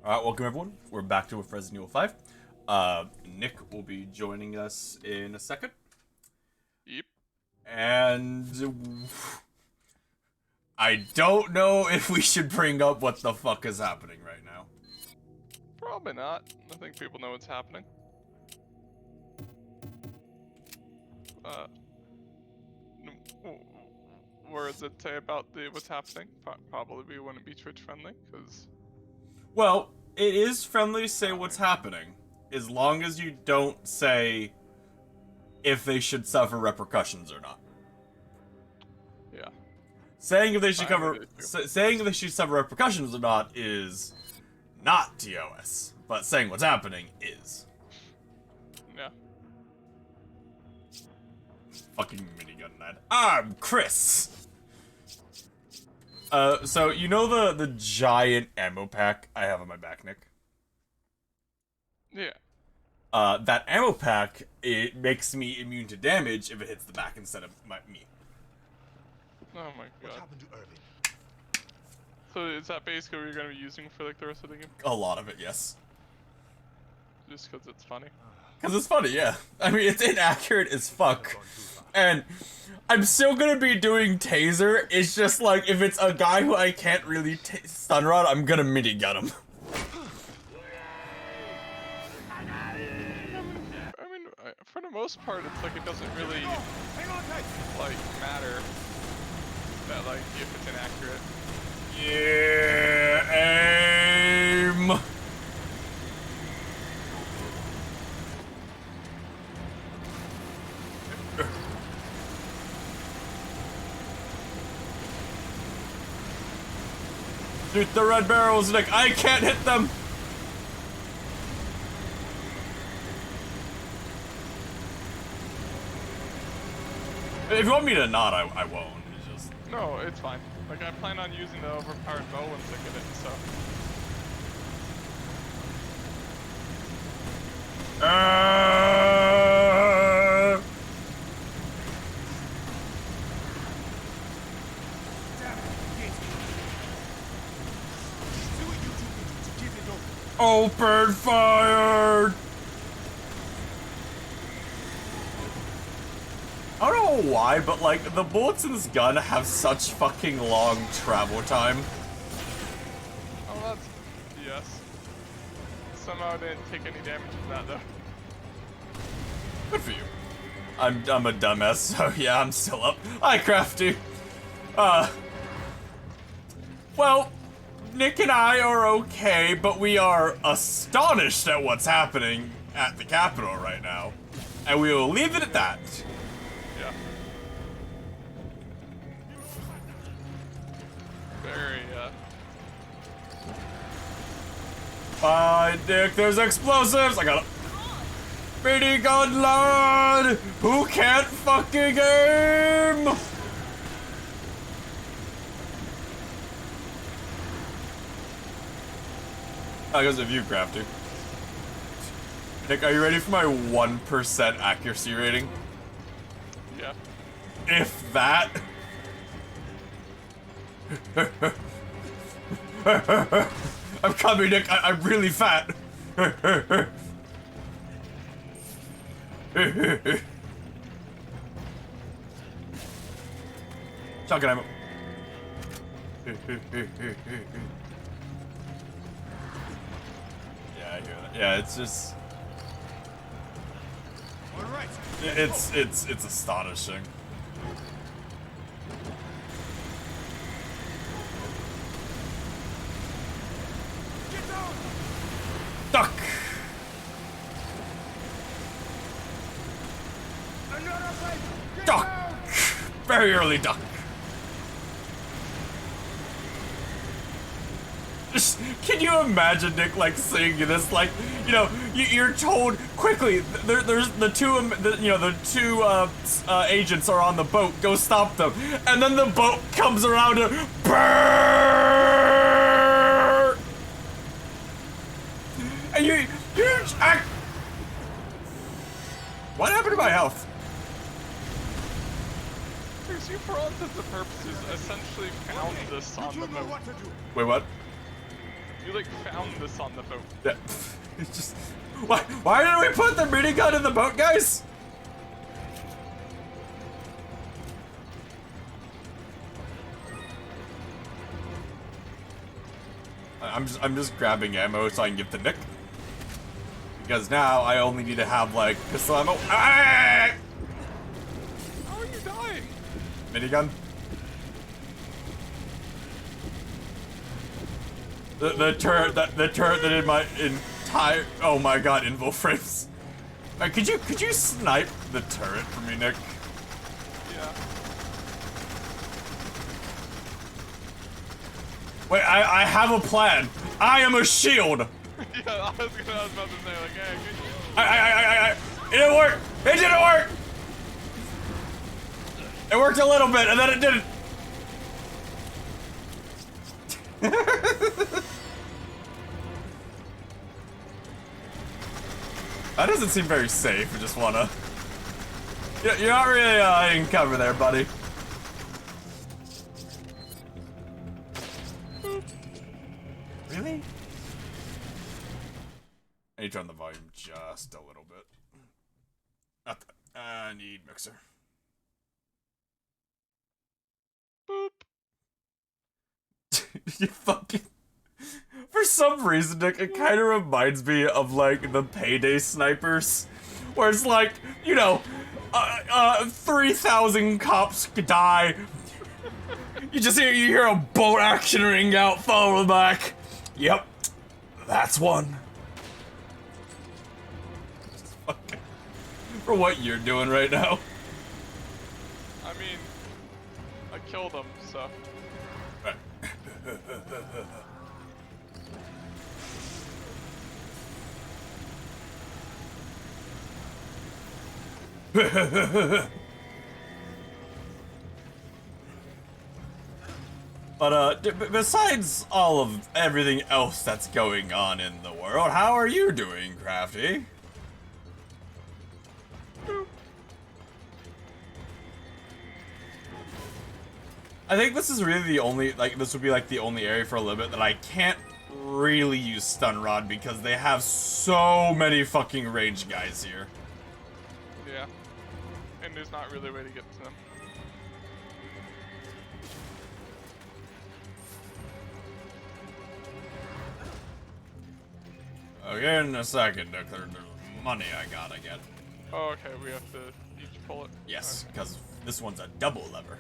Alright, welcome everyone. We're back to with Resident Evil 5. Nick will be joining us in a second. Yep. And I don't know if we should bring up what the fuck is happening right now. Probably not. I think people know what's happening. Where does it say about what's happening? Probably we wouldn't be Twitch friendly, because... Well, it is friendly to say what's happening, as long as you don't say if they should suffer repercussions or not. Yeah. Saying if they should saying if they should suffer repercussions or not is not TOS, but saying what's happening is. Yeah. Fucking minigun lad. I'm Chris! So you know the giant ammo pack I have on my back, Nick? Yeah. That ammo pack, it makes me immune to damage if it hits the back instead of me. Oh my god. What happened to Irving? So is that basically what you're gonna be using for like the rest of the game? A lot of it, yes. Just because it's funny? Because it's funny, yeah. I mean, it's inaccurate as fuck. And I'm still gonna be doing taser, it's just like, if it's a guy who I can't really stun rod, I'm gonna minigun him. I mean, for the most part, it's like it doesn't really, like, matter that, like, if it's inaccurate. Yeah, aim! Shoot the red barrels, Nick. I can't hit them. If you want me to not, I won't. It's just... No, it's fine. Like, I plan on using the overpowered bow once I get it, so... Open fire! I don't know why, but like, the bullets in this gun have such fucking long travel time. Oh, that's... yes. Somehow I didn't take any damage from that, though. Good for you. I'm a dumbass, so yeah, I'm still up. Hi, Crafty. Well, Nick and I are okay, but we are astonished at what's happening at the Capitol right now. And we will leave it at that. Yeah. Very, Nick, there's explosives! I got a minigun lad who can't fucking aim! How goes the view, Crafty? Nick, are you ready for my 1% accuracy rating? yeah. If that. I'm coming, Nick. I'm really fat. Shotgun ammo. Yeah, I hear that. Yeah, it's just. All right. It's astonishing. Get down. Duck! Another fight. Get Duck! down. Very early duck. Just, can you imagine Nick like saying this? Like, you know, you're told quickly. There's the two agents are on the boat. Go stop them. And then the boat comes around and burn. And you act. What happened to my health? Because you, for all intents and purposes, essentially found this on the boat. Wait, what? You like found this on the boat. Yeah. It's just why did we put the minigun in the boat, guys? I'm just grabbing ammo so I can give to Nick. Because now I only need to have like pistol ammo. Ah! How are you dying? Minigun. The turret that did my entire, oh my god, invul frames. Alright, could you snipe the turret for me, Nick? Yeah. Wait, I have a plan. I am a shield. Yeah, I was about to say like, hey, It didn't work. It didn't work. It worked a little bit, and then it didn't. That doesn't seem very safe. I just wanna. You're not really in cover there, buddy. Really? I need to turn the volume just a little bit. Not that. I need mixer. boop. You fucking. For some reason, Nick, it kind of reminds me of like the Payday snipers, where it's like, you know, 3,000 cops die. You hear a boat action ring out, follow back. Yep, that's one. Fucking, for what you're doing right now. I mean, I killed him, so. But besides all of everything else that's going on in the world, how are you doing, Crafty? I think this is really the only, like, this would be like the only area for a little bit that I can't really use Stun Rod because they have so many fucking range guys here. Yeah. And there's not really a way to get to them. Okay, in a second, Nick, there's money I gotta get. Oh, okay, we have to each pull it. Yes, Okay. because this one's a double lever.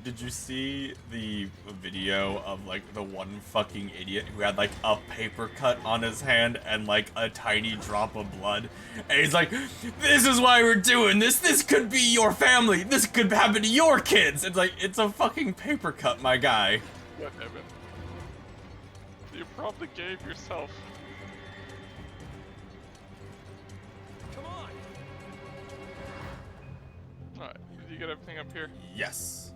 Did you see the video of like the one fucking idiot who had like a paper cut on his hand and like a tiny drop of blood? And he's like, this is why we're doing this. This could be your family. This could happen to your kids. It's like, it's a fucking paper cut, my guy. Yeah, damn it. You probably gave yourself. Come on. Alright, did you get everything up here? Yes.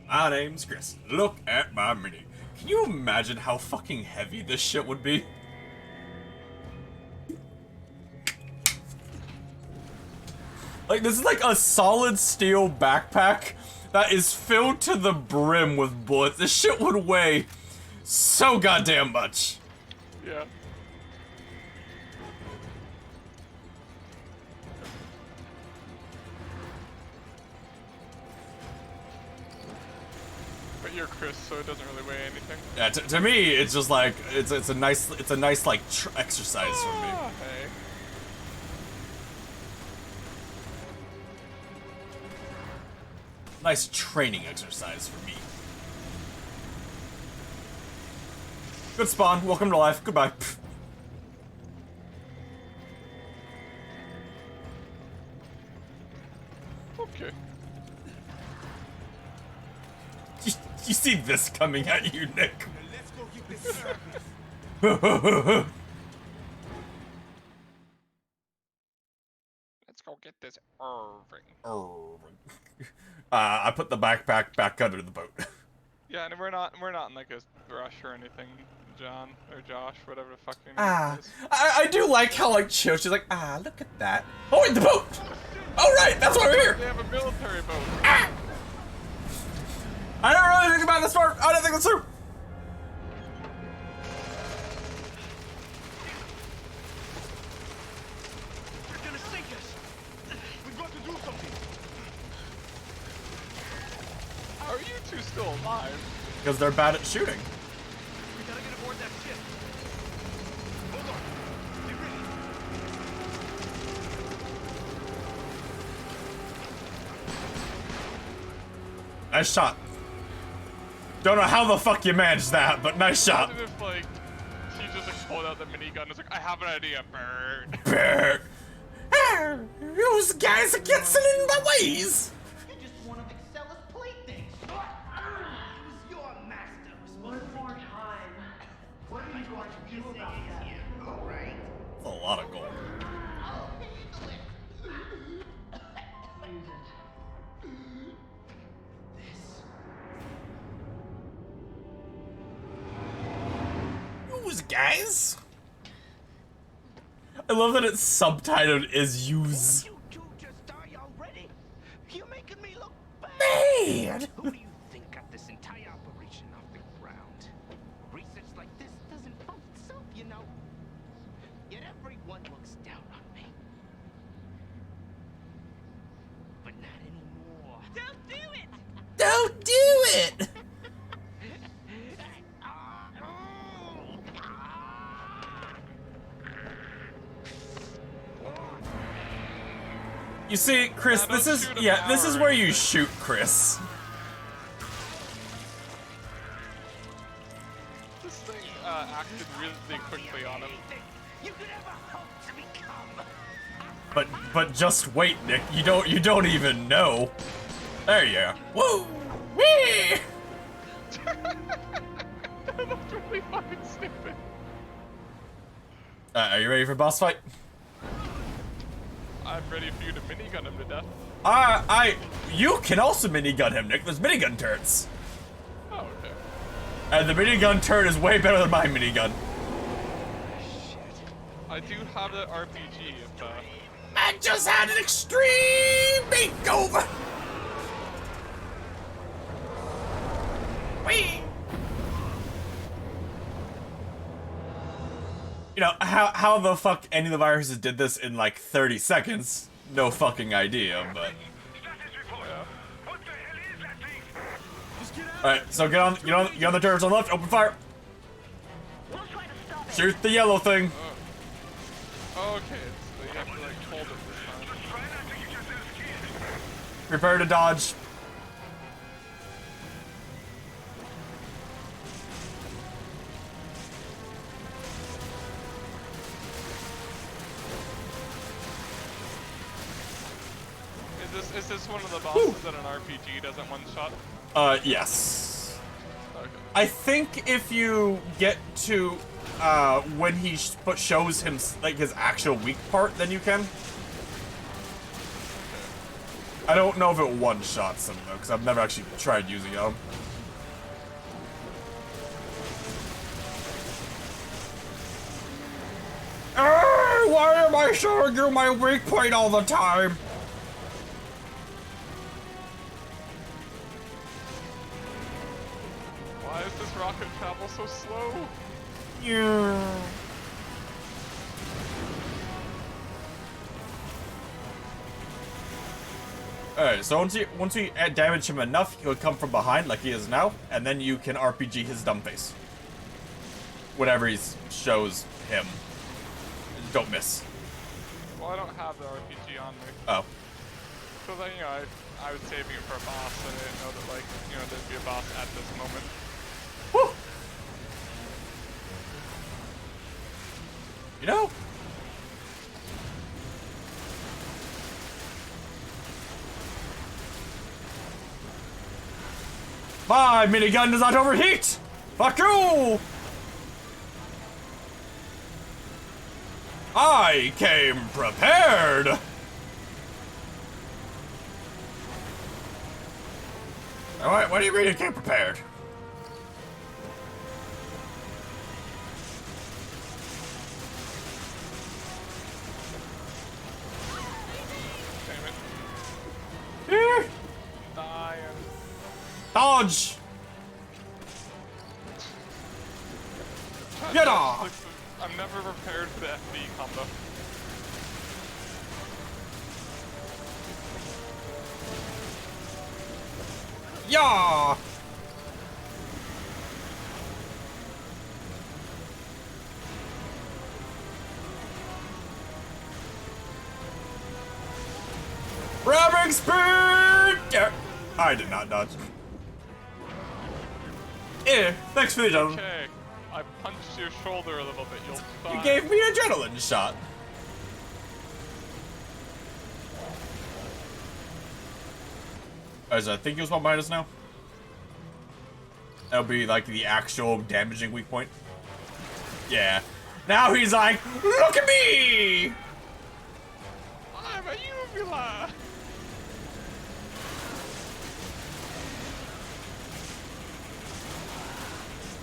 My name's Chris. Look at my mini. Can you imagine how fucking heavy this shit would be? Like, this is like a solid steel backpack that is filled to the brim with bullets. This shit would weigh so goddamn much. Yeah. But you're Chris, so it doesn't really weigh anything. Yeah, to me, it's just like it's a nice like exercise for me. Ah, hey. Nice training exercise for me. Good spawn. Welcome to life. Goodbye. Okay. You see this coming at you, Nick. Let's go get this circle. Let's go get this Irving. I put the backpack back under the boat. Yeah, and we're not in like a rush or anything. John or Josh, whatever the fuck your name Ah, is. I do like how like chill. She's like, ah, look at that. Oh wait, the boat. Oh right, that's why we're here. They have a military boat. Ah! I don't really think about this part. I don't think that's true. They're gonna sink us. We've got to do something. How are you two still alive? Because they're bad at shooting. We gotta get aboard that ship. Hold on. Get ready. Nice shot. Don't know how the fuck you managed that, but nice shot. Imagine if like she just like pulled out the minigun and was like, I have an idea, bird. Brr. Ah, those guys are getting in my ways. You're just one of Excella's playthings. Who's your master? One more time. What are you going to do about that? All right. That's a lot of gold. I'll handle it. Use it. Use, guys. I love that it's subtitled as use. You two just die already? You're making me look bad. Man. Who do you think got this entire operation off the ground? Research like this doesn't fund itself, you know. Yet everyone looks down on me. But not anymore. Don't do it! Don't do it. You see, Chris, Yeah, this don't is shoot a this is power. where you shoot Chris. This thing acted really quickly on him. You could ever hope to become. But just wait, Nick. You don't even know. There you go. Woo! Wee! That looked really fucking stupid. Are you ready for boss fight? I'm ready for you to minigun him to death. You can also minigun him, Nick. There's minigun turrets. Oh, okay. And the minigun turret is way better than my minigun. I do have that RPG if, I just had an extreme makeover. Whee! You know, how the fuck any of the viruses did this in like 30 seconds, no fucking idea, but... Alright, so get on the turrets on the left, open fire! We'll try to stop it. Shoot the yellow thing! oh, okay, so you have to like hold it this time. Prepare to dodge. Is this one of the bosses that an RPG doesn't one-shot? Yes. Okay. I think if you get to, when he shows him, like, his actual weak part, then you can. I don't know if it one-shots him, though, because I've never actually tried using him. Why am I showing you my weak point all the time? Why is this rocket travel so slow? Yeah. Alright, so once you damage him enough, he'll come from behind like he is now, and then you can RPG his dumb face. Whatever he shows him. Don't miss. Well, I don't have the RPG on me. Oh. Because I was saving it for a boss, and I didn't know that, like, you know, there'd be a boss at this moment. Woo! You know? My minigun does not overheat! Fuck you! I came prepared! Alright, what do you mean you came prepared? Dodge! Get off! I'm never prepared for the FB combo. Yeah! Grabbing speed! Yeah. I did not dodge. Thanks for the gentleman. Okay, I punched your shoulder a little bit. You'll be fine. You gave me an adrenaline shot. As I think he was one behind us now. That'll be like the actual damaging weak point. Yeah. Now he's like, look at me! I'm a uvula!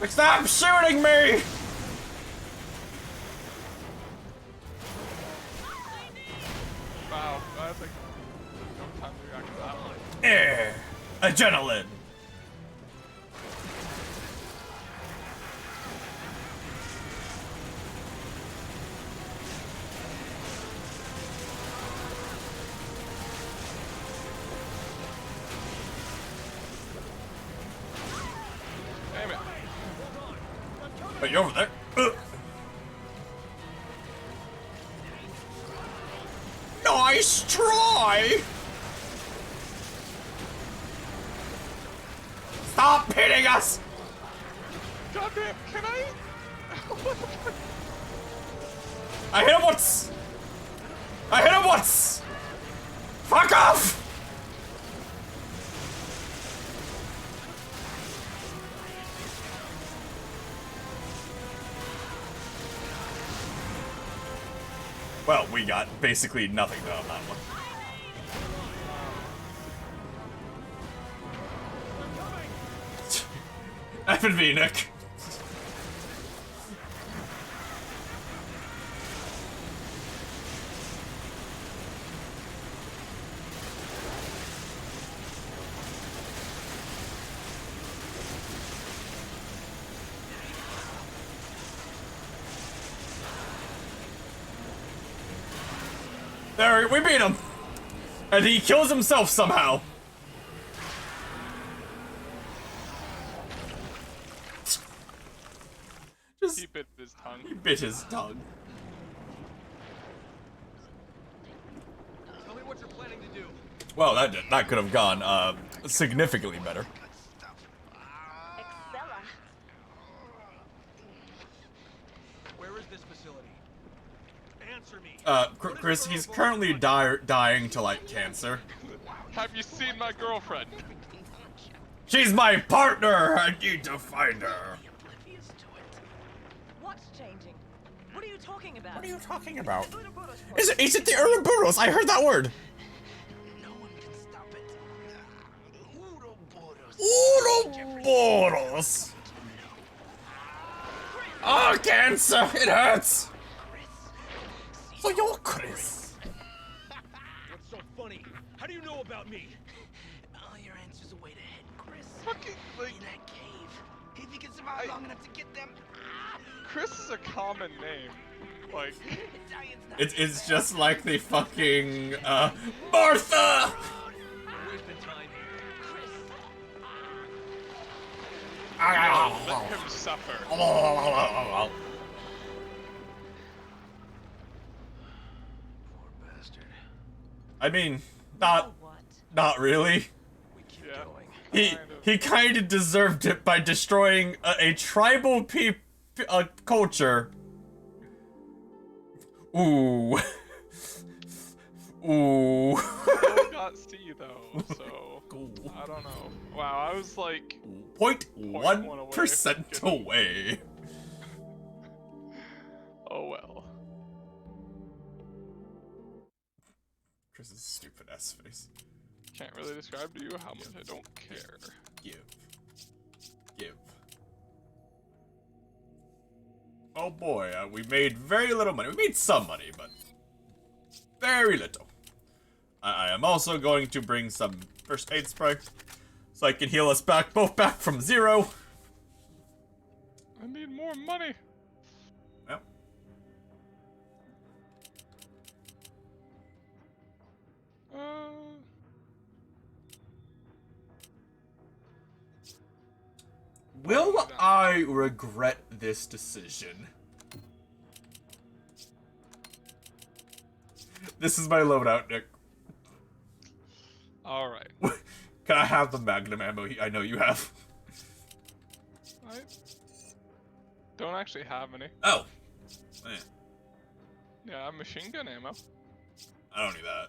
Like, stop shooting me! Wow, I think there's no time to react to that one. Adrenaline. Damn it. Wait, you're over there. Nice try! Stop hitting us! Goddamn, can I? I hit him once! I hit him once! Fuck off! Well, we got basically nothing done on that one. F and V, Nick. There, we beat him! And he kills himself somehow. Just, He bit his tongue. he bit his tongue. Tell me what you're planning to do. Well, that could have gone, significantly better. Excella. Where is this facility? Answer me. Chris, he's currently dying to, like, cancer. Have you seen my girlfriend? She's my partner! I need to find her. What's changing? What are you talking about? What are you talking about? Ouroboros Is it the Ouroboros? I heard that word. No one can stop it. Ouroboros. Oh, cancer! It hurts! So you're Chris. What's so funny? How do you know about me? All your answers away to head, Chris. Fucking, like, In that cave. If you can survive long enough to get them. Chris is a common name. Like, Italian's not It's just like the fucking, Martha! Wasting time here. let him suffer. Poor bastard. I mean, What? not really. We keep Yeah. going. He kind of deserved it by destroying a tribal culture. Ooh. Ooh. Still got C though, so Cool. I don't know. Wow, I was like, 0.1% away. oh well. Chris's stupid ass face. Can't really describe to you how much I don't care. Give. Oh boy, we made very little money. We made some money, but very little. I am also going to bring some first aid spray. So I can heal us both back from 0. I need more money. Well. Will I regret this decision? This is my loadout, Nick. Alright. Can I have the magnum ammo I know you have? I don't actually have any. Oh. Man, Yeah, I have machine gun ammo. I don't need that.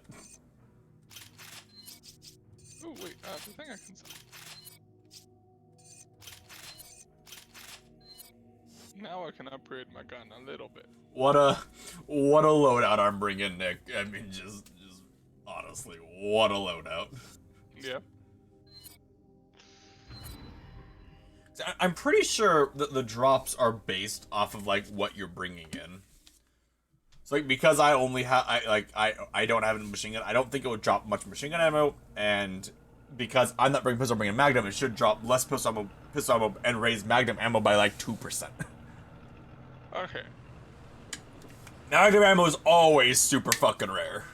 Oh, wait, the thing I can sell. Now I can upgrade my gun a little bit. What a loadout I'm bringing, Nick. I mean, just honestly, what a loadout. Yeah. I'm pretty sure that the drops are based off of like what you're bringing in. So like because I only have I don't have a machine gun, I don't think it would drop much machine gun ammo, and because I'm not bringing pistol, I'm bringing magnum, it should drop less pistol ammo and raise magnum ammo by like 2%. Okay. Magnum ammo is always super fucking rare.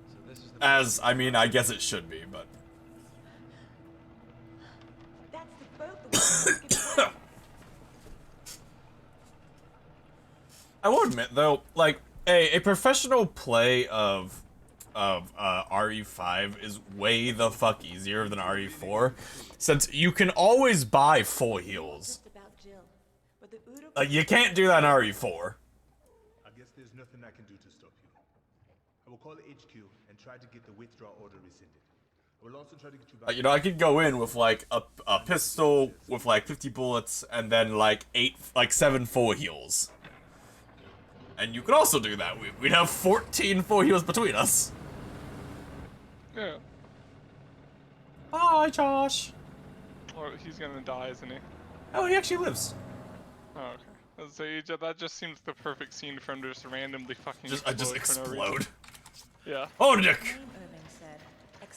So this is the As, I mean, I guess it should be, but... That's the boat the Wesker gets away. I will admit, though, like, a professional play of RE5 is way the fuck easier than RE4, since you can always buy full heals. Just about Jill, but the Udo Like, you can't do that in RE4. I guess there's nothing I can do to stop you. I will call HQ and try to get the withdrawal order rescinded. I will also try to get you back. You know, I could go in with, like, a pistol with, like, 50 bullets, and then, like, 7 full heals. And you could also do that. We'd have 14 full heals between us. Yeah. Hi, Josh. Or he's gonna die, isn't he? Oh, he actually lives. Oh, okay. So that just seems the perfect scene for him to just randomly fucking Just for no explode. reason. Yeah. Hold, Nick. Irving said.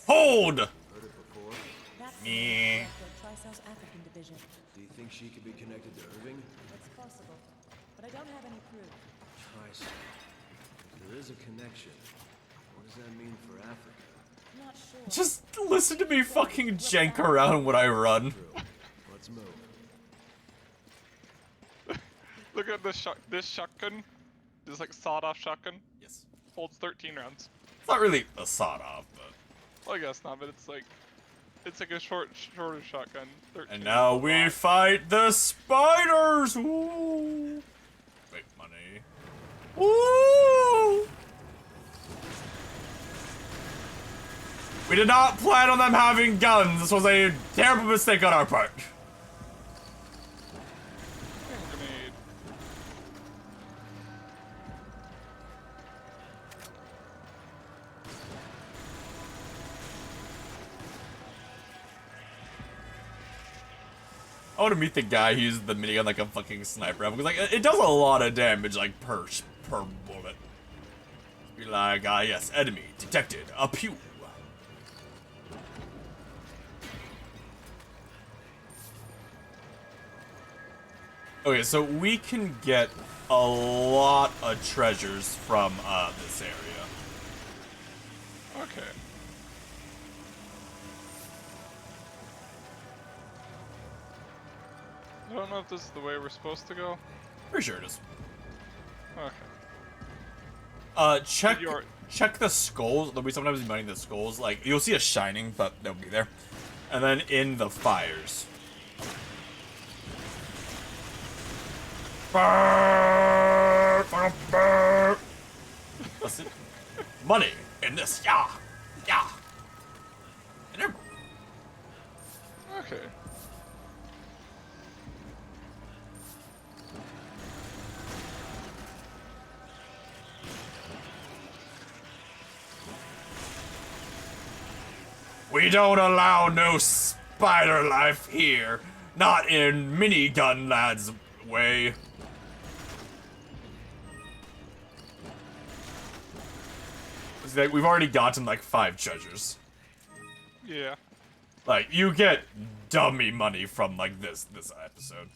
Hold. Heard it before. That's Yeah. the Tri-South African division. Do you think she could be connected to Irving? It's possible, but I don't have any proof. Try some. If there is a connection, what does that mean for Africa? Not sure. Just listen to me fucking jank around when I run. True. Let's move. Look at this shotgun. This like sawed-off shotgun. Yes. Holds 13 rounds. It's not really a sawed off, but. Well, I guess not, but it's like a shorter shotgun. 13 And now we fight the spiders. Ooh. Wait, money. Ooh. We did not plan on them having guns. This was a terrible mistake on our part. Grenade. I want to meet the guy who uses the minigun like a fucking sniper rifle, because like it does a lot of damage, like per bullet. Be like, yes, enemy detected. A pew. Okay, so we can get a lot of treasures from this area. Okay. I don't know if this is the way we're supposed to go. Pretty sure it is. Okay. Check the skulls. There'll be sometimes you mining the skulls. Like you'll see a shining, but they'll be there. And then in the fires. Listen, money in this, yeah. And emerald. Okay. We don't allow no spider life here. Not in minigun lads way. It's like we've already gotten like 5 treasures. Yeah. Like, you get dummy money from, like, this episode.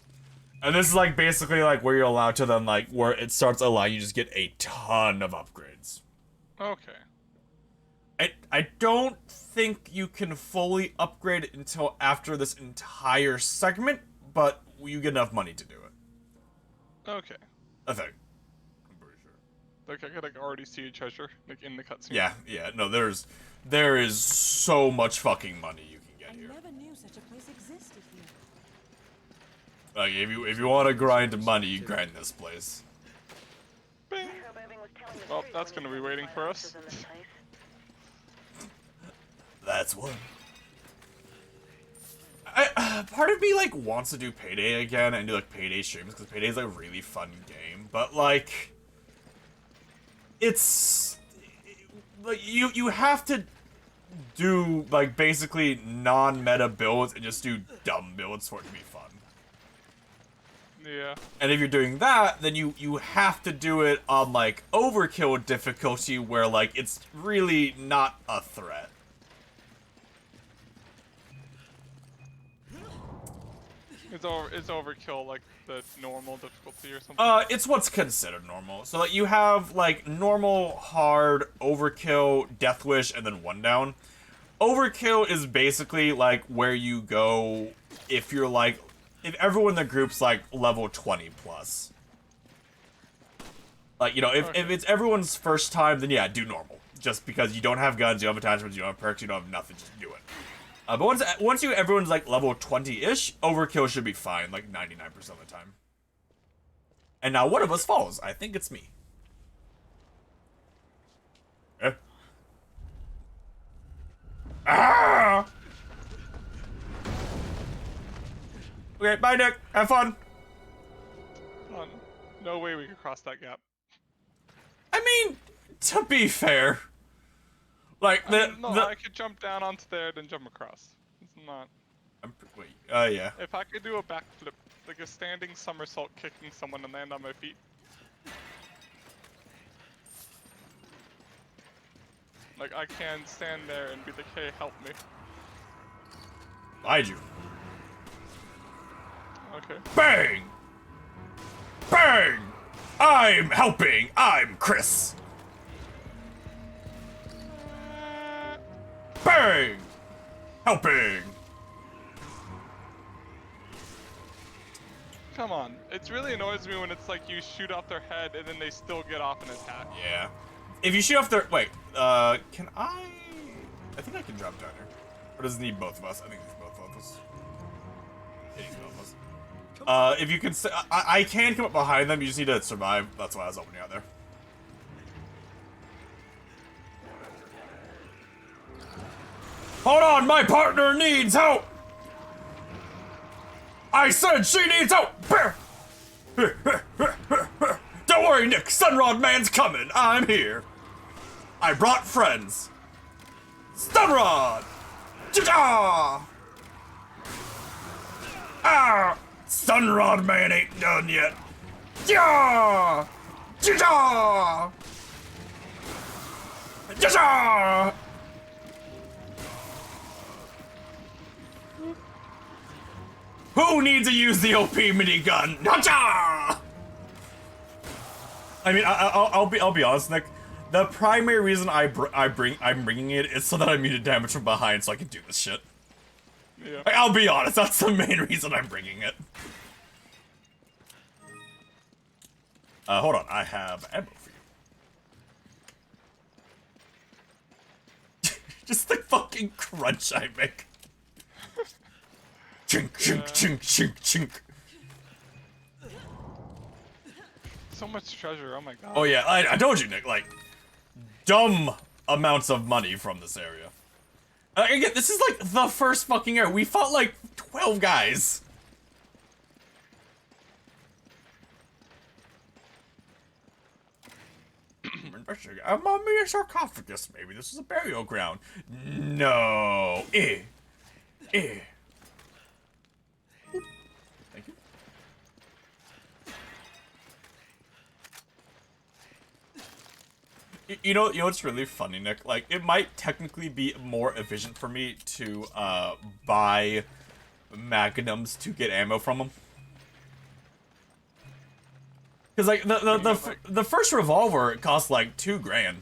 And this is, like, basically, like, where you're allowed to then, like, where it starts allowing you to just get a ton of upgrades. Okay. I don't think you can fully upgrade it until after this entire segment, but you get enough money to do it. Okay. I think. I'm pretty sure. Like, I could, like, already see a treasure, like, in the cutscene. Yeah, no, there is so much fucking money you can I get here. never knew such a place existed here. Like, if you want to grind money, you grind this place. Bing. Well, that's gonna be waiting for us. That's one. Part of me, like, wants to do Payday again and do, like, Payday streams, because Payday's a really fun game, but, like, it's, like, you have to do, like, basically non-meta builds and just do dumb builds for it to be fun. Yeah. And if you're doing that, then you have to do it on, like, overkill difficulty where, like, it's really not a threat. Is overkill like the normal difficulty or something? It's what's considered normal. So, like, you have, like, normal, hard, overkill, death wish, and then one down. Overkill is basically, like, where you go if you're, like, if everyone in the group's, like, level 20 plus. Like, you know, if it's everyone's first time, then yeah, do normal. Just because you don't have guns, you don't have attachments, you don't have perks, you don't have nothing, just do it. But once everyone's, like, level 20-ish, overkill should be fine, like, 99% of the time. And now one of us falls. I think it's me. Eh? Ah! Okay, bye, Nick. Have fun. No way we could cross that gap. I mean, to be fair, like, I could jump down onto there, then jump across. It's not... Wait, yeah. If I could do a backflip, like a standing somersault kicking someone and land on my feet. Like, I can stand there and be like, hey, help me. Behind you. Okay. Bang! Bang! I'm helping! I'm Chris! Bang! Helping! Come on. It really annoys me when it's like you shoot off their head and then they still get off and attack. Yeah. If you shoot off their... Wait, can I... I think I can drop down here. Or does it need both of us? I think it needs both of us. It needs both of us. If you can... I can come up behind them, you just need to survive. That's why I was opening out there. Hold on, my partner needs help! I said she needs help! Don't worry, Nick, Sunrod Man's coming. I'm here. I brought friends. Sunrod! Ja-ja! Ah! Sunrod Man ain't done yet. Ja! Ja-ja! Ja-ja! Who needs to use the OP minigun? Hacha! I mean, I'll be honest, Nick. The primary reason I'm bringing it is so that I'm muted damage from behind, so I can do this shit. Yeah. I'll be honest, that's the main reason I'm bringing it. Hold on, I have ammo for you. Just the fucking crunch I make. Chink, chink, chink, chink, chink. So much treasure, oh my god. Oh yeah, I told you, Nick, like, dumb amounts of money from this area. Again, this is like the first fucking area. We fought like 12 guys. Among me a sarcophagus. Maybe this is a burial ground. No. Thank you. You know what's really funny, Nick? Like, it might technically be more efficient for me to buy magnums to get ammo from them. Because like the first revolver costs like $2,000.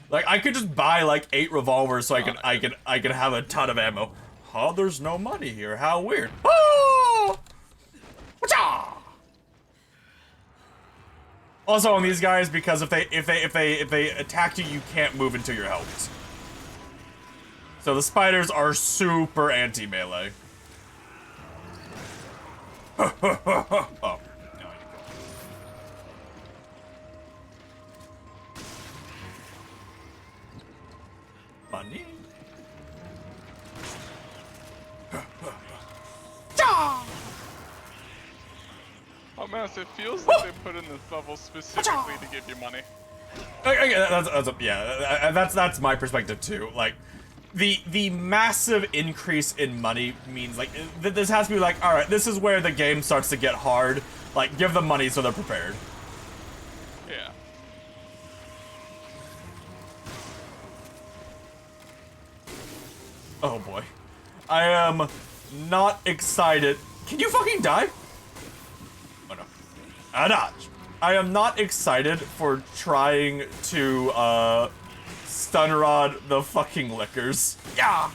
Like I could just buy like 8 revolvers so I can have a ton of ammo. Oh, there's no money here. How weird. Oh! Whatcha! Also on these guys, because if they attack you, you can't move until you're helped. So the spiders are super anti-melee. Oh, no, I Money. Oh man, so it feels like they put in this level specifically to give you money. That's my perspective too. Like, the massive increase in money means like this has to be like, all right, this is where the game starts to get hard. Like, give them money so they're prepared. Yeah. Oh boy, I am not excited. Can you fucking die? Oh no, a dodge. I am not excited for trying to stun rod the fucking lickers. Yeah,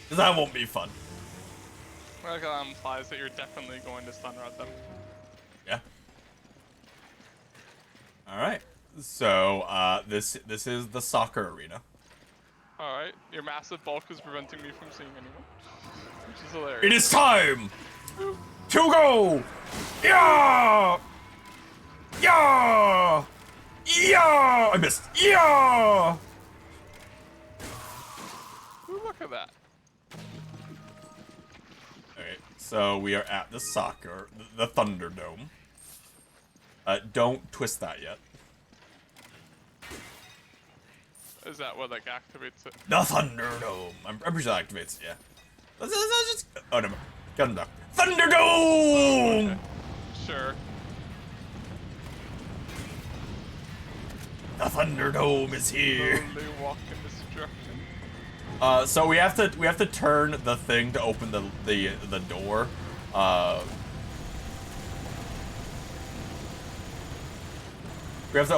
because that won't be fun. Well, that implies that you're definitely going to stun rod them. Yeah. All right. So this is the soccer arena. Alright, your massive bulk is preventing me from seeing anyone. Which is hilarious. It is time to go! Yeah! Yeah! Yeah! I missed. Yeah! Ooh, look at that. Okay, so we are at the soccer, the Thunderdome. Don't twist that yet. Is that what like activates it? The Thunderdome. I'm pretty sure that activates it, yeah. Let's just. Oh no. Gun duck. Thunderdome! Okay. Sure. The Thunderdome is here. Slowly walk in destruction. So we have to turn the thing to open the door. We have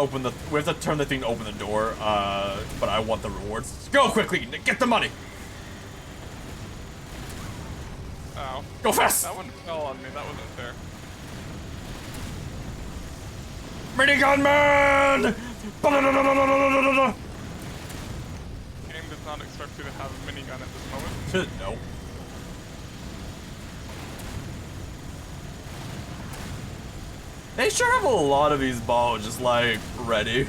to turn the thing to open the door. But I want the rewards. Go quickly, Nick, get the money. Ow. Go fast. That one fell on me. That wasn't fair. Minigun man! Game does not expect you to have a minigun at this moment. No. They sure have a lot of these balls just like ready.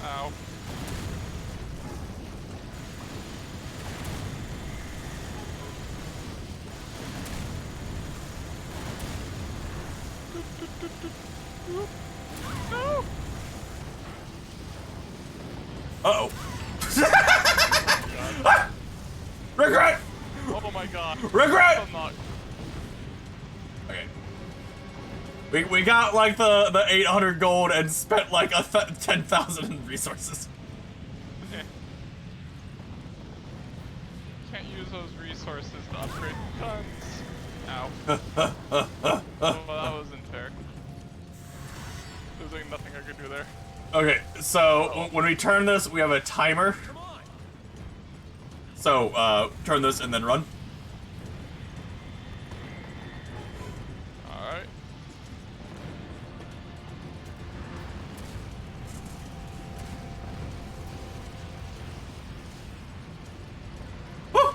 Ow. No! Uh-oh. Ah! Regret! Oh my god. Regret! I'm not. Okay. We got like the 800 gold and spent like 10,000 in resources. Can't use those resources to upgrade guns. Ow. Well, that wasn't fair. There's like nothing I could do there. Okay, so when we turn this, we have a timer. So turn this and then run. Alright. Woo!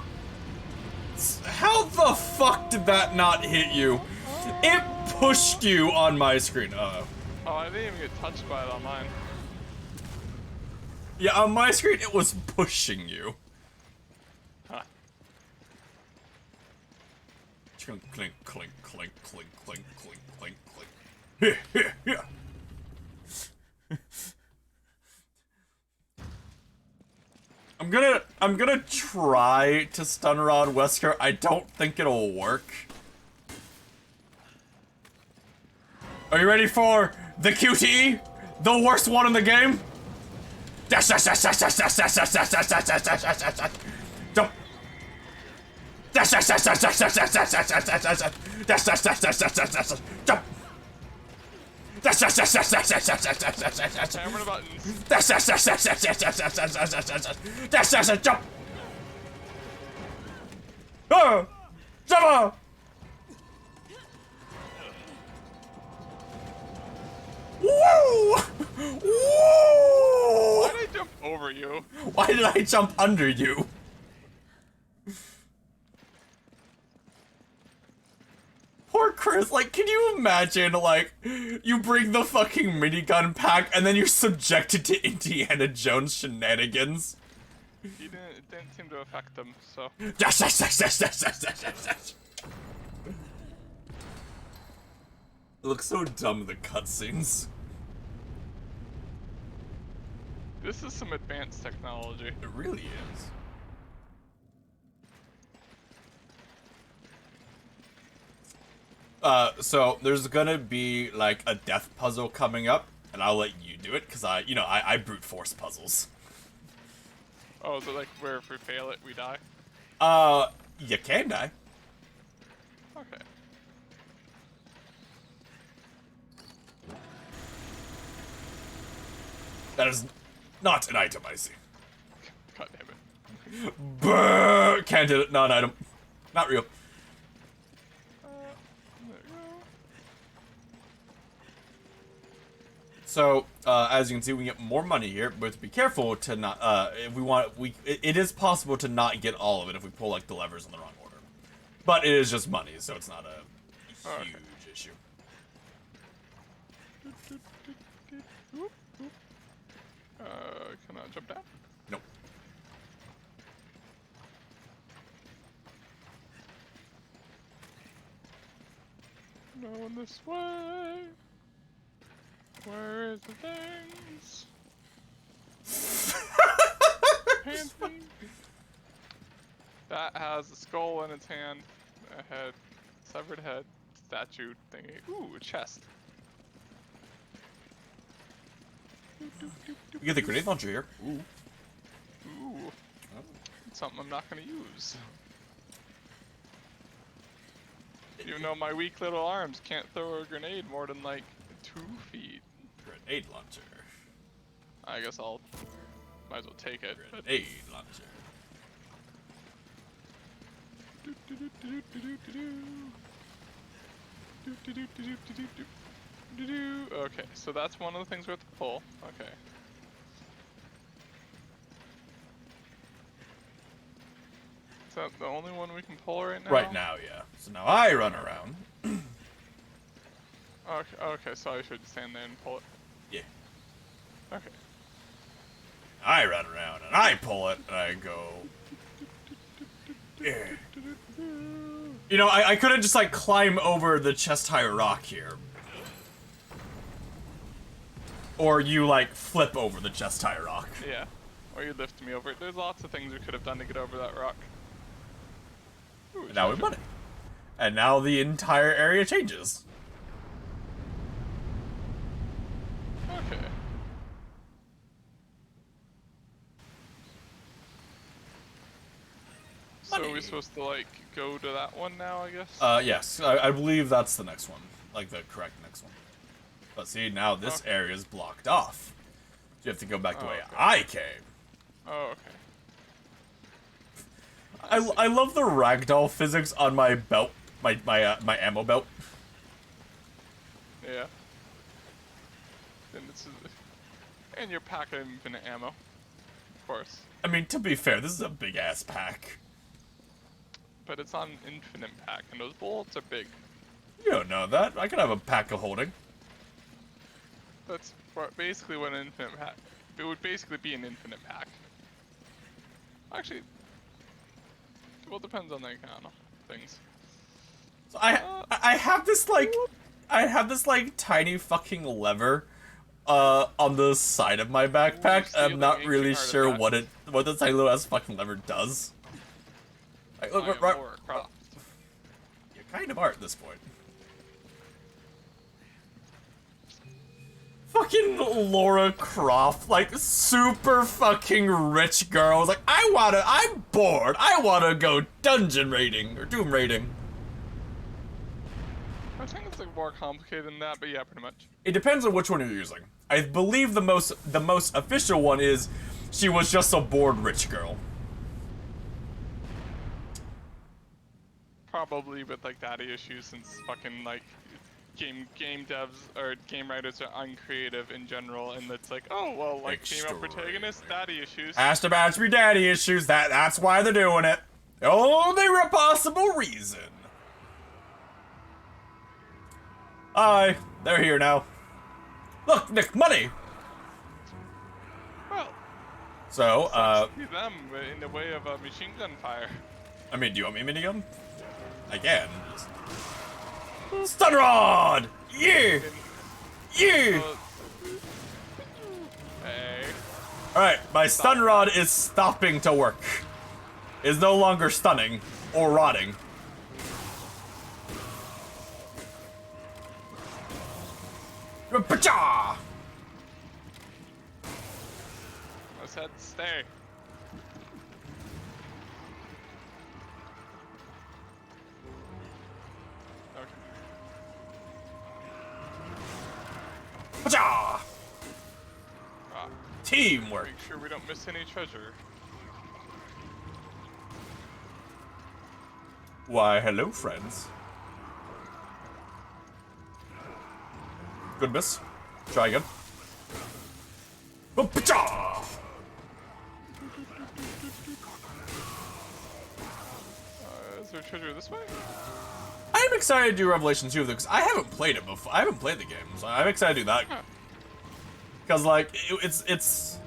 How the fuck did that not hit you? It pushed you on my screen. Uh-oh. Oh, I didn't even get touched by it on mine. Yeah, on my screen, it was pushing you. Huh. Clink, clink, clink, clink, clink, clink, clink, clink, clink. Here, here, here. I'm gonna try to stun rod Wesker. I don't think it'll work. Are you ready for The QTE, the worst one in the game. Dash, dash, dash, dash, dash, dash, dash, dash, dash, dash, dash, dash, dash, dash, dash, dash. Jump. Dash, dash, dash, dash, dash, dash, dash, dash, dash, dash, dash, dash, dash, dash, dash, dash, dash, dash, dash, dash, jump. Dash, dash, dash, dash, dash, dash, dash, dash, dash, dash, dash, dash. Hammer the buttons. Dash, dash, dash, dash, dash, dash, dash, dash, dash, dash, dash, dash, dash, dash, dash, jump. Oh, jump. Woo! Woo! Why did I jump over you? Why did I jump under you? Poor Chris, like, can you imagine, like, you bring the fucking minigun pack and then you're subjected to Indiana Jones shenanigans? It didn't seem to affect them, so. Dash, dash, dash, dash, dash, dash, dash, dash, dash. It looks so dumb in the cutscenes. This is some advanced technology. It really is. So there's gonna be like a death puzzle coming up, and I'll let you do it, cause I brute force puzzles. Oh, is it like where if we fail it, we die? You can die. Okay. That is not an item, I see. God damn it. Brrr, can't hit it, not an item. Not real. There we go. So, as you can see, we get more money here, but be careful to not, it is possible to not get all of it if we pull, like, the levers in the wrong order. But it is just money, so it's not a huge issue. Can I jump down? Nope. No one this way. Where is the things? Pansy. That has a skull in its hand, a head, severed head, statue thingy. Ooh, a chest. We get the grenade launcher here. Ooh. Ooh. Something I'm not gonna use. You know, my weak little arms can't throw a grenade more than like 2 feet. Grenade launcher. I guess I'll might as well take it. Grenade launcher. Okay, so that's one of the things we have to pull. Okay. Is that the only one we can pull right now? Right now, yeah. So now I run around. Okay, so I should stand there and pull it. Yeah. Okay. I run around and I pull it and I go. Yeah. You know, I couldn't just like climb over the chest high rock here. Or you like flip over the chest high rock. Yeah. Or you lift me over it. There's lots of things we could have done to get over that rock. Ooh, And now we money. And now the entire area changes. Okay. So are we supposed to like go to that one now, I guess? Yes, I believe that's the next one. Like the correct next one. But see, now this area is blocked off. So you have to go back the way I came. Oh, okay. I love the ragdoll physics on my belt, my ammo belt. Yeah. And this is, and your pack of infinite ammo, of course. I mean, to be fair, this is a big ass pack. But it's on infinite pack, and those bullets are big. You don't know that. I could have a pack of holding. That's basically what an infinite pack. It would basically be an infinite pack. Actually, well, it depends on the kind of things. So I have this like tiny fucking lever on the side of my backpack. Ooh, I'm not really ancient sure artifact. what the tiny little ass fucking lever does. Like, look, I am right, Laura Croft. you kind of are at this point. Fucking Laura Croft, like super fucking rich girl. Was like, I'm bored. I wanna go dungeon raiding or doom raiding. I think it's like more complicated than that, but yeah, pretty much. It depends on which one you're using. I believe the most official one is she was just a bored rich girl. Probably with like daddy issues, since fucking like game devs or game writers are uncreative in general, and it's like, oh well, like female protagonist, daddy issues. Has to match me daddy issues. That's why they're doing it. Only possible reason. Hi, they're here now. Look, Nick, money. Well, So, see them in the way of a machine gun fire. I mean, do you want me a minigun? I can. Stun rod! Yeah! Yeah! Hey. Alright, my stun rod is stopping to work. Is no longer stunning or rotting. Pacha! I said stay. Okay. Pacha! Ah, Teamwork. make sure we don't miss any treasure. Why, hello, friends. Good miss. Try again. Pacha! Is there treasure this way? I'm excited to do Revelation 2 because I haven't played it before. I haven't played the game, so I'm excited to do that. Because like it's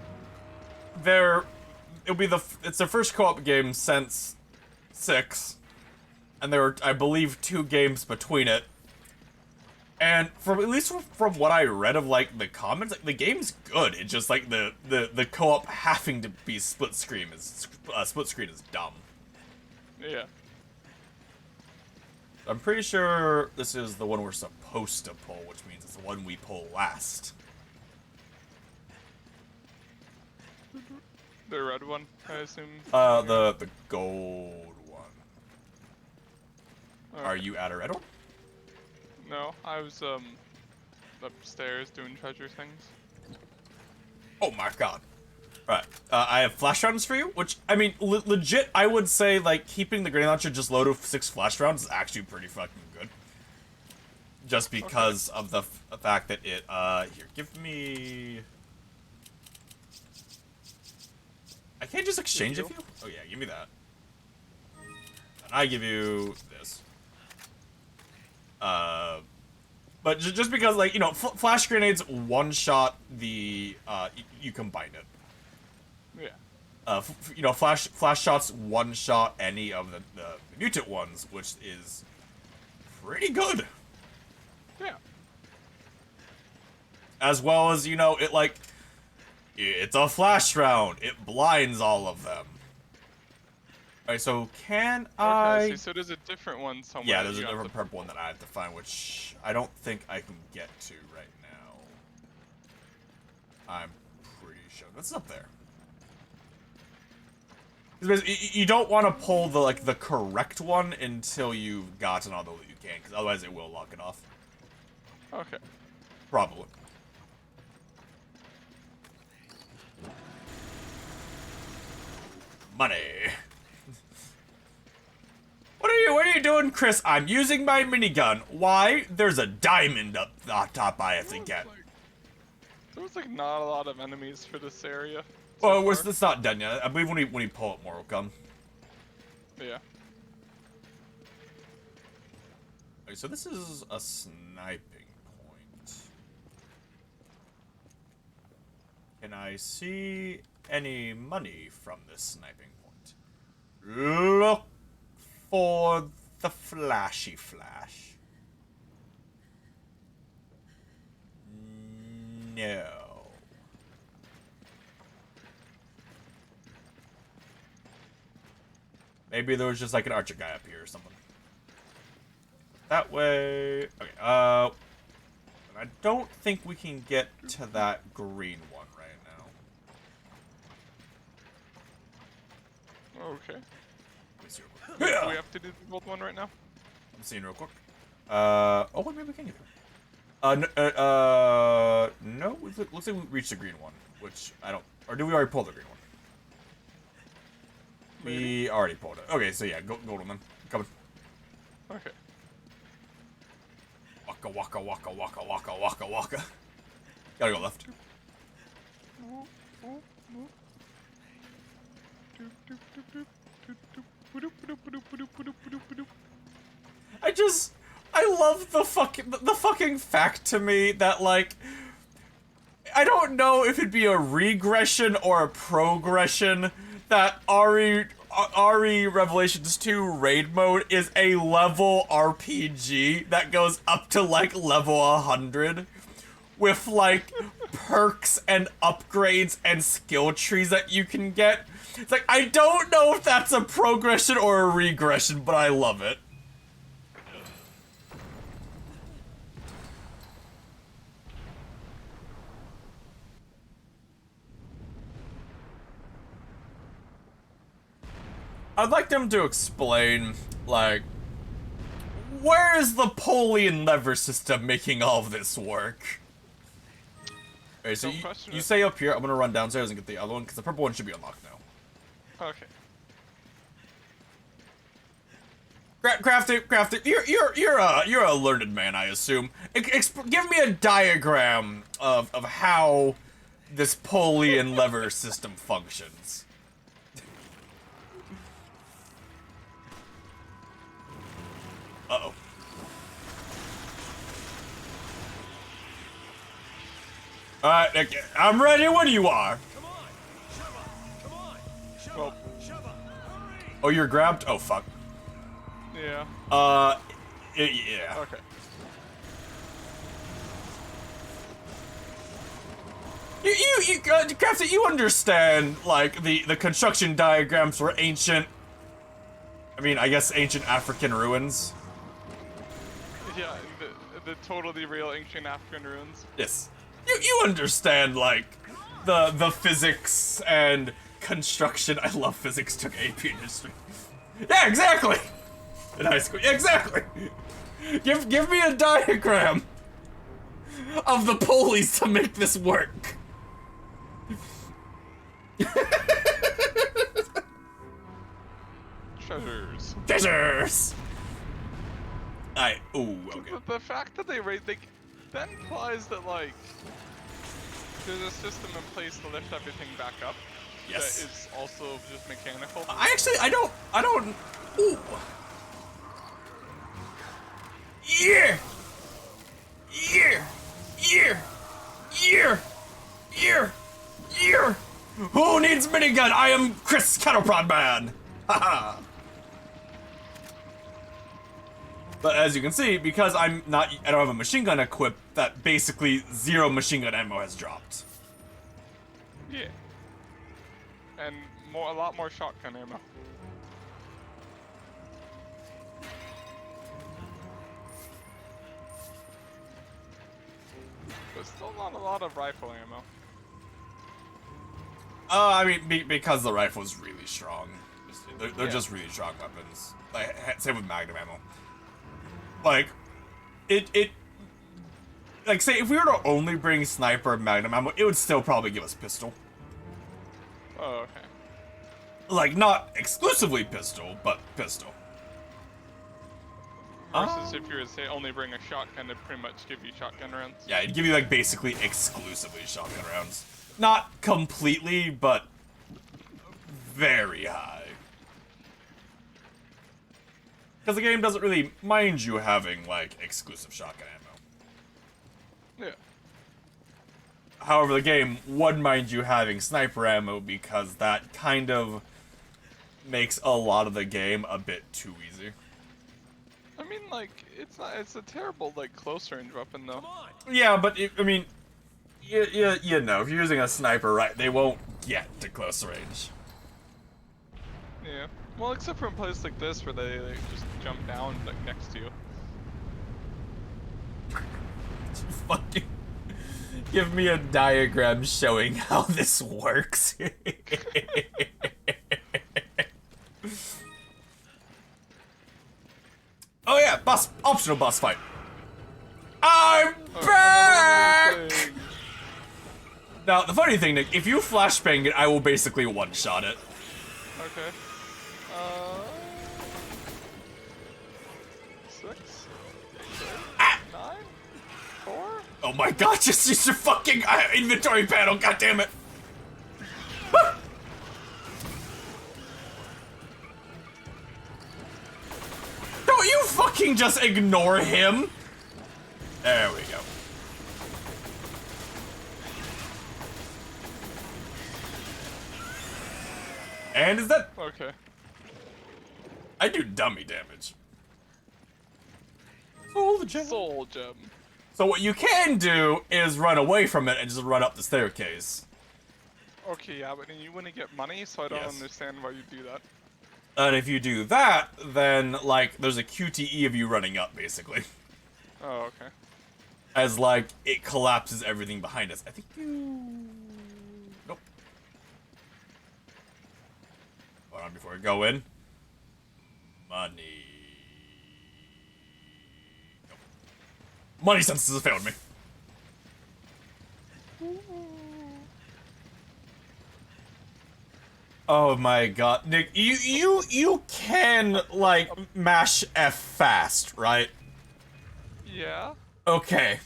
their it's their first co-op game since 6, and there were, I believe, 2 games between it. And from at least from what I read of like the comments, like, the game's good. It's just like the co-op having to be split screen is dumb. Yeah. I'm pretty sure this is the one we're supposed to pull, which means it's the one we pull last. The red one, I assume. The gold one. Okay. Are you at a red one? No, I was upstairs doing treasure things. Oh my god. Right. I have flash rounds for you, which, I mean, legit, I would say, like, keeping the grenade launcher just loaded with 6 flash rounds is actually pretty fucking good. Just because of the fact that it, here, give me... I can't just exchange it with you? Oh yeah, give me that. And I give you this. But just because, like, you know, flash grenades one-shot the, you combine it. Yeah. You know, flash shots one-shot any of the mutant ones, which is pretty good. Yeah. As well as, you know, it, like, it's a flash round. It blinds all of them. Alright, so can I... so there's a different one somewhere. Yeah, there's that a you have different to- purple one that I have to find, which I don't think I can get to right now. I'm pretty sure. That's up there. 'Cause you don't want to pull the correct one until you've gotten all the loot you can, because otherwise it will lock it off. Okay. Probably. Money. What are you doing, Chris? I'm using my minigun. Why? There's a diamond up the top I have to get. There was like not a lot of enemies for this area. Well, far. it's not done yet. I believe when we pull it, more will come. Yeah. Okay, so this is a sniping point. Can I see any money from this sniping point? Look for the flashy flash. No. Maybe there was just like an archer guy up here or something. That way. Okay, I don't think we can get to that green one right now. Okay. Let me see real quick. Do we have to do the gold one right now? I'm seeing real quick. Oh, wait, maybe we can get there. No, looks like we reached the green one, which I don't, or did we already pull the green one? We already pulled it. Okay, so yeah, gold one then. Coming. Okay. Waka waka waka waka waka waka waka. Gotta go left. I love the fucking fact to me that, like, I don't know if it'd be a regression or a progression that RE Revelations 2 raid mode is a level RPG that goes up to, like, level 100 with, like, perks and upgrades and skill trees that you can get. It's like, I don't know if that's a progression or a regression, but I love it. I'd like them to explain, like, where is the pulley and lever system making all of this work? Okay, so you say up here. I'm gonna run downstairs and get the other one, because the purple one should be unlocked now. Okay. Crafty, you're a learned man, I assume. Give me a diagram of how this pulley and lever system functions. Uh-oh. Alright, okay, I'm ready when you are. Well, oh, you're grabbed? Oh, fuck. yeah. Yeah. Okay. Crafty, you understand, like, the construction diagrams for ancient, I mean, I guess ancient African ruins? Yeah, the totally real ancient African ruins. Yes. You understand, like, the physics and construction. I love physics, took AP in history. Yeah, exactly! In high school, yeah, exactly! Give me a diagram of the pulleys to make this work. Treasures. Treasures! Ooh, okay. The fact that they rate, that implies that, like, there's a system in place to lift everything back up. Yes. That is also just mechanical. I don't, ooh. Yeah! Yeah! Yeah! Yeah! Yeah! Yeah! Who needs minigun? I am Chris Kettleprod Man! Haha! But as you can see, because I don't have a machine gun equipped, that basically 0 machine gun ammo has dropped. Yeah. And a lot more shotgun ammo. But still not a lot of rifle ammo. I mean, because the rifle's really strong. They're just really strong weapons. Like, same with magnum ammo. Like, like, say, if we were to only bring sniper and magnum ammo, it would still probably give us pistol. Oh, okay. Like, not exclusively pistol, but pistol. Versus if you were to say only bring a shotgun, it'd pretty much give you shotgun rounds. Yeah, it'd give you, like, basically exclusively shotgun rounds. Not completely, but very high. Because the game doesn't really mind you having, like, exclusive shotgun ammo. Yeah. However, the game would mind you having sniper ammo because that kind of makes a lot of the game a bit too easy. I mean, like, it's a terrible, like, close range weapon, though. Yeah, but, I mean, you know, if you're using a sniper, right, they won't get to close range. Yeah. Well, except for in places like this where they just jump down, like, next to you. Fucking give me a diagram showing how this works. Oh yeah, optional boss fight. I'm back! Now, the funny thing, Nick, if you flashbang it, I will basically one-shot it. Okay. 6, 9, 4. Oh my god, just use your fucking inventory panel, goddammit! Don't you fucking just ignore him! There we go. And is that... Okay. I do dummy damage. Soul gem. Soul gem. So what you can do is run away from it and just run up the staircase. Okay, yeah, but then you wouldn't get money, so I don't Yes. understand why you do that. And if you do that, then, like, there's a QTE of you running up, basically. Oh, okay. As, like, it collapses everything behind us. I think you... Nope. Hold on before we go in. Money. Nope. Money senses have failed me. Oh my god, Nick, you can, like, mash F fast, right? Yeah. Okay.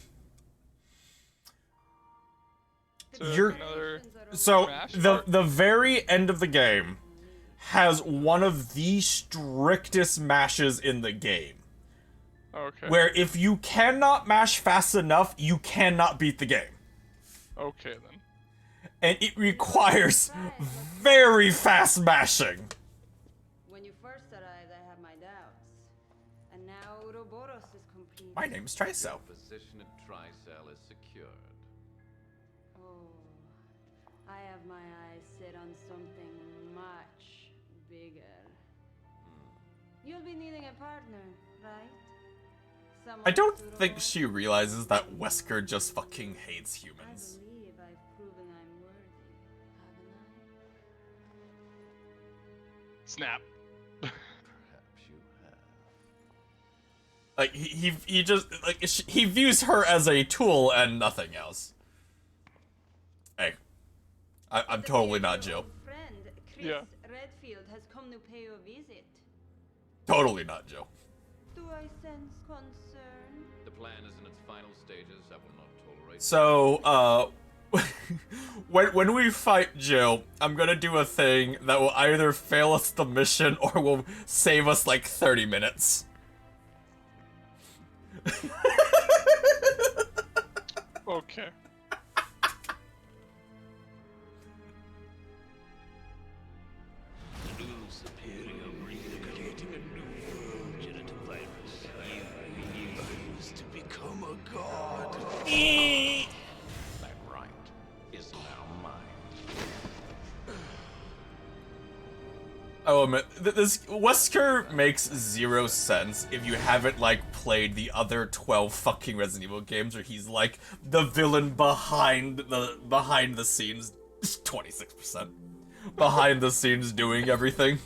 So You're- another. So, Mash the very end of the game has one of the strictest mashes in the game. Okay. Where if you cannot mash fast enough, you cannot beat the game. Okay then. And it requires very fast mashing. When you first arrived, I had my doubts. And now Ouroboros is complete. My name's Tricel. Position at Tricell is secured. Oh, I have my eyes set on something much bigger. You'll be needing a partner, right? Someone I don't suitable? think she realizes that Wesker just fucking hates humans. I believe I've proven I'm worthy, haven't I? Snap. Perhaps you have. Like, he just, like, he views her as a tool and nothing else. Hey. I'm totally not Jill. Friend, Chris Yeah. Redfield has come to pay you a visit. Totally not Jill. Do I sense concern? The plan is in its final stages. I will not tolerate. So, when we fight Jill, I'm gonna do a thing that will either fail us the mission or will save us like 30 minutes. Okay. New superior recreating a new genital virus. You used to become a god. That right is now mine. Oh, man, this Wesker makes zero sense if you haven't, like, played the other 12 fucking Resident Evil games where he's, like, the villain behind the scenes. 26%. Behind the scenes doing everything.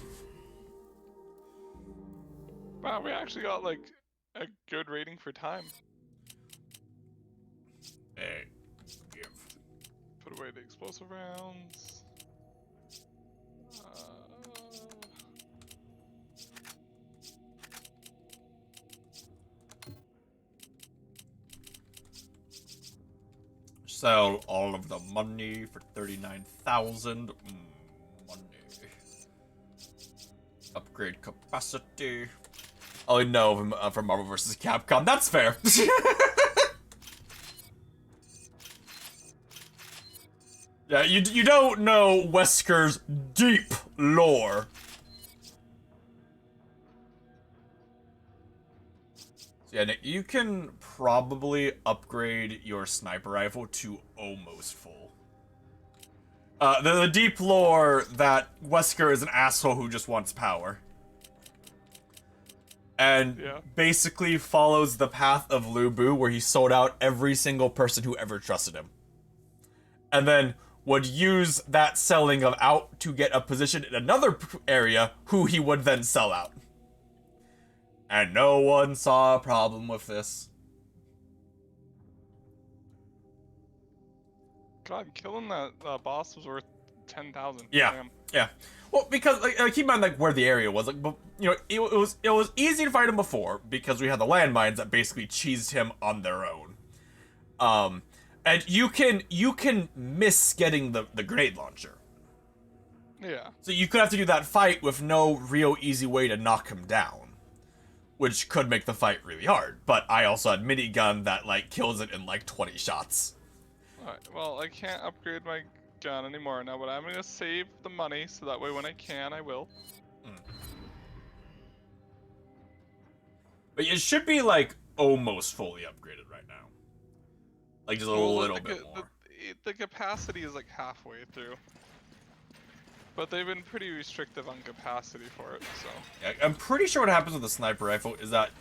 Wow, we actually got like a good rating for time. Hey, give. Put away the explosive rounds. Sell all of the money for 39,000. Money. Upgrade capacity. Oh no, from Marvel vs. Capcom. That's fair. Yeah, you don't know Wesker's deep lore. So yeah, Nick, you can probably upgrade your sniper rifle to almost full. The deep lore that Wesker is an asshole who just wants power. and Yeah. basically follows the path of Lu Bu, where he sold out every single person who ever trusted him. And then would use that selling of out to get a position in another area who he would then sell out. And no one saw a problem with this. God, killing that boss was worth 10,000. Yeah, Damn. yeah. Well, because keep in mind like where the area was, like, but you know, it was easy to fight him before because we had the landmines that basically cheesed him on their own. And you can miss getting the grenade launcher. Yeah. So you could have to do that fight with no real easy way to knock him down, which could make the fight really hard. But I also had minigun that like kills it in like 20 shots. Alright, well, I can't upgrade my gun anymore now, but I'm gonna save the money so that way when I can, I will. But it should be like almost fully upgraded right now. Like just a Well, little bit more. The capacity is like halfway through. But they've been pretty restrictive on capacity for it, so. Yeah, I'm pretty sure what happens with the sniper rifle is that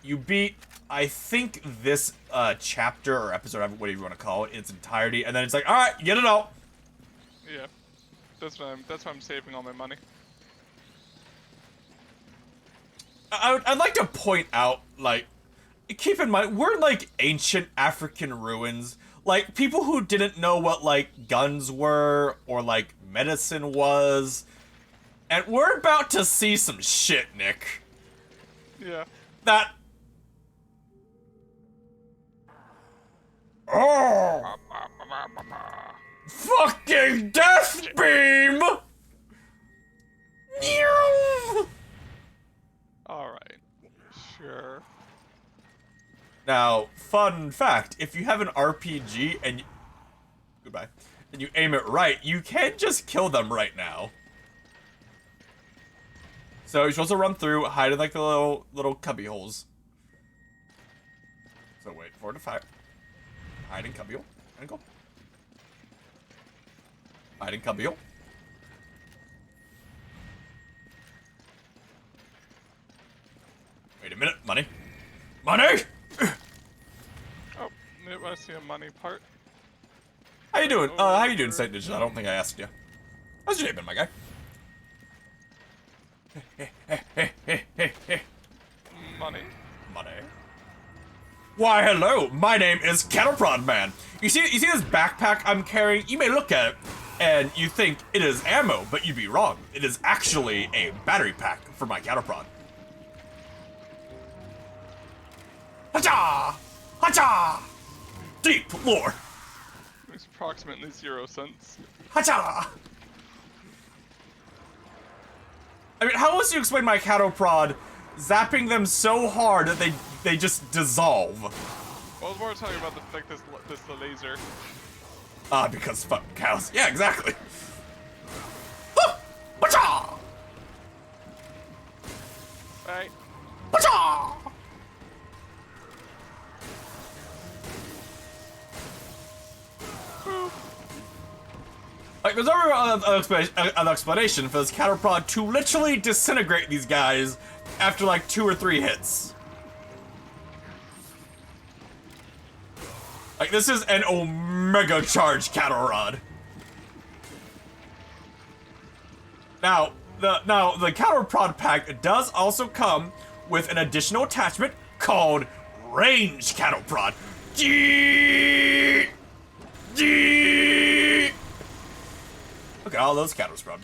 you beat, I think, this chapter or episode, whatever you want to call it, in its entirety, and then it's like, all right, get it out. Yeah. That's why I'm saving all my money. I'd like to point out, like, keep in mind, we're like ancient African ruins. Like, people who didn't know what, like, guns were or, like, medicine was. And we're about to see some shit, Nick. Yeah. That... Oh! Fucking death beam! Alright. Sure. Now, fun fact, if you have an RPG and goodbye, and you aim it right, you can just kill them right now. So you're supposed to run through, hide in like the little cubby holes. So wait for it to fire. Hide in cubby hole, and go. Hide in cubby hole. Wait a minute, money. Money! Oh, I see a money part. How you doing? How you doing, Saint Digital? I don't think I asked you. How's your day been, my guy? Money. Money. Why, hello. My name is Cattleprod Man. You see this backpack I'm carrying? You may look at it and you think it is ammo, but you'd be wrong. It is actually a battery pack for my Cattleprod. Hacha! Hacha! Deep lore. Makes approximately 0 cents. Hacha! I mean, how else do you explain my Cattleprod zapping them so hard that they just dissolve? Well, I was more talking about the laser. Because fucking cows. Yeah, exactly. Ah! Hacha! Right. Hacha! Like, there's never an explanation for this Cattleprod to literally disintegrate these guys after like 2 or 3 hits. Like, this is an Omega Charge Cattle Rod. Now, the Cattle Prod pack does also come with an additional attachment called Range Cattle Prod. Gee! Gee! Look at all those cattle prod.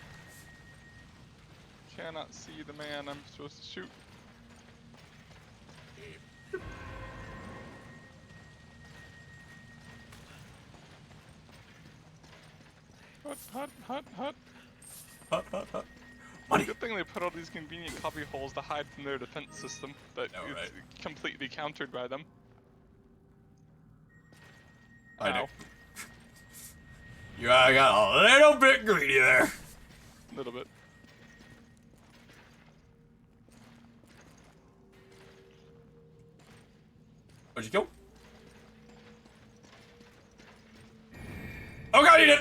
Cannot see the man I'm supposed to shoot. Hut, hut, hut, hut. Hut, hut, hut. Money. Good thing they put all these convenient cubby holes to hide from their defense system, but know, it's right? completely countered by them. I know. Ow. You got a little bit greedy there. A little bit. What'd you kill? Oh god, he did!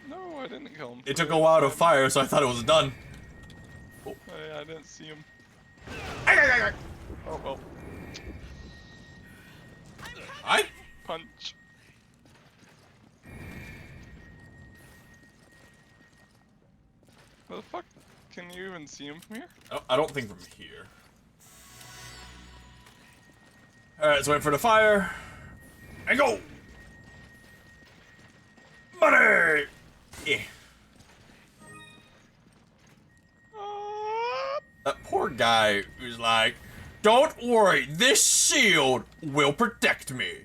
No, I didn't kill him. It took a while to fire, so I thought it was done. I I didn't see him. Ay. Oh well. I? Punch. What the fuck? Can you even see him from here? I don't think from here. Alright, let's wait for the fire. And go! Money! Yeah. That poor guy who's like, don't worry, this shield will protect me.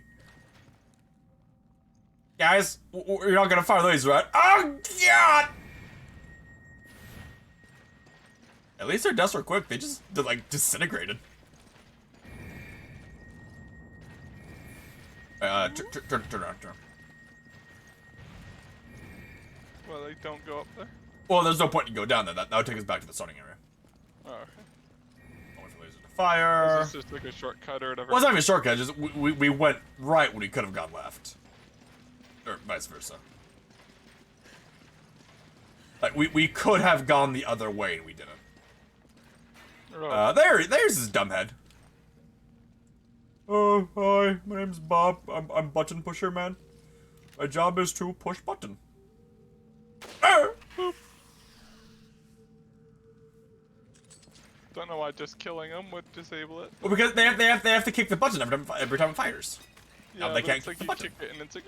Guys, you're not gonna fire these, right? Oh, God! At least their deaths were quick. They just, like, disintegrated. Turn around. Well, they don't go up there? Well, there's no point in go down there. That would take us back to the starting area. Oh, okay. Wait for lasers to fire. Is this just like a shortcut or whatever? Well, it's not even a shortcut. Just we went right when we could have gone left, or vice versa. Like we could have gone the other way and we didn't. Oh. There's his dumbhead. Oh, hi. My name's Bob. I'm button pusher man. My job is to push button. Don't know why just killing him would disable it. Well, because they have to kick the button every time it fires. Yeah, they but can't it's like kick you the button. kick it and it's like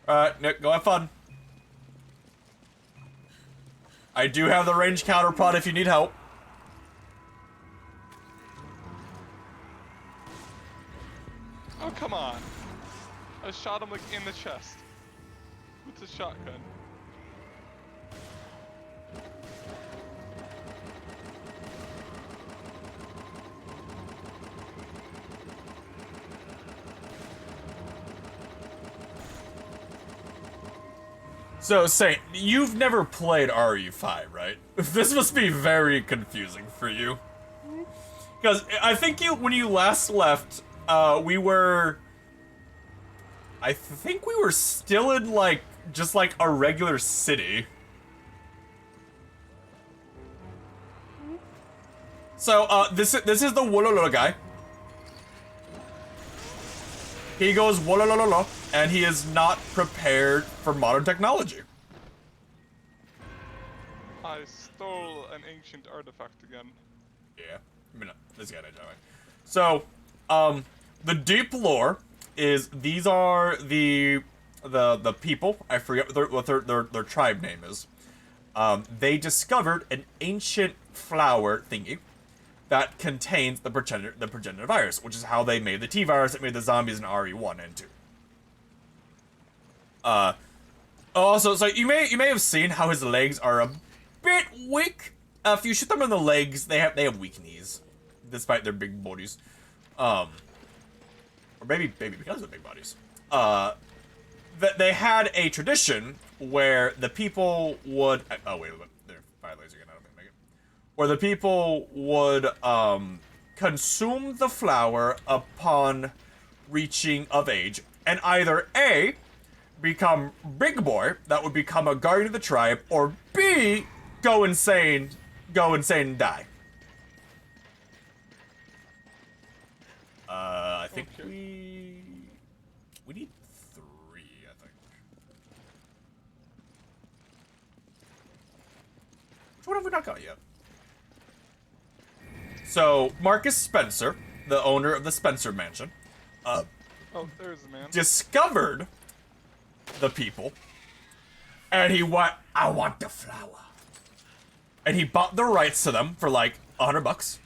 Alright, Nick, go have fun. I do have the range counter prod if you need help. Oh, come on. I shot him like in the chest. With the shotgun. So, Saint, you've never played RE5, right? This must be very confusing for you. Because I think when you last left, we were... I think we were still in, like, just like a regular city. So, this is the Wolololo guy. He goes wolololo, and he is not prepared for modern technology. I stole an ancient artifact again. Yeah, I mean, this guy didn't. So, the deep lore is these are the people. I forget what their tribe name is. They discovered an ancient flower thingy that contains the progenitor virus, which is how they made the T virus that made the zombies in RE1 and 2. Also, so you may have seen how his legs are a bit weak. If you shoot them in the legs, they have weak knees, despite their big bodies. Or maybe because of big bodies. They had a tradition where the people would. Oh wait, they're fire laser again. I don't think make it. Where the people would consume the flower upon reaching of age, and either A, become big boy, that would become a guardian of the tribe, or B, go insane and die. I think Okay. we need 3, I think. Which one have we not got yet? So, Marcus Spencer, the owner of the Spencer Mansion, Oh, there's the man. discovered the people, and he went, I want the flower. And he bought the rights to them for like $100.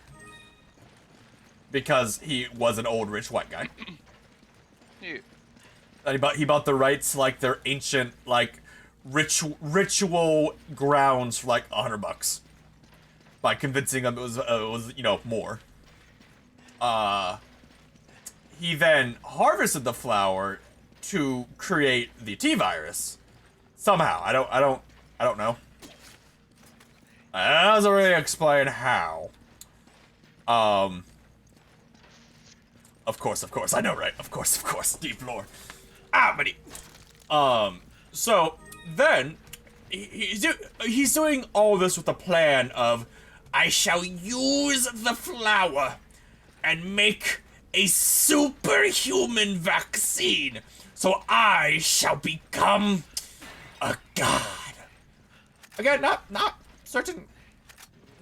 Because he was an old rich white guy. Yeah. And he bought the rights to like their ancient like ritual grounds for like $100. By convincing them it was you know more. He then harvested the flower to create the T virus. Somehow. I don't know. It doesn't really explain how. Of course, I know, right? Of course, deep lore. Ah, buddy. So, then, he's doing all this with the plan of, I shall use the flower and make a superhuman vaccine, so I shall become a god. Again, not certain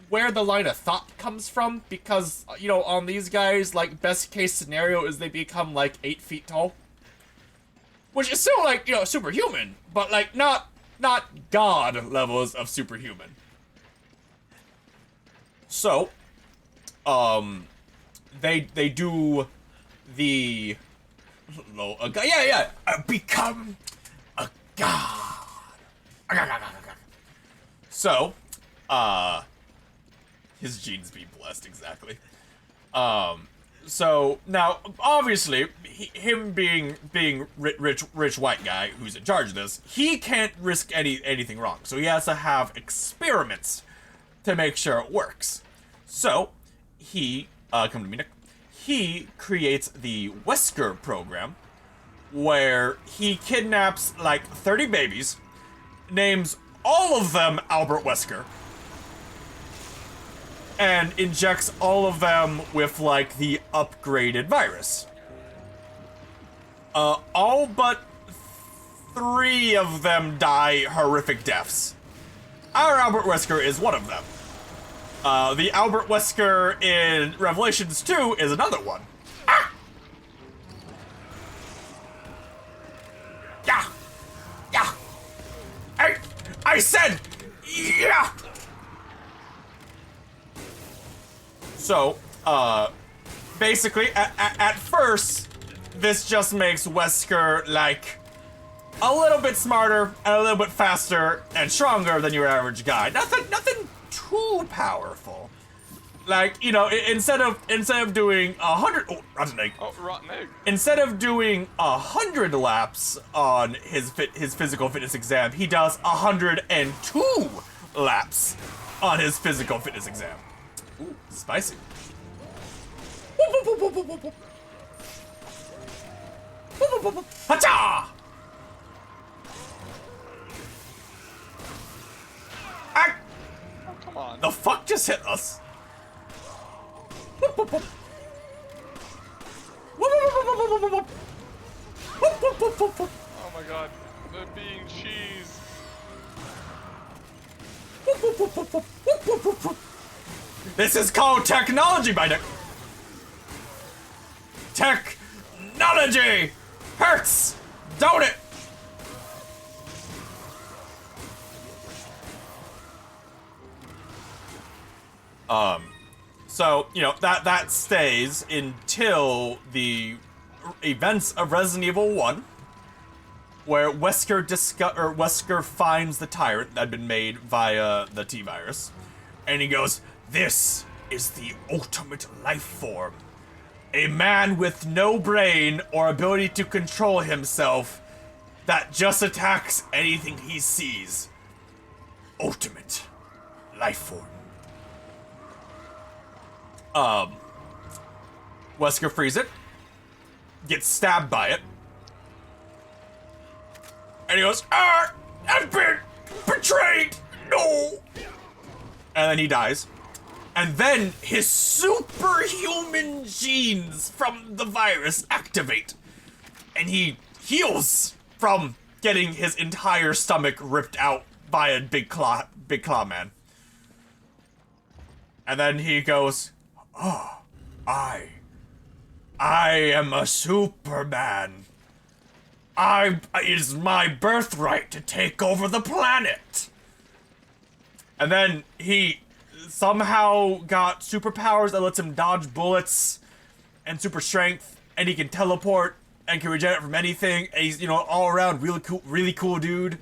where the line of thought comes from, because, you know, on these guys, like, best case scenario is they become, like, 8 feet tall. Which is still, like, you know, superhuman, but, like, not god levels of superhuman. So, they do the, become a god. So, his genes be blessed, exactly. So now, obviously, him being rich white guy who's in charge of this, he can't risk anything wrong. So he has to have experiments to make sure it works. So he come to me, Nick. He creates the Wesker program, where he kidnaps like 30 babies, names all of them Albert Wesker, and injects all of them with, like, the upgraded virus. All but 3 of them die horrific deaths. Our Albert Wesker is one of them. The Albert Wesker in Revelations 2 is another one. Ah! Yeah! Yeah! I said, yeah! So, basically, at first, this just makes Wesker, like, a little bit smarter, and a little bit faster, and stronger than your average guy. Nothing too powerful. Like, you know, instead of doing 100, rotten egg. Oh, rotten egg. Instead of doing 100 laps on his physical fitness exam, he does 102 laps on his physical fitness exam. Ooh, spicy. Hacha! Ah! Oh, come on. The fuck just hit us? Oh my god. The being cheese. This is called technology, my dick. Technology hurts, don't it? So, you know, that stays until the events of Resident Evil 1, where Wesker finds the tyrant that had been made via the T-virus, and he goes, "This is the ultimate life form. A man with no brain or ability to control himself that just attacks anything he sees. Ultimate life form." Wesker frees it, gets stabbed by it, and he goes, "I've been betrayed, no!" And then he dies. And then his superhuman genes from the virus activate, and he heals from getting his entire stomach ripped out by a big claw man. And then he goes, "Oh, I am a Superman. It is my birthright to take over the planet." And then he somehow got superpowers that lets him dodge bullets and super strength, and he can teleport and can regenerate from anything. And he's, you know, all around really cool dude.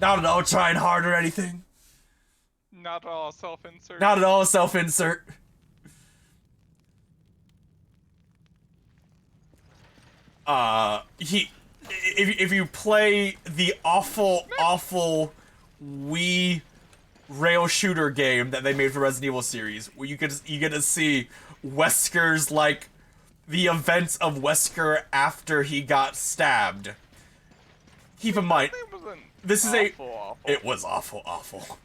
Not at all trying hard or anything. Not at all self-insert. Not at all self-insert. If you play the awful Wii rail shooter game that they made for Resident Evil series, where you get to see Wesker's, like, the events of Wesker after he got stabbed. Keep in mind, This is Awful. It was awful.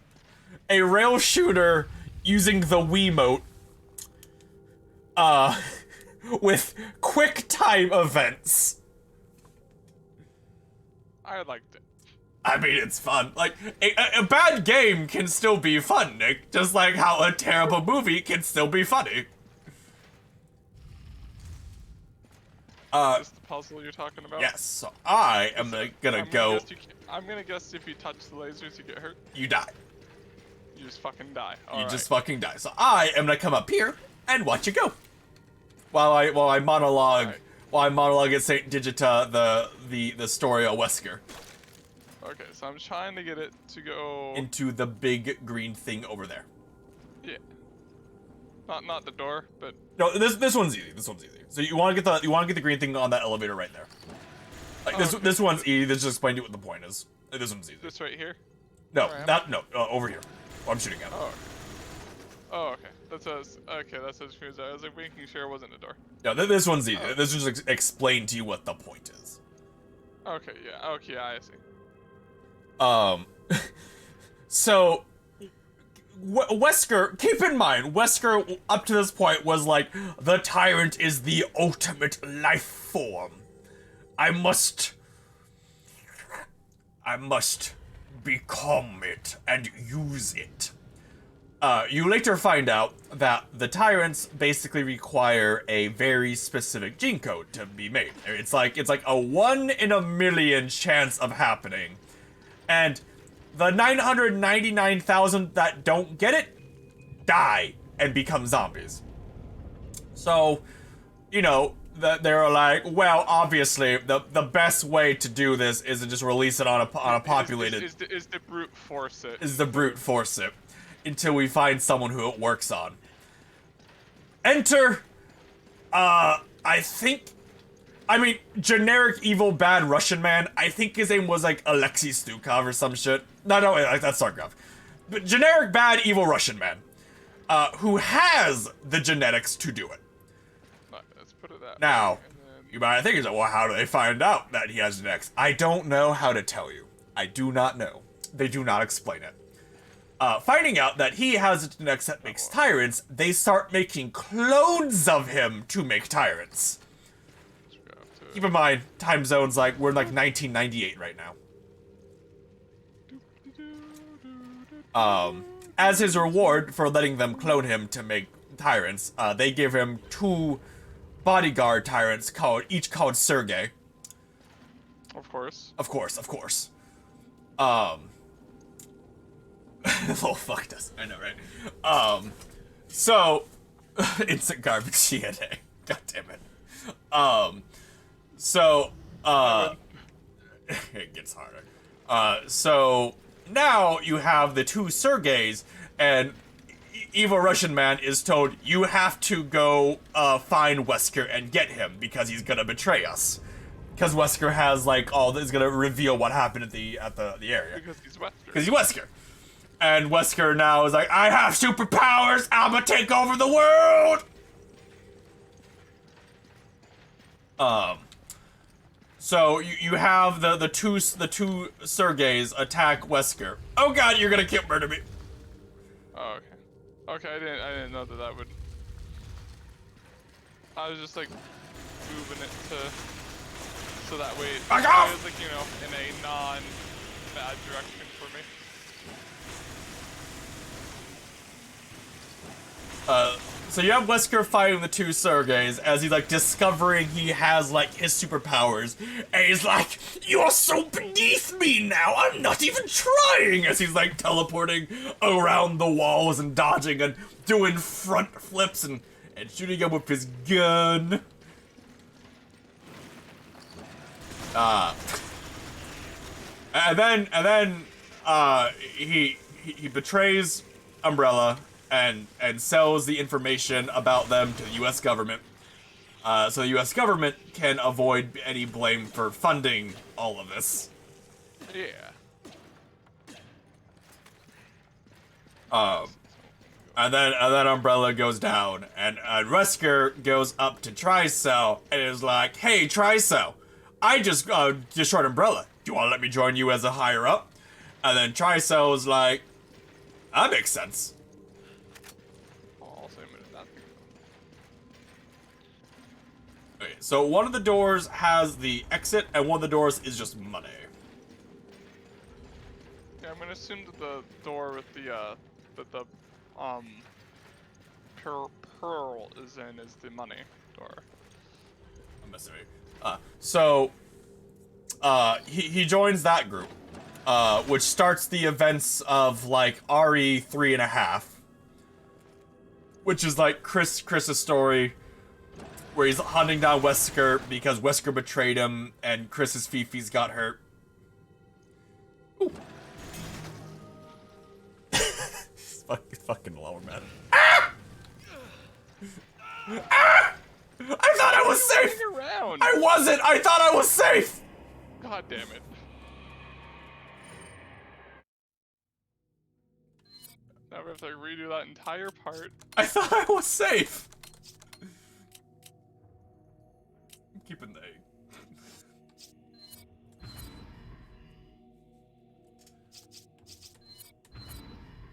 A rail shooter using the Wiimote, with quick time events. I liked it. I mean, it's fun. Like, a bad game can still be fun, Nick. Just like how a terrible movie can still be funny. Is this the puzzle you're talking about? Yes, so I am gonna go. I'm gonna guess if you touch the lasers, you get hurt. You die. You just fucking die. You just fucking die. So I am gonna come up here and watch you go. While I monologue, at Saint Digita the story of Wesker. Okay, so I'm trying to get it to go Into the big green thing over there. Yeah. Not the door, but No, this one's easy. This one's easy. So you want to get the green thing on that elevator right there. Like this one's easy. This just explains you what the point is. This one's easy. this right here. No, over here. Oh, I'm shooting at. Oh, okay. That says confused. I was like making sure it wasn't a door. No, this one's easy. This just explain to you what the point is. Okay, yeah. Okay, I see. So Wesker, keep in mind, Wesker up to this point was like, the tyrant is the ultimate life form. I must become it and use it. You later find out that the tyrants basically require a very specific gene code to be made. It's like a 1 in a million chance of happening. And the 999,000 that don't get it die and become zombies. So, you know, they're like, well, obviously the best way to do this is to just release it on a populated. Is the brute force it? Is the brute force it until we find someone who it works on. Enter, generic evil bad Russian man. I think his name was like Alexei Stukov or some shit. No, that's Sarkov. But generic bad evil Russian man, who has the genetics to do it. Let's put it that Now, way, you might think, well, how do they find out that he has genetics? I don't know how to tell you. I do not know. They do not explain it. Finding out that he has the genetics that makes tyrants, they start making clones of him to make tyrants. Keep in mind, time zone's like, we're in like 1998 right now. As his reward for letting them clone him to make tyrants, they give him 2 bodyguard tyrants each called Sergey. Of course. Of course. Oh, fuck this. I know, right? So, instant garbage DNA. God damn it. It gets harder. So, now you have the 2 Sergeys, and evil Russian man is told, you have to go, find Wesker and get him, because he's gonna betray us. Because Wesker has, like, is gonna reveal what happened at the area. Because he's Wesker. Because he's Wesker. And Wesker now is like, I have superpowers, I'ma take over the world! So you have the two Sergeys attack Wesker. Oh god, you're gonna murder me. Oh, okay. Okay, I didn't know that would. I was just like moving it so that way it was like, you know, in a non-bad direction for me. So you have Wesker fighting the 2 Sergeys as he's like discovering he has like his superpowers, and he's like, "You're so beneath me now. I'm not even trying." As he's like teleporting around the walls and dodging and doing front flips and shooting him with his gun. And then he betrays Umbrella and sells the information about them to the U.S. government, so the U.S. government can avoid any blame for funding all of this. Yeah. And then Umbrella goes down, and Wesker goes up to Tricell and is like, "Hey, Tricell, I just destroyed Umbrella. do you want to let me join you as a higher up? And then Tricell's like, that makes sense. I'll say a minute that. Okay, so one of the doors has the exit, and one of the doors is just money. Yeah, I'm gonna assume that the door with the pearl is in is the money door. I'm assuming. He joins that group, which starts the events of like RE 3.5, which is like Chris's story, where he's hunting down Wesker because Wesker betrayed him and Chris's Fifi's got hurt. Ooh. fucking lower, man. Ah! Ah! I thought I was safe! Around. I wasn't! I thought I was safe! God damn it. Now we have to redo that entire part. I thought I was safe! I'm keeping the egg.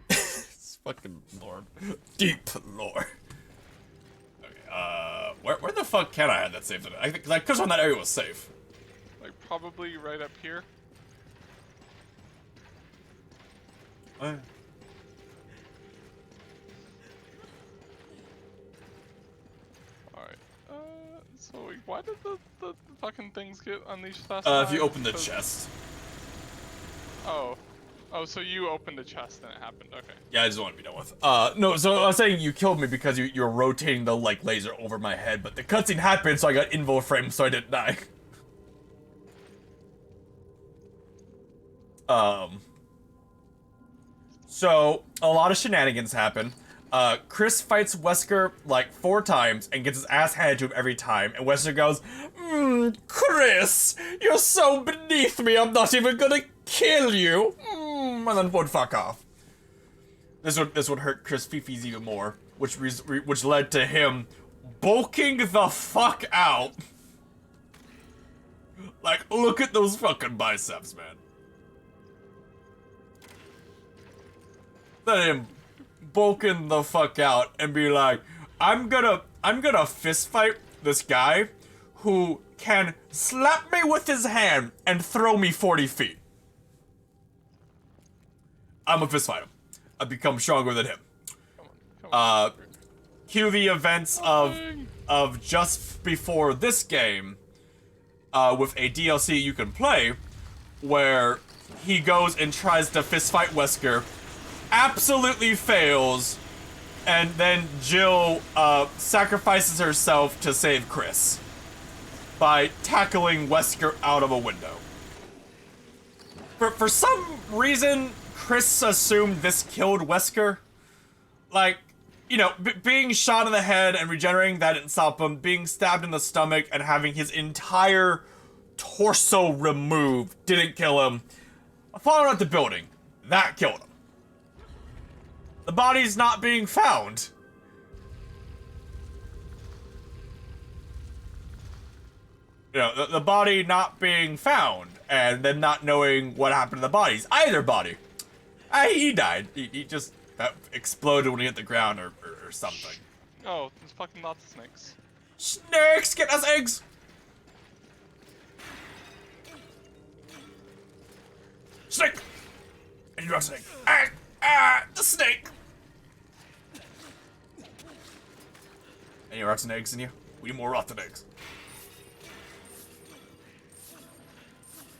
It's fucking lore. Deep lore. Okay, where the fuck can I have that saved? I think, 'cause I could've sworn that area was safe. Like, probably right up here. What? Alright. So wait, why did the fucking things get unleashed last time? If you open the 'Cause- chest. Oh. Oh, so you opened a chest and it happened, okay. Yeah, I just want to be done with. No, so I was saying you killed me because you were rotating the, like, laser over my head, but the cutscene happened, so I got invo frame, so I didn't die. So, a lot of shenanigans happen. Chris fights Wesker, like, 4 times and gets his ass handed to him every time, and Wesker goes, Chris, you're so beneath me, I'm not even gonna kill you, and then would fuck off. This would hurt Chris Fifi's even more, which led to him bulking the fuck out. Like, look at those fucking biceps, man. Let him bulking the fuck out and be like, I'm gonna fist fight this guy who can slap me with his hand and throw me 40 feet. I'm a fist fight him. I become stronger than him. Come on. Cue the events of just before this game, with a DLC you can play, where he goes and tries to fist fight Wesker, absolutely fails, and then Jill sacrifices herself to save Chris by tackling Wesker out of a window. For some reason, Chris assumed this killed Wesker. Like, you know, being shot in the head and regenerating that didn't stop him, being stabbed in the stomach and having his entire torso removed didn't kill him. Falling out the building, that killed him. The body's not being found. You know, the body not being found, and then not knowing what happened to the bodies. Either body. He died. He just exploded when he hit the ground or something. Oh, there's fucking lots of snakes. Snakes! Get us eggs! Snake! And you're a snake. The snake! Any rotten eggs in you? We need more rotten eggs.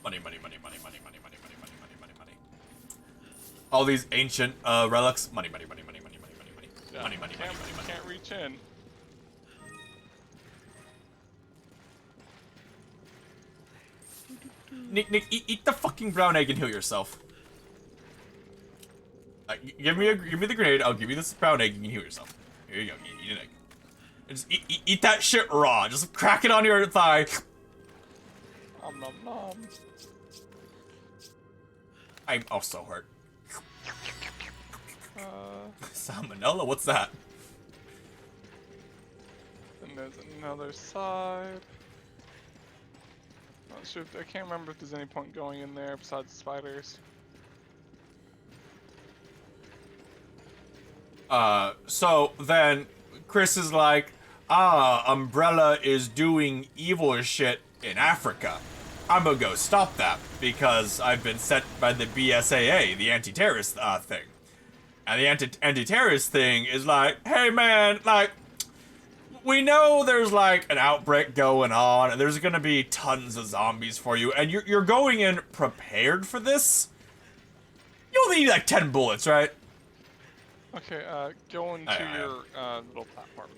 Money, money, money, money, money, money, money, money, money, money, money, money. All these ancient relics. Money, money, money, money, money, money, money, money. Yeah, Money, money, money, money, money. Can't reach in. Nick, eat the fucking brown egg and heal yourself. Give me the grenade. I'll give you this brown egg. You can heal yourself. Here you go. Eat an egg. And just eat that shit raw. Just crack it on your thigh. Nom nom nom. I'm also hurt. Salmonella? What's that? And there's another side. Oh, sure. I can't remember if there's any point going in there besides the spiders. So then Chris is like, Umbrella is doing evil shit in Africa. I'm gonna go stop that because I've been sent by the BSAA, the anti-terrorist thing. And the anti-terrorist thing is like, hey man, like, we know there's like an outbreak going on and there's gonna be tons of zombies for you and you're going in prepared for this? You only need like 10 bullets, right? Okay, go into your little platform.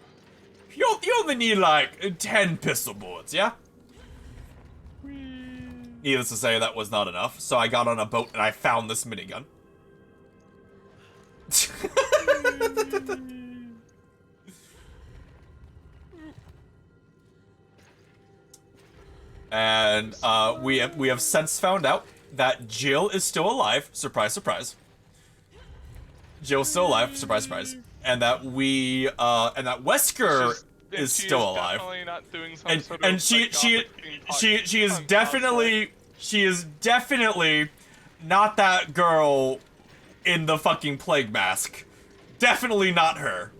You only need like 10 pistol bullets, yeah? Needless to say, that was not enough, so I got on a boat and I found this minigun. And we have since found out that Jill is still alive. Surprise, surprise. Jill's still alive. Surprise, surprise. And that and that Wesker is still alive. Definitely not doing some And sort and of, she like, she is definitely not that girl in the fucking plague mask. Definitely not her.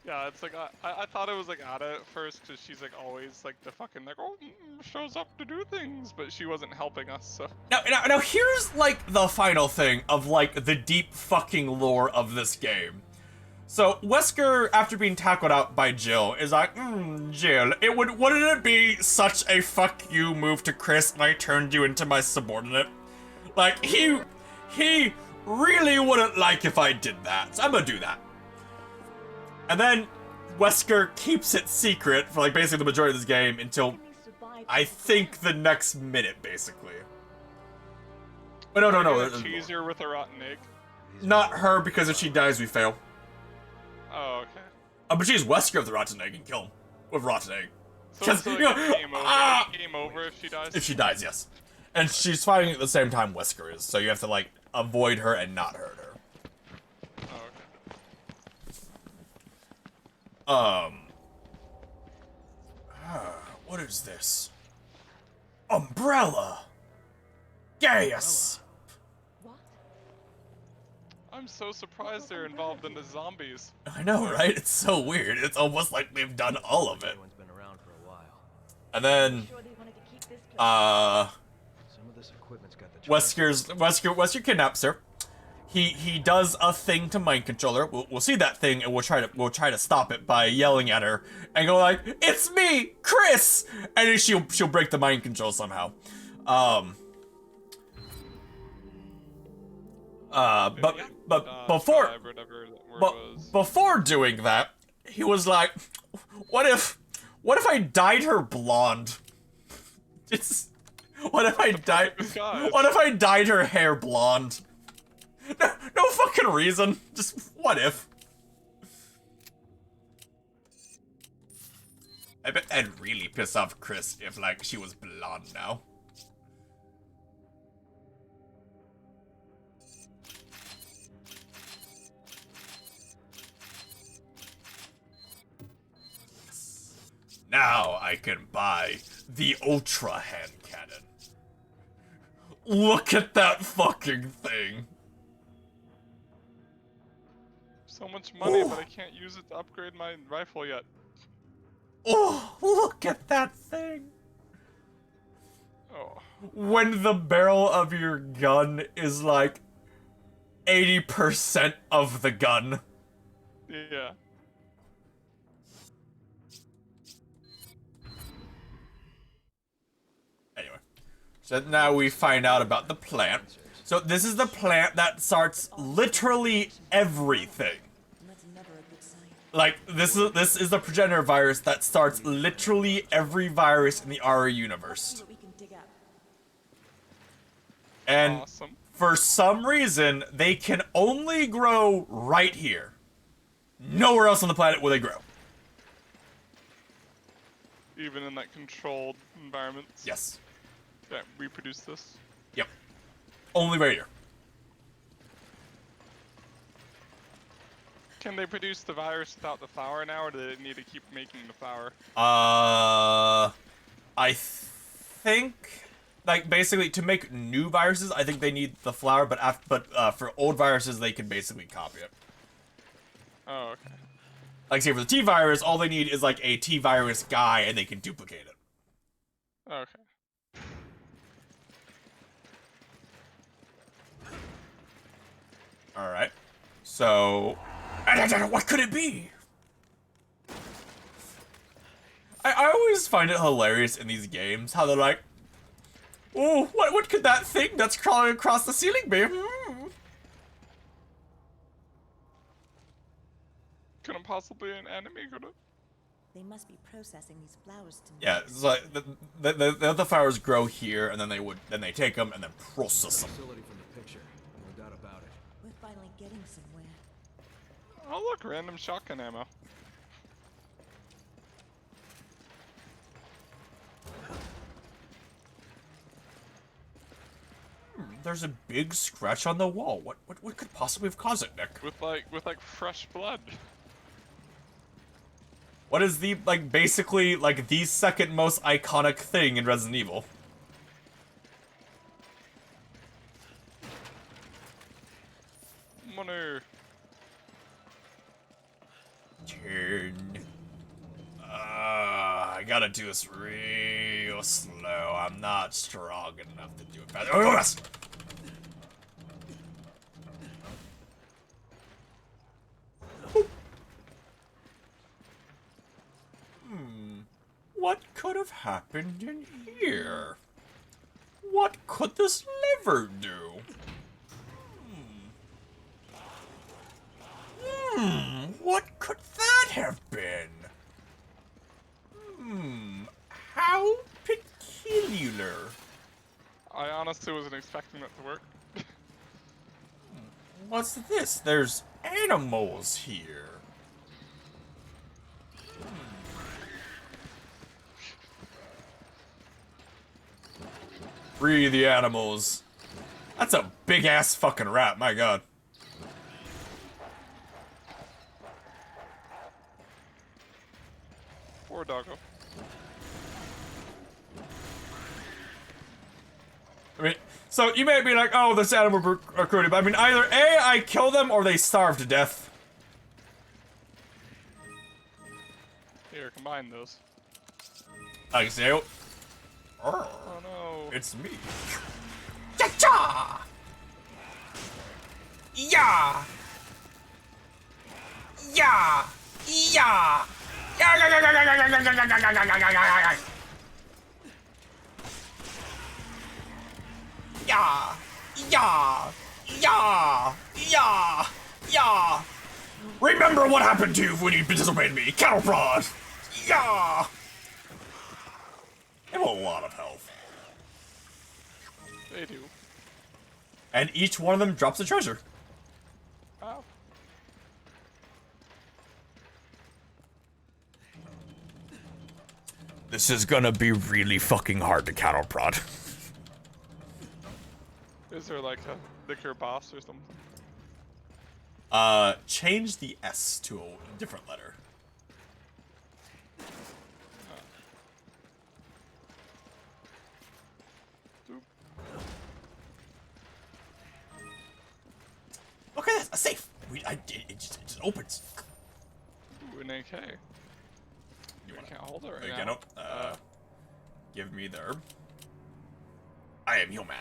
Yeah, it's like I thought it was like Ada at first because she's like always like the fucking like shows up to do things, but she wasn't helping us. So Now here's like the final thing of like the deep fucking lore of this game. So Wesker, after being tackled out by Jill, is like, Jill, wouldn't it be such a fuck you move to Chris and I turned you into my subordinate? Like he really wouldn't like if I did that, so I'm gonna do that. And then Wesker keeps it secret for like basically the majority of this game until I think the next minute, basically. But no. Cheese her with a rotten egg. Not her, because if she dies, we fail. Oh, okay. But she's Wesker of the rotten egg and kill him with rotten egg. So like, game over if she dies? If she dies, yes. And she's fighting at the same time Wesker is, so you have to like avoid her and not hurt her. What is this? Umbrella! Gaius! What? I'm so surprised they're involved in the zombies. I know, right? It's so weird. It's almost like they've done all of it. Everyone's been around for a while. And then, Sure they wanted to keep this place. Some of this equipment's got the Wesker kidnaps her. He does a thing to mind controller. We'll see that thing and we'll try to stop it by yelling at her and go like, "It's me, Chris!" And then she'll break the mind control somehow. Before doing that, he was like, what if I dyed her blonde? What if I dyed her hair blonde? No fucking reason. Just what if? I bet that'd really piss off Chris if like she was blonde now. Now I can buy the Ultra hand cannon. Look at that fucking thing. So much money, but I can't use it to upgrade my rifle yet. Oh, look at that thing. Oh. When the barrel of your gun is like 80% of the gun. Yeah. Anyway, so now we find out about the plant. So this is the plant that starts literally everything. That's never a good sign. Like this is the progenitor virus that starts literally every virus in the RE universe. What we can dig up. And Awesome. for some reason, they can only grow right here. Nowhere else on the planet will they grow. Even in that controlled environment. Yes. That reproduce this. Yep. Only right here. Can they produce the virus without the flower now, or do they need to keep making the flower? I think, like, basically, to make new viruses, I think they need the flower, but for old viruses, they can basically copy it. Oh, okay. Like, say, for the T-virus, all they need is, like, a T-virus guy, and they can duplicate it. Okay. Alright. So... what could it be? I always find it hilarious in these games, how they're like, oh, what could that thing that's crawling across the ceiling be? Couldn't possibly an enemy, could it? They must be processing these flowers to Yeah, it's like the flowers grow here, and then they take them and then process them. Facility from the picture, no doubt about it. We're finally getting somewhere. Oh look, random shotgun ammo. There's a big scratch on the wall. What could possibly have caused it, Nick? With like fresh blood. What is the, like, basically, like, the second most iconic thing in Resident Evil? Money. Turn. I gotta do this real slow. I'm not strong enough to do it fast. Oh, yes! What could have happened in here? What could this lever do? What could that have been? How peculiar. I honestly wasn't expecting that to work. What's this? There's animals here. Free the animals. That's a big ass fucking rat, my god. Poor doggo. I mean, so you may be like, oh, this animal are cruel, but I mean, either A, I kill them, or they starve to death. Here, combine those. I can say, oh, Oh no. it's me. Cha-cha! Yeah! Yeah! Yeah! Yeah! Yeah! Yeah! Yeah! Yeah! Remember what happened to you when you disobeyed me, cattle prod! Yeah! I have a lot of health. They do. And each one of them drops a treasure. Oh. This is gonna be really fucking hard to cattle prod. Is there like a liquor boss or something? Change the S to a different letter. Okay, that's a safe. It just opens. Ooh, an AK. You I can't hold it right again? now. Give me the herb. I am human.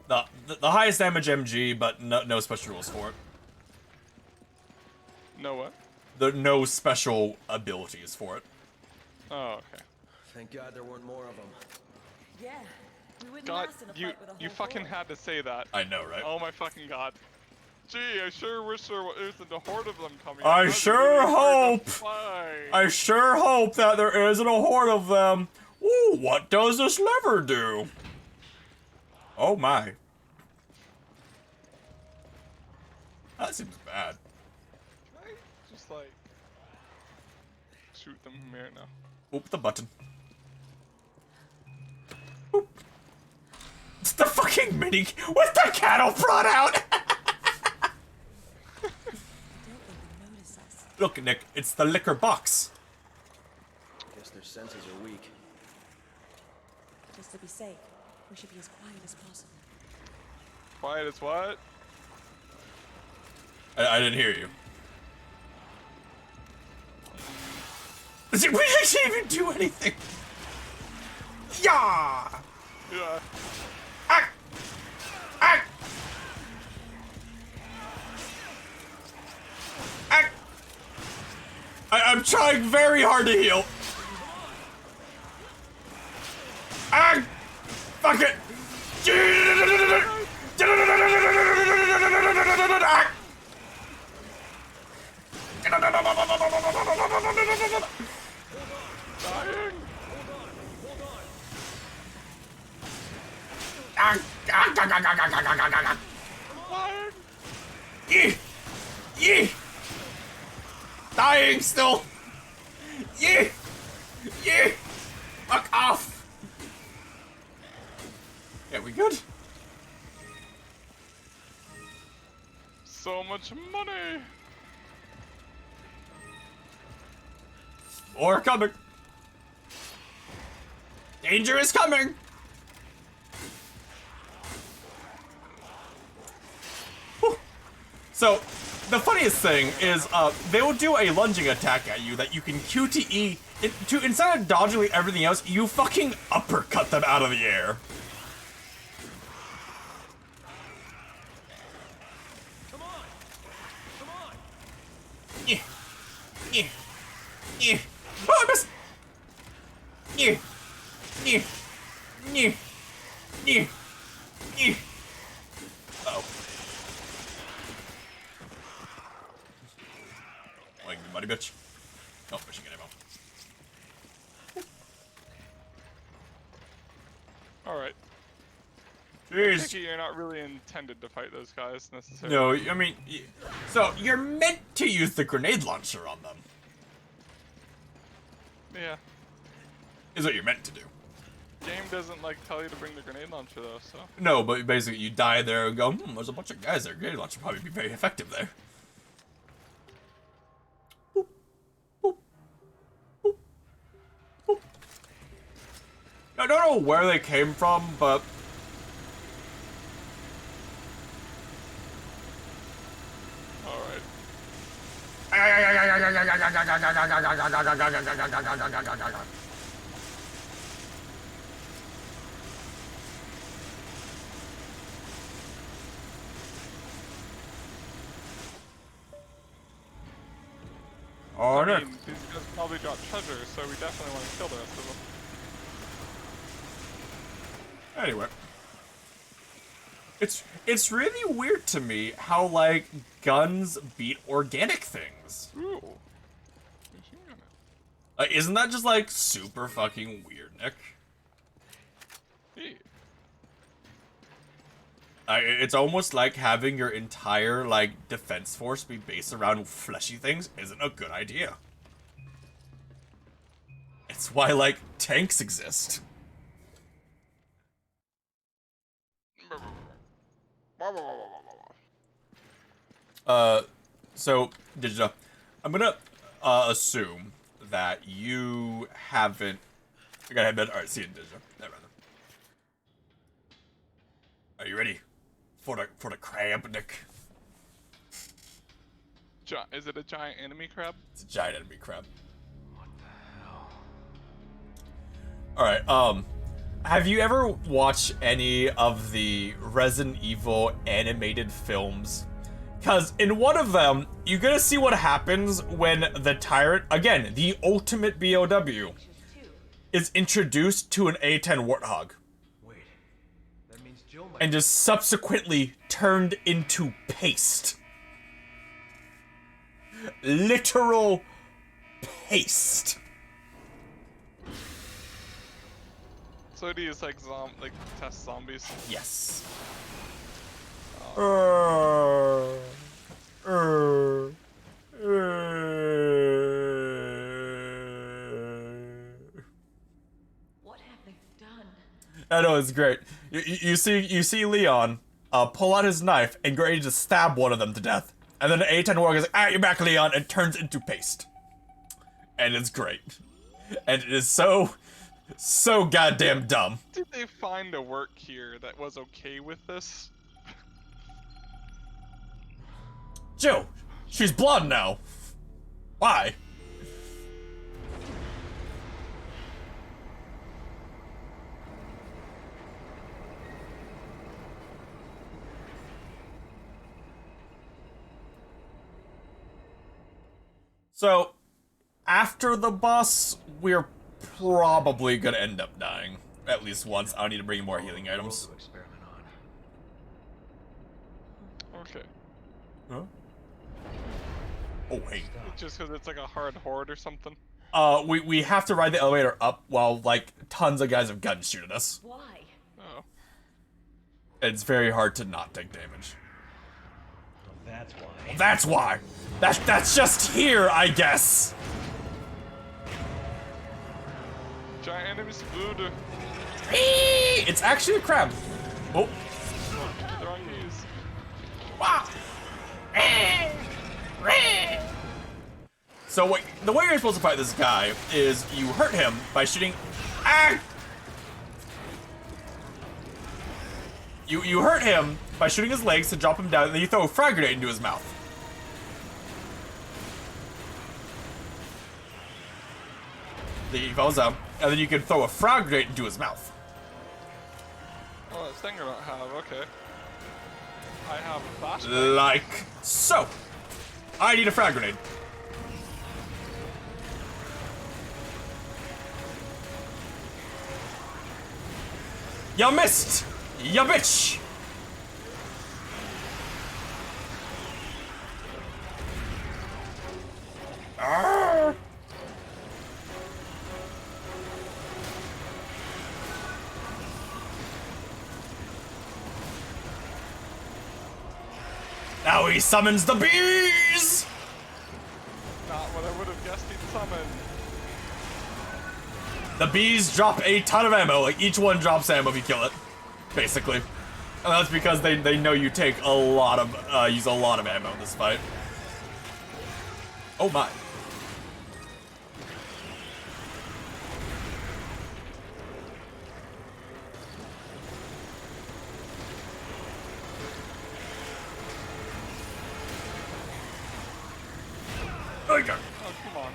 The highest damage MG, but no special rules for it. No what? No special abilities for it. Oh, okay. Thank God there weren't more of them. Yeah, we wouldn't God, last in a you fight with a whole fucking horde. had to say that. I know, right? Oh my fucking god. Gee, I sure wish there isn't a horde of them coming. I That'd be sure really hard hope. to fight. I sure hope that there isn't a horde of them. Ooh, what does this lever do? Oh my. That seems bad. Can I just like shoot them from here now? Oop the button. Oop. the fucking mini with the cattle brought out. I don't think they notice us. Look, Nick, it's the liquor box. Guess their senses are weak. Just to be safe, we should be as quiet as possible. Quiet as what? I didn't hear you. We didn't even do anything. Yeah. Yeah. Ah. Ah. Ah. I'm trying very hard to heal. Ah. Fuck it. Yee! Dying still! Yee! Yee! Fuck off! Yeah, we good? So much money! More coming! Danger is coming! Whew. So, the funniest thing is, they will do a lunging attack at you that you can QTE, instead of dodging everything else, you fucking uppercut them out of the air. Come on! Come on! Yeah. Yeah. Yeah. Oh, I missed! Yeah. Yeah. Yeah. Yeah. Yeah. Uh-oh. Like, buddy bitch. Oh, fishing ammo. Alright. Jeez. You're not really intended to fight those guys necessarily. No, I mean, so you're meant to use the grenade launcher on them. Yeah. Is what you're meant to do. Game doesn't like tell you to bring the grenade launcher though, so. No, but basically you die there and go, there's a bunch of guys there. Grenade launcher would probably be very effective there. Boop. Boop. Boop. Boop. I don't know where they came from, but Alright. Oh, I Nick. mean, these guys probably drop treasure, so we definitely want to kill the rest of them. Anyway. It's really weird to me how, like, guns beat organic things. Ooh. Machine gun. Isn't that just, like, super fucking weird, Nick? Hey. It's almost like having your entire, like, defense force be based around fleshy things isn't a good idea. It's why, like, tanks exist. So, Digita, I'm gonna, assume that you haven't... I gotta head. Alright, see you, Digita. Never mind. Are you ready? For the crab, Nick? Is it a giant enemy crab? It's a giant enemy crab. What the hell? Alright, have you ever watched any of the Resident Evil animated films? Because in one of them, you're gonna see what happens when the tyrant, again, the ultimate BOW, is introduced to an A10 Warthog. Wait. That means Jill might... And just subsequently turned into paste. Literal paste. So do you like test zombies? Yes. What have they done? I know, it's great. You see Leon pull out his knife and get ready to stab one of them to death. And then the A10 warrior is like, "Ah, you're back, Leon," and turns into paste. And it's great. And it is so goddamn dumb. Did they find a work here that was okay with this? Joe, she's blonde now. Why? So, after the boss, we're probably gonna end up dying. At least once. I'll need to bring more healing items. Experiment on. Okay. Huh? Oh, hey. Just because it's like a hard horde or something? We have to ride the elevator up while, like, tons of guys have guns shoot at us. Why? Oh. It's very hard to not take damage. That's why. That's why! That's just here, I guess! Giant enemies explode. It's actually a crab. Oh. They're on these. Wow. So the way you're supposed to fight this guy is you hurt him by shooting. Ah! You hurt him by shooting his legs to drop him down, and then you throw a frag grenade into his mouth. Then he falls down, and then you can throw a frag grenade into his mouth. Oh, this thing I don't have. Okay. I have a flashbang. Like so. I need a frag grenade. You missed! Ya bitch! Arrgh. Now he summons the bees! Not what I would have guessed he'd summon. The bees drop a ton of ammo, like each one drops ammo if you kill it, basically. And that's because they know you take a lot of, use a lot of ammo in this fight. Oh my. Okay. Oh, come on.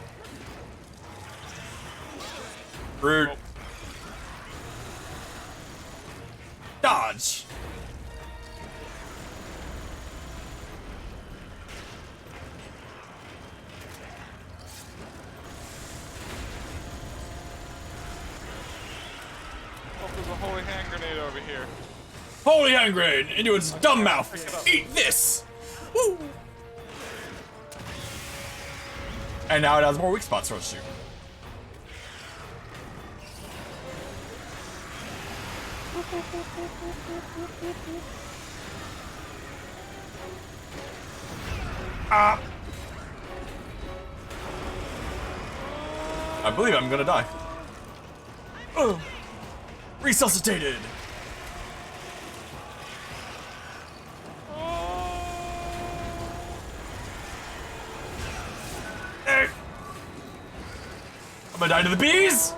Rude. Oh. Dodge. Oh, there's a holy hand grenade over here. Holy hand grenade into its dumb mouth. Eat this. Woo. And now it has more weak spots for us to shoot. Ah! I believe I'm gonna die. Oh! Resuscitated! Eh. I'm gonna die to the bees!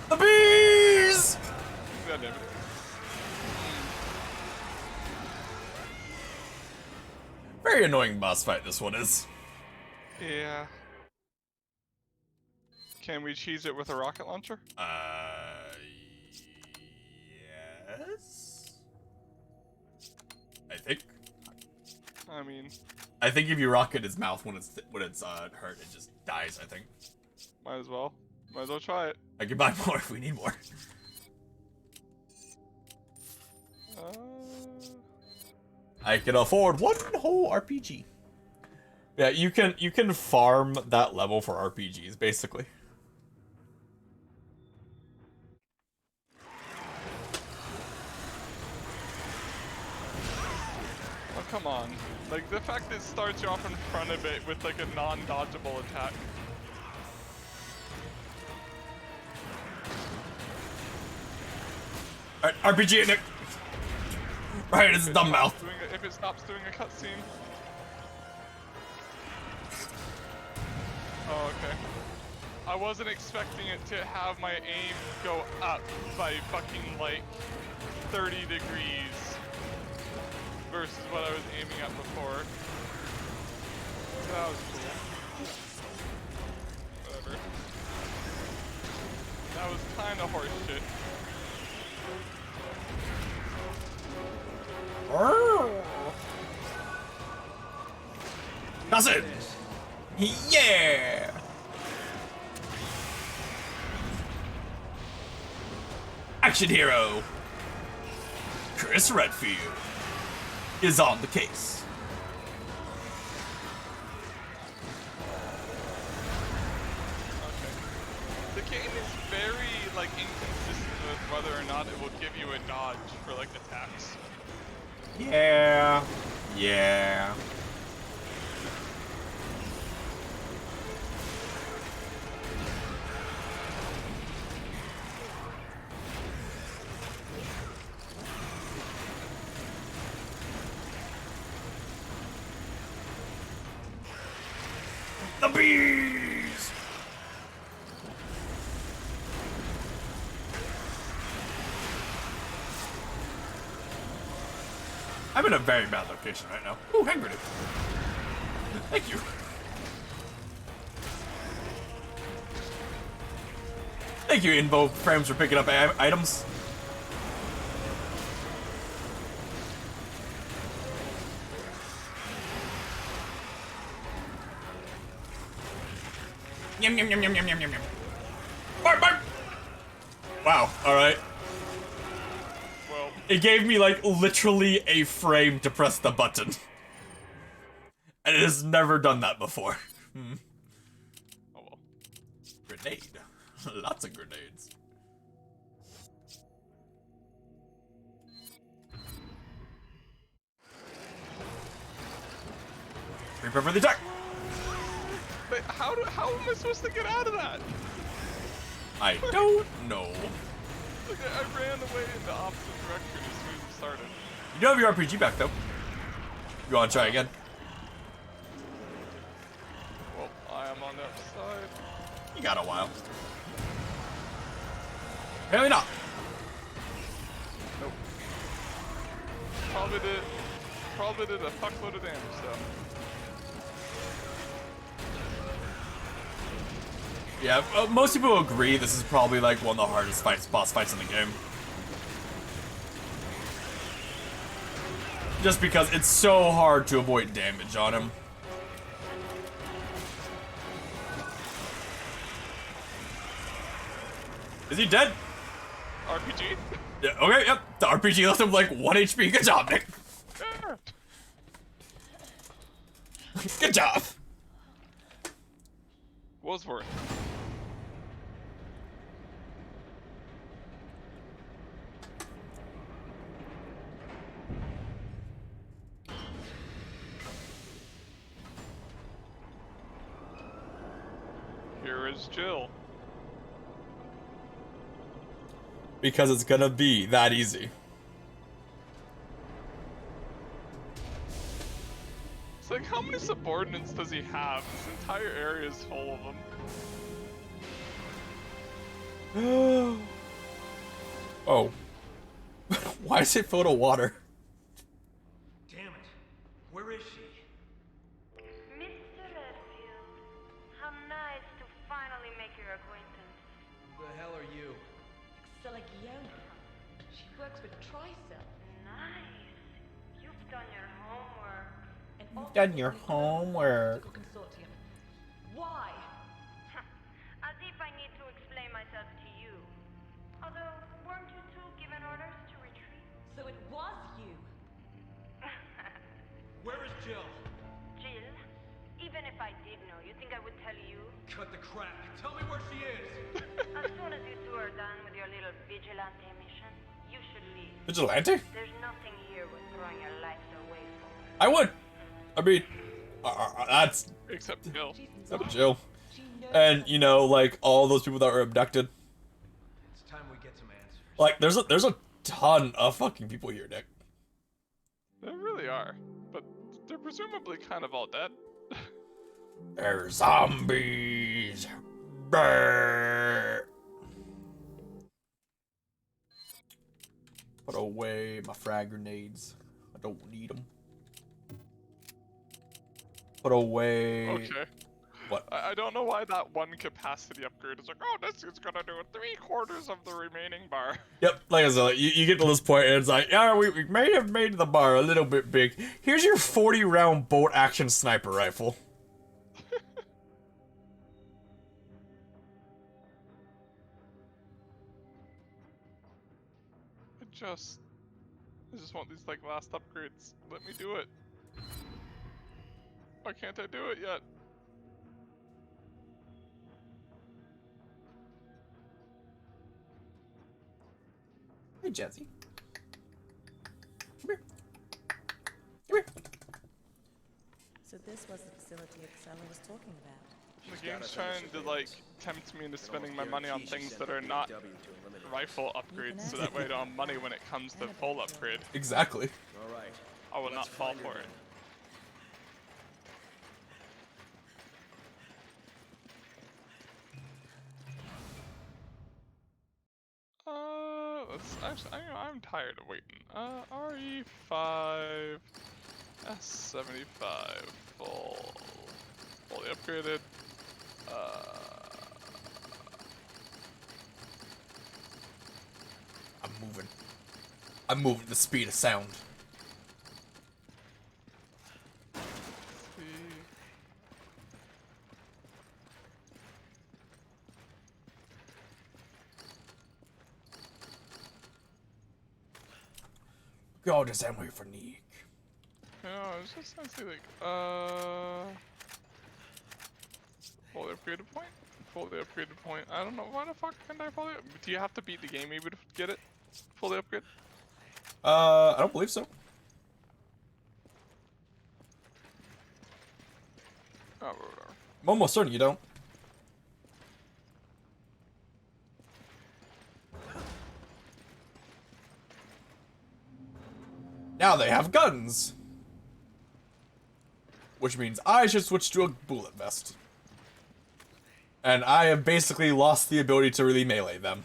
The bees! God damn it. Very annoying boss fight this one is. Yeah. Can we cheese it with a rocket launcher? Yes? I think. I mean, I think if you rocket his mouth when it's hurt, it just dies, I think. might as well. Might as well try it. I can buy more if we need more. I can afford one whole RPG. Yeah, you can farm that level for RPGs, basically. Oh, come on. Like, the fact that it starts you off in front of it with, like, a non-dodgeable attack. Alright, RPG it, Nick. Right, it's dumb mouth. If it stops doing a cutscene. Oh, okay. I wasn't expecting it to have my aim go up by fucking like 30 degrees versus what I was aiming at before. That was cool. Whatever. That was kind of horseshit. That's it. Yeah. Action hero Chris Redfield is on the case. Okay. The game is very like inconsistent with whether or not it will give you a dodge for like attacks. Yeah. Yeah. The bees! I'm in a very bad location right now. Ooh, hand grenade. Thank you. Thank you, Invo Frames, for picking up items. Yum yum yum yum yum yum yum yum. Bark bark. Wow. All right. Well, it gave me like literally a frame to press the button, and it has never done that before. Oh well. Grenade. Lots of grenades. Prepare for the attack. But how am I supposed to get out of that? I don't know. Like, I ran away in the opposite direction as soon as it started. You do have your RPG back though. You wanna try again? Well, I am on the other side. You got a while. Apparently not. Nope. Probably did a fuckload of damage though. Yeah, most people agree this is probably like one of the hardest boss fights in the game. Just because it's so hard to avoid damage on him. Is he dead? RPG? Yeah, okay, yep. The RPG left him like 1 HP. Good job, Nick. Good job. Was worth. Here is Jill. Because it's gonna be that easy. It's like, how many subordinates does he have? This entire area is full of them. Oh. Why is it full of water? Damn it. Where is she? Mr. Redfield, how nice to finally make your acquaintance. Who the hell are you? Selagiona. She works with Tricell. Nice. You've done your homework. And Done your homework. Consortium. Why? As if I need to explain myself to you. Although, weren't you two given orders to retreat? So it was you. Where is Jill? Jill, even if I did know, you think I would tell you? Cut the crap. Tell me where she is. As soon as you two are done with your little vigilante mission, you should leave. Vigilante? There's nothing here worth throwing your lives away for. I would. I mean, that's Except Jill. Jill. And, you know, like, all those people that were abducted. It's time we get some answers. Like, there's a ton of fucking people here, Nick. There really are, but they're presumably kind of all dead. They're zombies. Brrr. Put away my frag grenades. I don't need them. Put away. Okay. What? I don't know why that one capacity upgrade is like, oh, this is gonna do 3/4 of the remaining bar. Yep, like I said, like, you get to this point and it's like, yeah, we may have made the bar a little bit big. Here's your 40-round bolt action sniper rifle. I just want these like last upgrades. Let me do it. Why can't I do it yet? Hey, Jazzy. Come here. Come here. So this was the facility Excella was talking about. The game's trying to like tempt me into spending my money on things that are not rifle upgrades, so that way I don't have money when it comes to full upgrade. Exactly. All right. I will not fall for it. I'm tired of waiting. RE5, S75, fully upgraded. I'm moving. I'm moving at the speed of sound. Go to somewhere for Nick. No, I was just gonna say like, fully upgraded point? Fully upgraded point. I don't know, why the fuck can't I fully do you have to beat the game maybe to get it? Fully upgrade? I don't believe so. Oh, whatever. I'm almost certain you don't. Now they have guns. Which means I should switch to a bullet vest. And I have basically lost the ability to really melee them.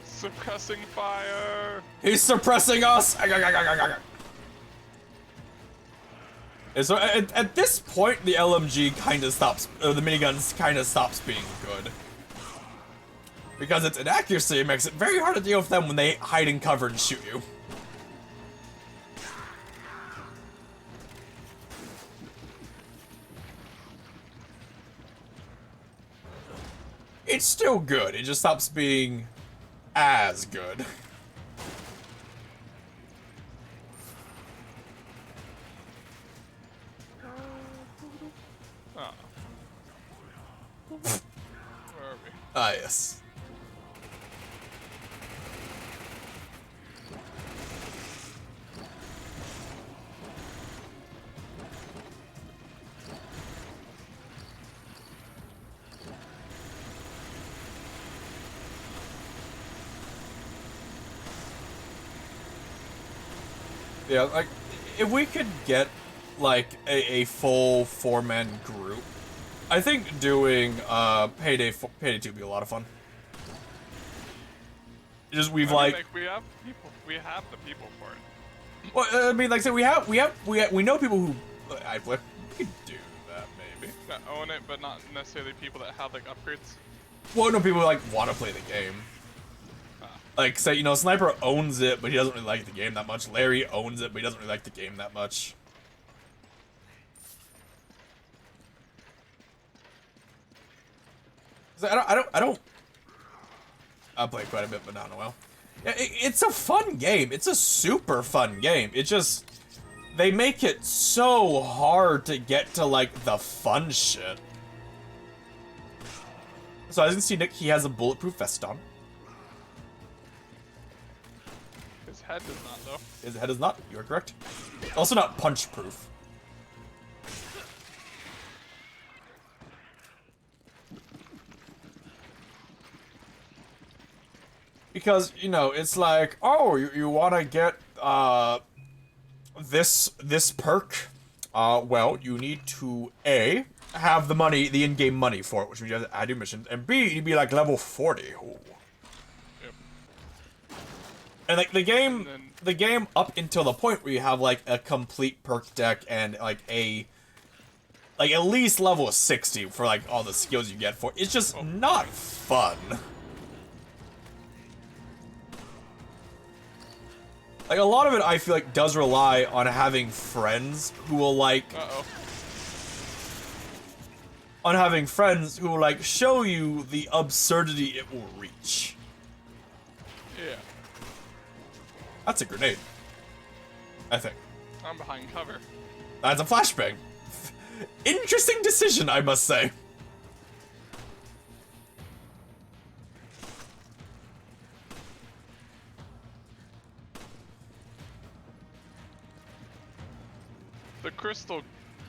Suppressing fire! He's suppressing us! And so at this point, the LMG kind of stops, the miniguns kind of stops being good. Because its inaccuracy makes it very hard to deal with them when they hide in cover and shoot you. It's still good, it just stops being as good. Oh. Where are we? Ah, yes. Yeah, like, if we could get, like, a full 4-man group, I think doing, Payday 2 would be a lot of fun. Just, we have the people for it. Well, I mean, like I said, we know people who, I play, we could do that, maybe. That own it, but not necessarily people that have, like, upgrades. Well, no, people who, like, want to play the game. Like, say, you know, Sniper owns it, but he doesn't really like the game that much. Larry owns it, but he doesn't really like the game that much. I'll play quite a bit, but not in a while. It's a fun game. It's a super fun game. It just, they make it so hard to get to, like, the fun shit. So as you can see, Nick, he has a bulletproof vest on. His head does not, though. His head is not. You are correct. Also not punch-proof. Because, you know, it's like, oh, you want to get, this perk? Well, you need to, A, have the money, the in-game money for it, which means you have to add new missions, and B, you'd be like level 40. Ooh. Yep. And like the game up until the point where you have like a complete perk deck and like at least level 60 for like all the skills you get for it's just not fun. Like a lot of it I feel like does rely on having friends who will like on having friends who will like show you the absurdity it will reach. Yeah. That's a grenade. I think. I'm behind cover. That's a flashbang. Interesting decision, I must say.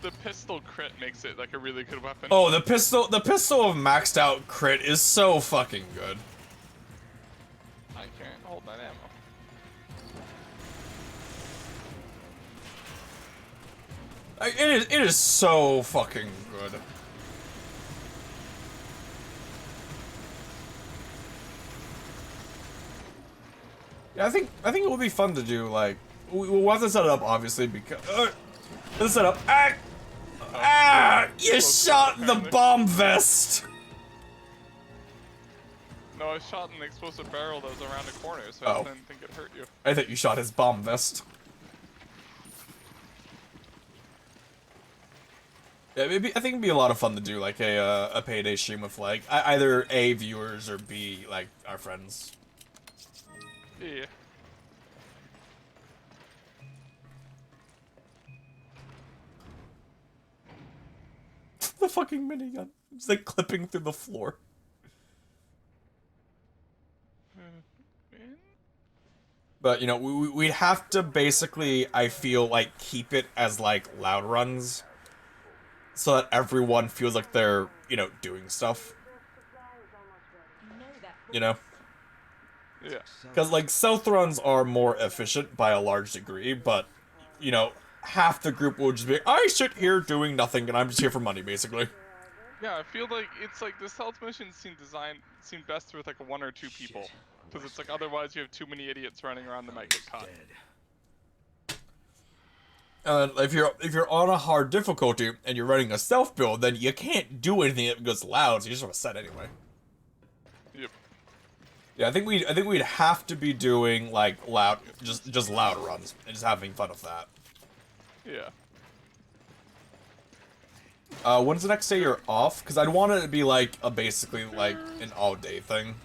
The pistol crit makes it like a really good weapon. Oh, the pistol of maxed out crit is so fucking good. I can't hold that ammo. It is so fucking good. Yeah, I think it would be fun to do like we'll have to set it up obviously because let's set up. You shot the bomb vest. No, I shot an explosive barrel that was around a corner, so I didn't think it hurt you. I thought you shot his bomb vest. Yeah, I think it'd be a lot of fun to do like a payday stream with like either A, viewers, or B, like our friends. Yeah. The fucking minigun. It's like clipping through the floor. But, you know, we'd have to basically, I feel like, keep it as, like, loud runs. So that everyone feels like they're, you know, doing stuff. You know? Yeah. Because, like, stealth runs are more efficient by a large degree, but, you know, half the group will just be, I sit here doing nothing and I'm just here for money, basically. Yeah, I feel like it's like the stealth missions seem best with like 1 or 2 people. Because it's like otherwise you have too many idiots running around that might get caught. If you're on a hard difficulty and you're running a stealth build, then you can't do anything that goes loud, so you just have to set anyway. Yep. Yeah, I think we'd have to be doing like loud, just loud runs and just having fun with that. Yeah. When's the next day you're off? Because I'd want it to be like a basically like an all-day thing.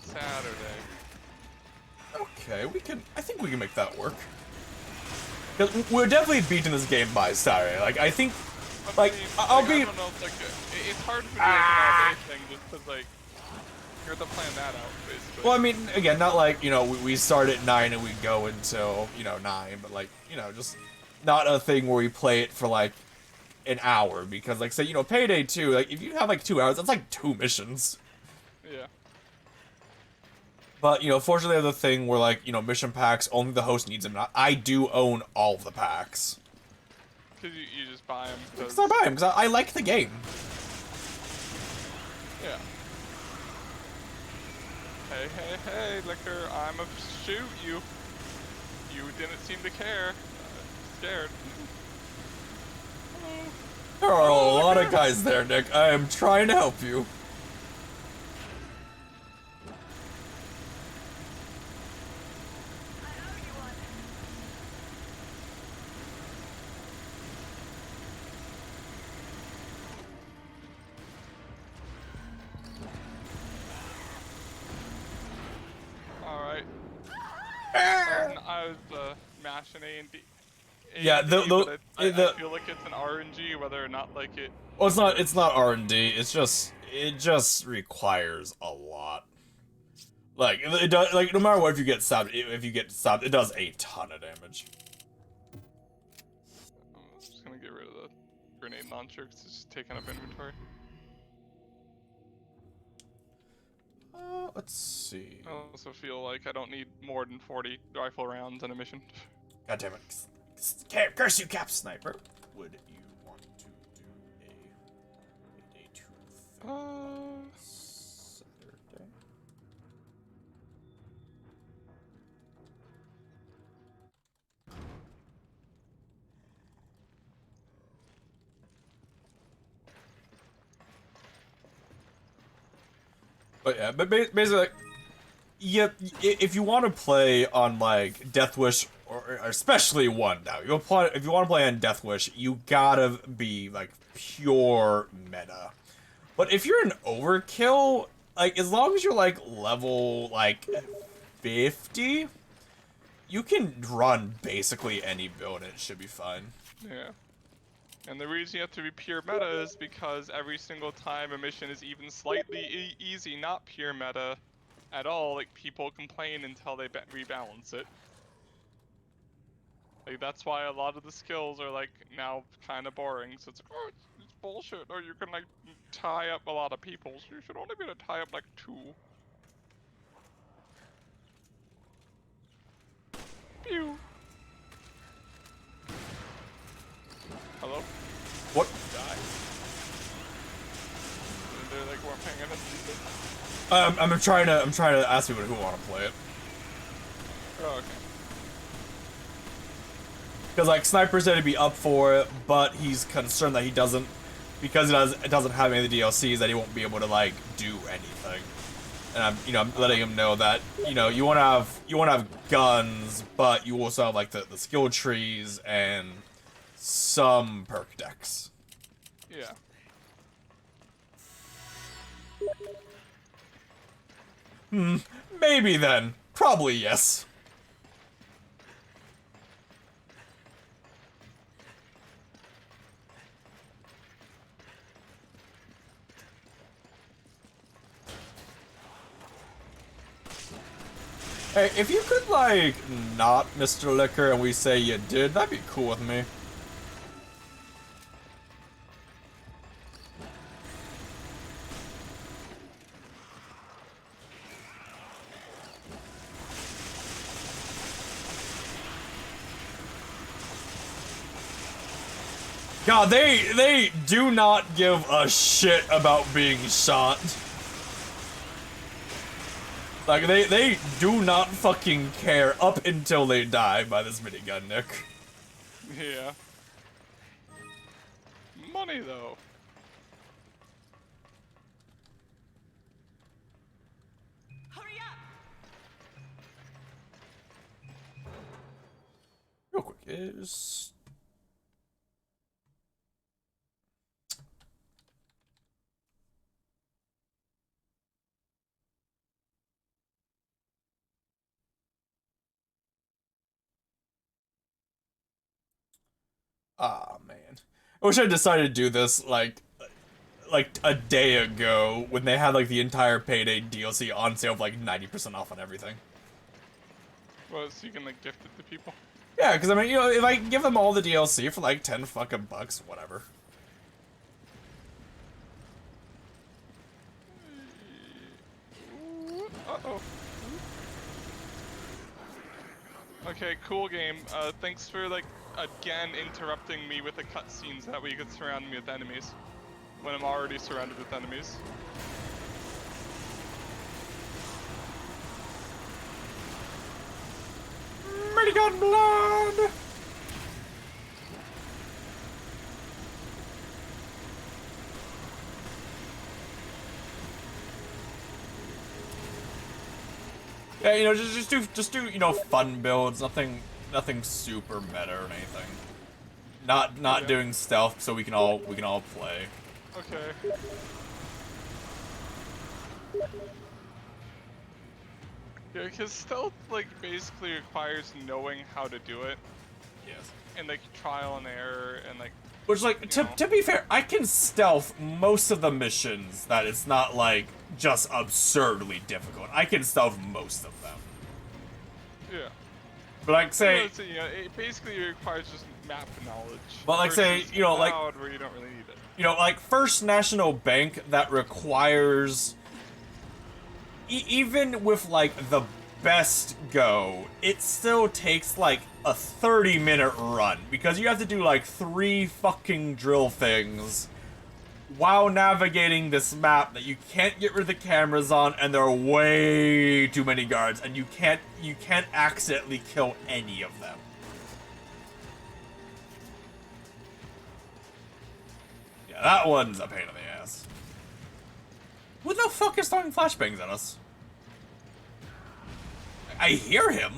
Saturday. Okay, I think we can make that work. Because we're definitely beating this game by Saturday. Like, I think, like, I'll be... I don't know, like, it's hard to do like an all-day thing just because, like, you have to plan that out, basically. Well, I mean, again, not like, you know, we start at 9 and we go until, you know, 9, but, like, you know, just not a thing where we play it for, like, an hour. Because, like, say, you know, Payday 2, like, if you have, like, 2 hours, that's, like, 2 missions. Yeah. But, you know, fortunately, the thing where, like, you know, mission packs, only the host needs them. I do own all of the packs. Because you just buy them. Because I buy them, because I like the game. Yeah. Hey, Liquor, I'ma shoot you. You didn't seem to care. Scared. There are a lot of guys there, Nick. I am trying to help you. Alright. I was mashing A and B. Yeah, but I the feel like it's an RNG whether or not like it. well, it's not R&D. It just requires a lot. Like it does, like no matter what, if you get stabbed, it does a ton of damage. I'm just gonna get rid of the grenade launcher because it's just taking up inventory. Let's see. I also feel like I don't need more than 40 rifle rounds in a mission. God damn it! Curse you, Cap Sniper. Would you want to do a day 2 Saturday? But yeah, but basically, like, yeah, if you want to play on like Death Wish or especially 1 now, if you want to play on Death Wish, you gotta be like pure meta. But if you're an overkill, like as long as you're like level like 50, you can run basically any build and it should be fine. Yeah. And the reason you have to be pure meta is because every single time a mission is even slightly easy, not pure meta at all, like people complain until they rebalance it. Like that's why a lot of the skills are like now kind of boring. So it's like, oh, it's bullshit. Or you can like tie up a lot of people. So you should only be able to tie up like 2. Pew. Hello? What? Die. They're like weren't paying attention. I'm trying to ask people who want to play it. Oh, okay. Because like Sniper said he'd be up for it, but he's concerned that because it doesn't have any of the DLCs, that he won't be able to like do anything. And I'm letting him know that you want to have guns, but you also have like the skill trees and some perk decks. Yeah. Maybe then. Probably yes. Hey, if you could, like, not Mr. Liquor and we say you did, that'd be cool with me. God, they do not give a shit about being shot. Like, they do not fucking care up until they die by this minigun, Nick. Yeah. Money, though. Hurry up! Real quick, is... Ah, man. I wish I decided to do this, like a day ago, when they had, like, the entire Payday DLC on sale for, like, 90% off on everything. Well, so you can, like, gift it to people? Yeah, because, I mean, if I give them all the DLC for, like, 10 fucking bucks, whatever. Uh-oh. Okay, cool game. Thanks for, like, again interrupting me with the cutscenes. That way you could surround me with enemies. When I'm already surrounded with enemies. Minigun blood! Yeah, just do, fun builds, nothing super meta or anything. Not doing stealth so we can all play. Okay. Yeah, because stealth, like, basically requires knowing how to do it. Yes. And like trial and error and like. Which, like, to be fair, I can stealth most of the missions that it's not, like, just absurdly difficult. I can stealth most of them. Yeah. But, like, say... You know, it basically requires just map knowledge. But, like, say, you know, like... Where you don't really need it. You know, like, First National Bank, that requires... even with, like, the best go, it still takes, like, a 30-minute run. Because you have to do, like, 3 fucking drill things while navigating this map that you can't get rid of the cameras on, and there are way too many guards, and you can't accidentally kill any of them. Yeah, that one's a pain in the ass. Who the fuck is throwing flashbangs at us? I hear him.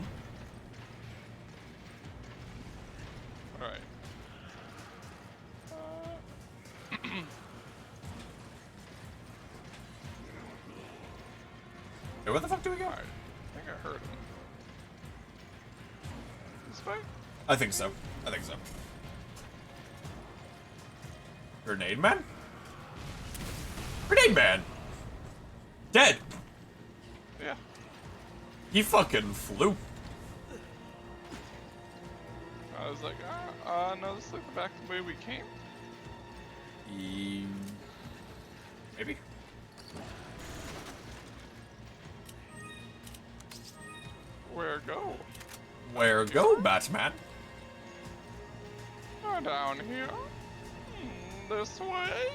Alright. Hey, where the fuck do we go? Alright. I think I heard him. This way? I think so. Grenade man? Grenade man! Dead! Yeah. He fucking flew. I was like, no, this is like the back the way we came. Maybe. Where go? Where go, Batman? Down here. This way?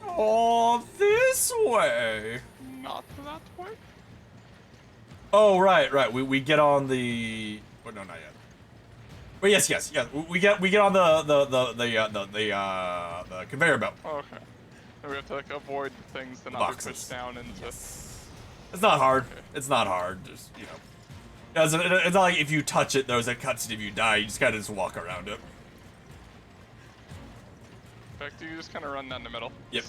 Oh, this way. Not that way. Oh, right. We get on the. Oh, no, not yet. Well, yes. We get on the conveyor belt. Okay. And we have to like avoid things to not Boxes. be pushed down into. It's not hard. Okay. It's not hard. Just, you know. It's not like if you touch it, there's a cutscene. If you die, you just gotta just walk around it. In fact, you just kind of run down the middle. Yep.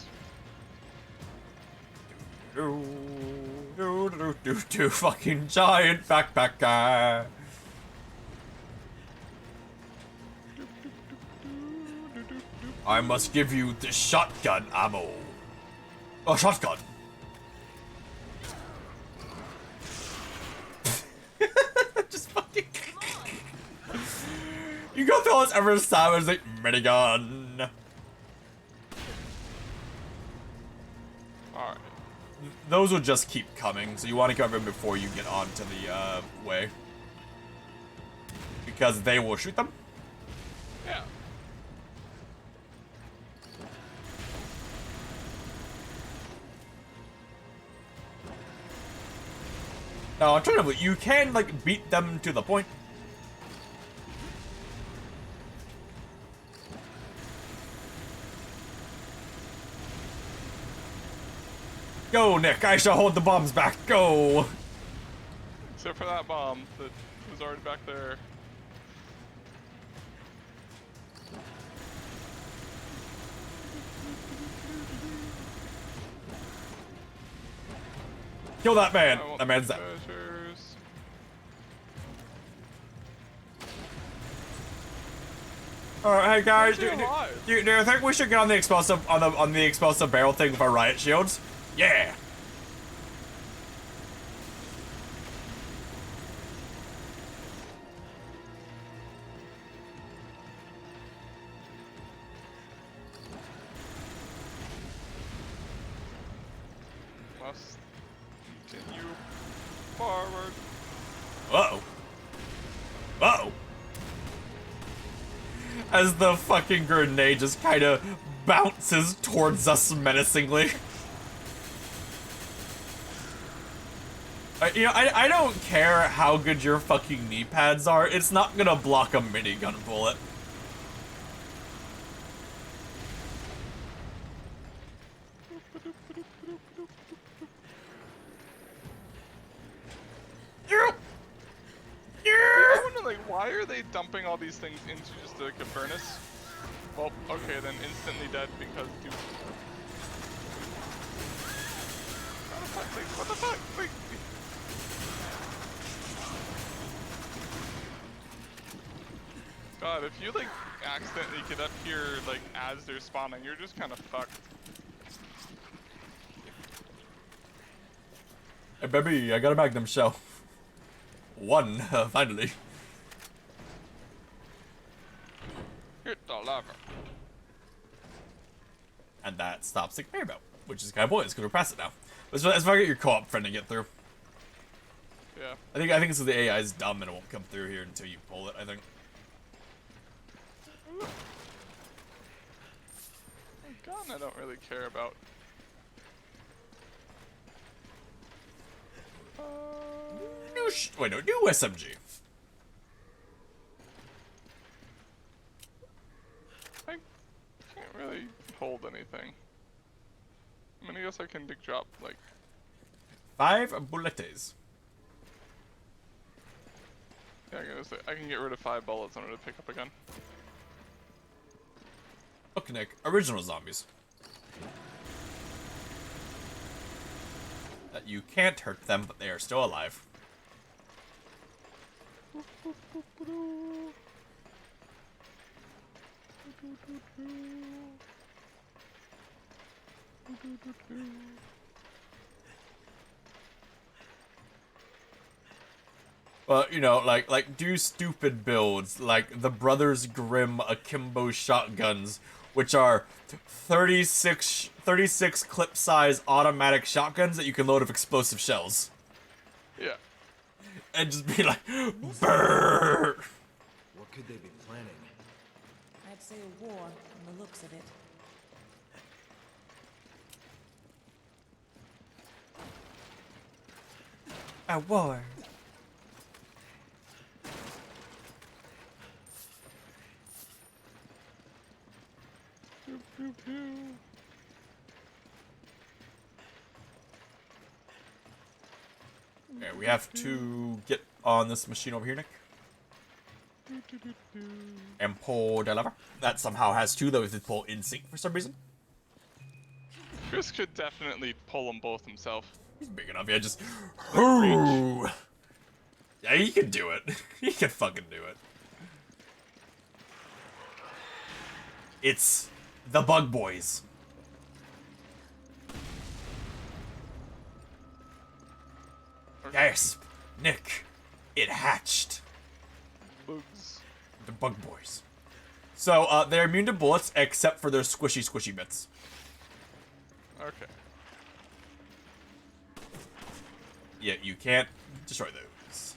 Do fucking giant backpack guy. I must give you the shotgun ammo. Oh, shotgun. Just fucking. You go through all this every time, it's like minigun. Alright. Those will just keep coming, so you want to cover them before you get onto the way. Because they will shoot them? Yeah. No, alternatively, you can, like, beat them to the point. Go, Nick, I shall hold the bombs back, go! Except for that bomb that was already back there. Kill that man! I want That man's dead. treasures. Alright, hey guys, How's he do alive? you think we should get on the explosive on the explosive barrel thing with our riot shields? Yeah! Must continue forward. Uh-oh. Uh-oh. As the fucking grenade just kind of bounces towards us menacingly. You know, I don't care how good your fucking knee pads are, it's not gonna block a minigun bullet. I wonder, like, why are they dumping all these things into just like a furnace? Well, okay, then instantly dead because dude. What the fuck? Wait. God, if you like accidentally get up here like as they're spawning, you're just kind of fucked. Hey baby, I got a magnum shell. One, finally. Hit the lever. And that stops the conveyor belt, which is kind of pointless because we're past it now. Let's try to get your co-op friend to get through. Yeah. I think it's so the AI is dumb and it won't come through here until you pull it, I think. Gun I don't really care about. New SMG. I can't really hold anything. I mean, I guess I can drop like 5 bullets. yeah, I can get rid of 5 bullets in order to pick up a gun. Look, Nick, original zombies. That you can't hurt them, but they are still alive. Well, you know, like do stupid builds like the Brothers Grimm akimbo shotguns, which are 36 clip size automatic shotguns that you can load with explosive shells. Yeah. And just be like, brrr. What could they be planning? I'd say a war, from the looks of it. A war. Okay, we have to get on this machine over here, Nick. And pull the lever. That somehow has 2 that we could pull in sync for some reason. Chris could definitely pull them both himself. He's big enough, yeah, just... Ooh. Yeah, he can do it. He can fucking do it. It's the Bug Boys. Gasp! Nick, it hatched. Bugs. The Bug Boys. So, they're immune to bullets except for their squishy bits. Okay. Yeah, you can't destroy those.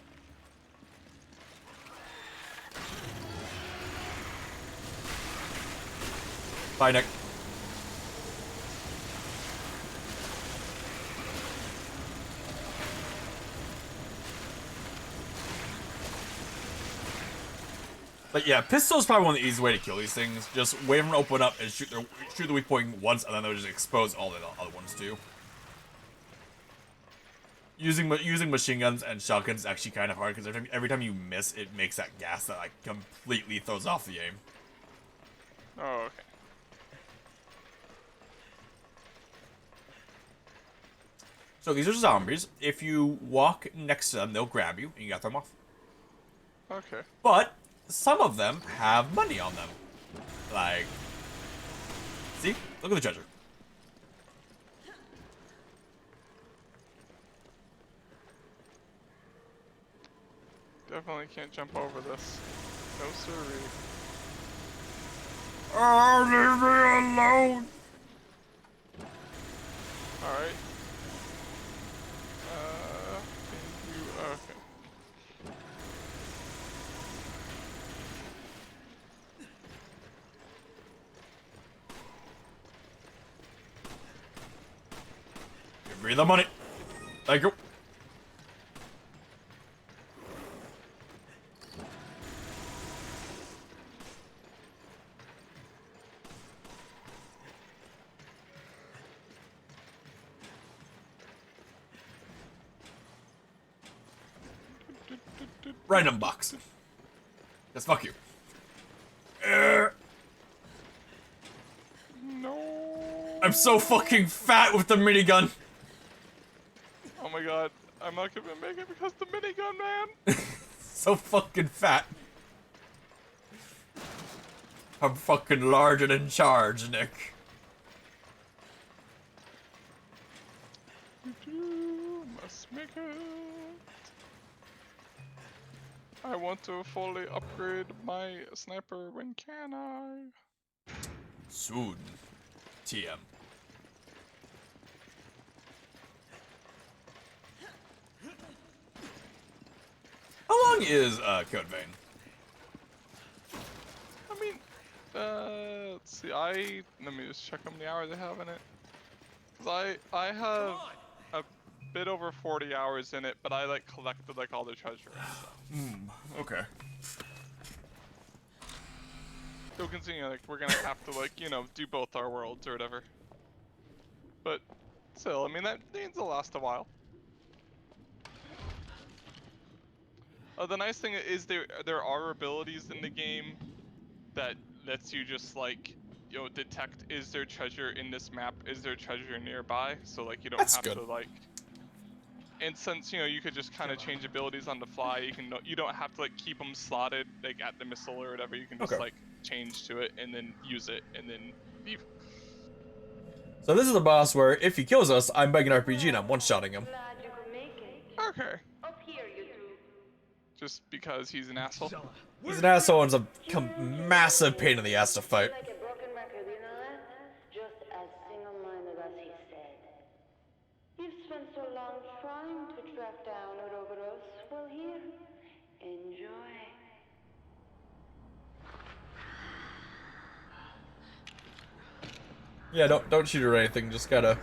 Bye, Nick. But yeah, pistol's probably one of the easiest way to kill these things. Just wait for them to open up and shoot the weak point once, and then they'll just expose all the other ones too. Using machine guns and shotguns is actually kind of hard because every time you miss, it makes that gas that like completely throws off the aim. Oh, okay. So these are zombies. If you walk next to them, they'll grab you, and you got them off. Okay. But some of them have money on them. Like, see? Look at the treasure. Definitely can't jump over this. No siree. Oh, leave me alone! Alright. Thank you. Okay. Give me the money. Thank you. Random box. Yes, fuck you. No. I'm so fucking fat with the minigun. Oh my god. I'm not gonna make it because the minigun, man. So fucking fat. I'm fucking large and in charge, Nick. You must make it. I want to fully upgrade my sniper. When can I? Soon. TM. How long is Code Vein? I mean, let's see. Let me just check how many hours I have in it. 'Cause I have a bit over 40 hours in it, but I like collected like all the treasure and stuff. Okay. So continue, like we're gonna have to like do both our worlds or whatever. But still, I mean that means it'll last a while. The nice thing is there are abilities in the game that lets you just like detect, is there treasure in this map, is there treasure nearby, so like you don't That's have good. to like, and since you could just kind of change abilities on the fly, you don't have to like keep them slotted like at the missile or whatever. You can just Okay. like change to it and then use it and then leave. So this is the boss where if he kills us, I'm making RPG and I'm one-shotting him. Glad you could make it. Okay. Up here, you two. Just because he's an asshole. He's an asshole and it's a massive pain in the ass to fight. Like a broken record, you know that? Just as single-minded as he said. You've spent so long trying to track down Ouroboros. Well, here, enjoy. Yeah, don't shoot her or anything, just gotta...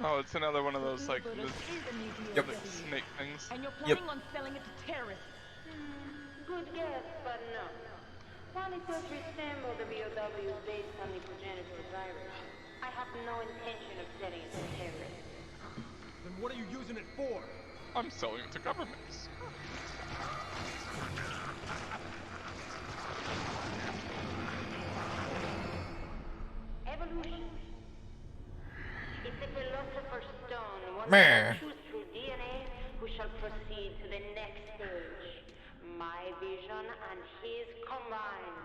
Oh, it's another one of those like Yep. snake things. And you're Yep. planning on selling it to terrorists. Good guess, but no. While it does resemble the BOWs based on the progenitor virus, I have no intention of selling it to terrorists. Then what are you using it for? I'm selling it to governments. Evolution. It's a philosopher's stone, one Meh. that choose through DNA who shall proceed to the next stage. My vision and his combined,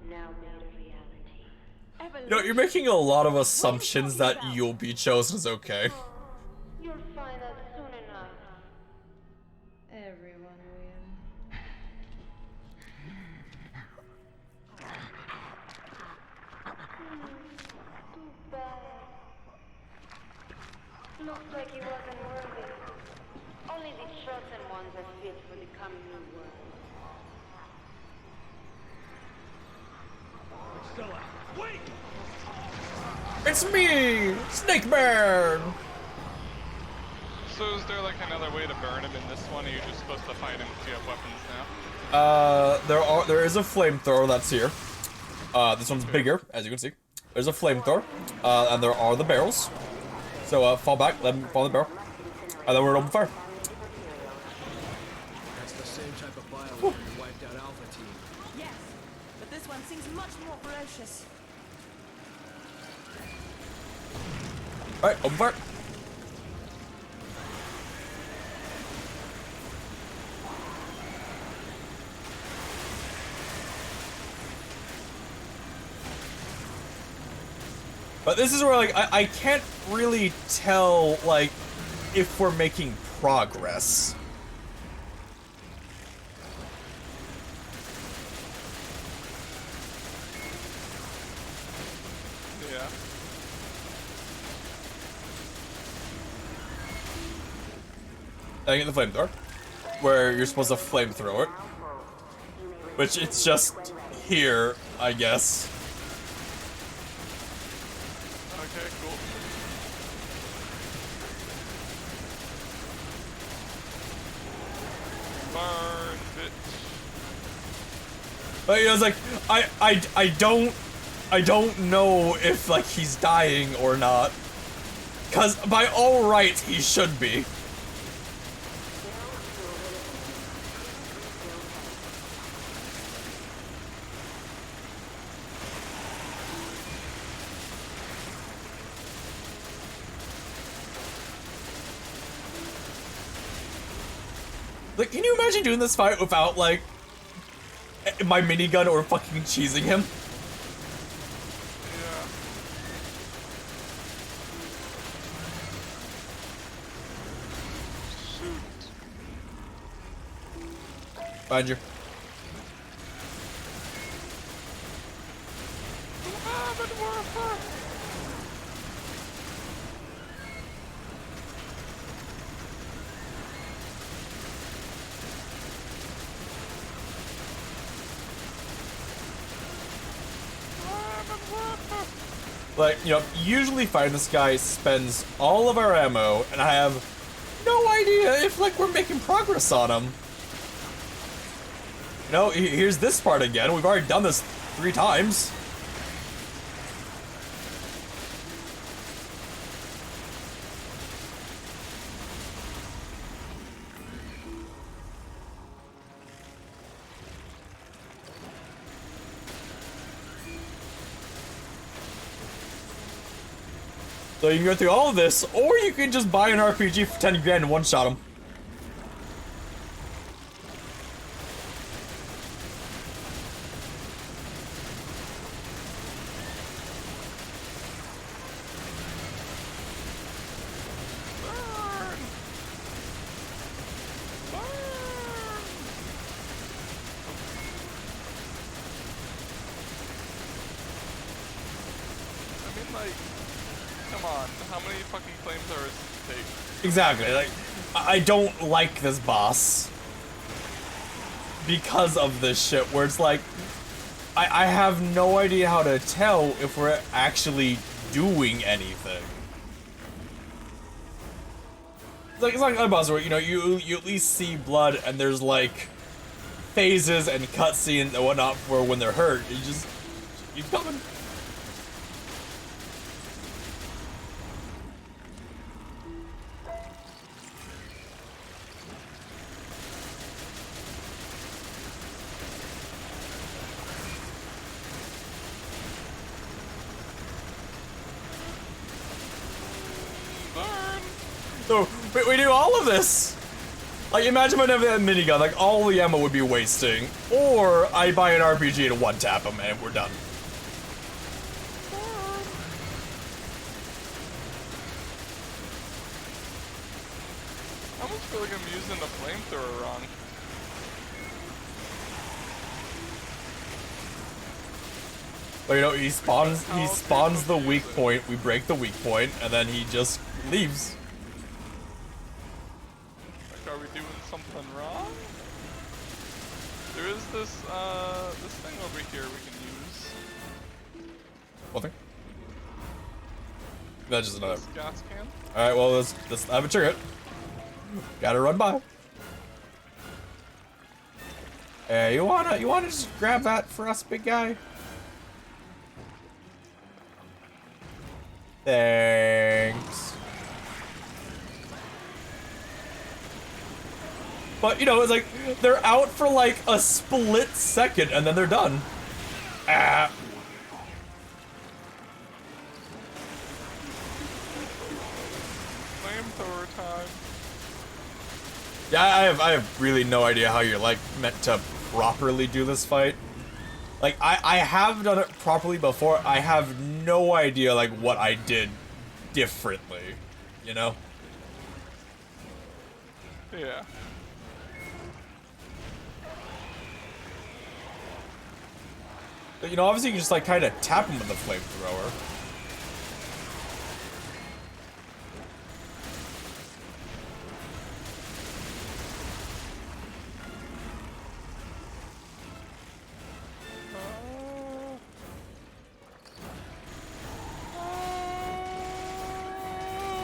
now made a reality. You know, you're making a lot of assumptions that you'll be chosen as okay. You'll find out soon enough. Everyone will. Too bad. Looks like he wasn't worthy. Only the chosen ones are fit for the coming new world. Stella, wait! It's me, Snake Man. So is there like another way to burn him in this one, or you're just supposed to fight him if you have weapons now? There is a flamethrower that's here. This one's bigger, as you can see. There's a flamethrower, and there are the barrels. So fall back, let him fall in the barrel, and then we're open fire. That's the same type of bioweapon that wiped out Alpha Team. Yes, but this one seems much more ferocious. All right, open fire. But this is where, like, I can't really tell, like, if we're making progress. Yeah. I get the flamethrower, where you're supposed to flamethrow it. Which it's just here, I guess. Okay, cool. Burn, bitch. But you know, it's like I don't know if like he's dying or not. 'Cause by all rights he should be. Like, can you imagine doing this fight without, like, my minigun or fucking cheesing him? Yeah. Shoot. Find you. Like, you know, usually fighting this guy spends all of our ammo, and I have no idea if, like, we're making progress on him. You know, here's this part again. We've already done this 3 times. So you can go through all of this, or you can just buy an RPG for 10 grand and one-shot him. I mean, like, come on, how many fucking flamethrowers does it take? Exactly, like, I don't like this boss because of this shit, where it's like, I have no idea how to tell if we're actually doing anything. It's like a boss where, you know, you at least see blood and there's like phases and cutscenes and whatnot for when they're hurt. You just keep coming. So, we do all of this! Like, imagine if I never had a minigun, like, all the ammo would be wasting. Or, I buy an RPG and one-tap them, and we're done. I almost feel like I'm using the flamethrower wrong. But, you know, he spawns the weak point, we break the weak point, and then he just leaves. Like, are we doing something wrong? There is this, this thing over here we can use. One thing. That's just another. This gas can. Alright, well, let's have a trigger. Gotta run by. Hey, you wanna just grab that for us, big guy? Thanks. But, you know, it's like, they're out for like a split second and then they're done. Ah. Flamethrower time. Yeah, I have really no idea how you're, like, meant to properly do this fight. Like, I have done it properly before. I have no idea, like, what I did differently, you know? Yeah. But, you know, obviously you can just, like, kind of tap him with the flamethrower.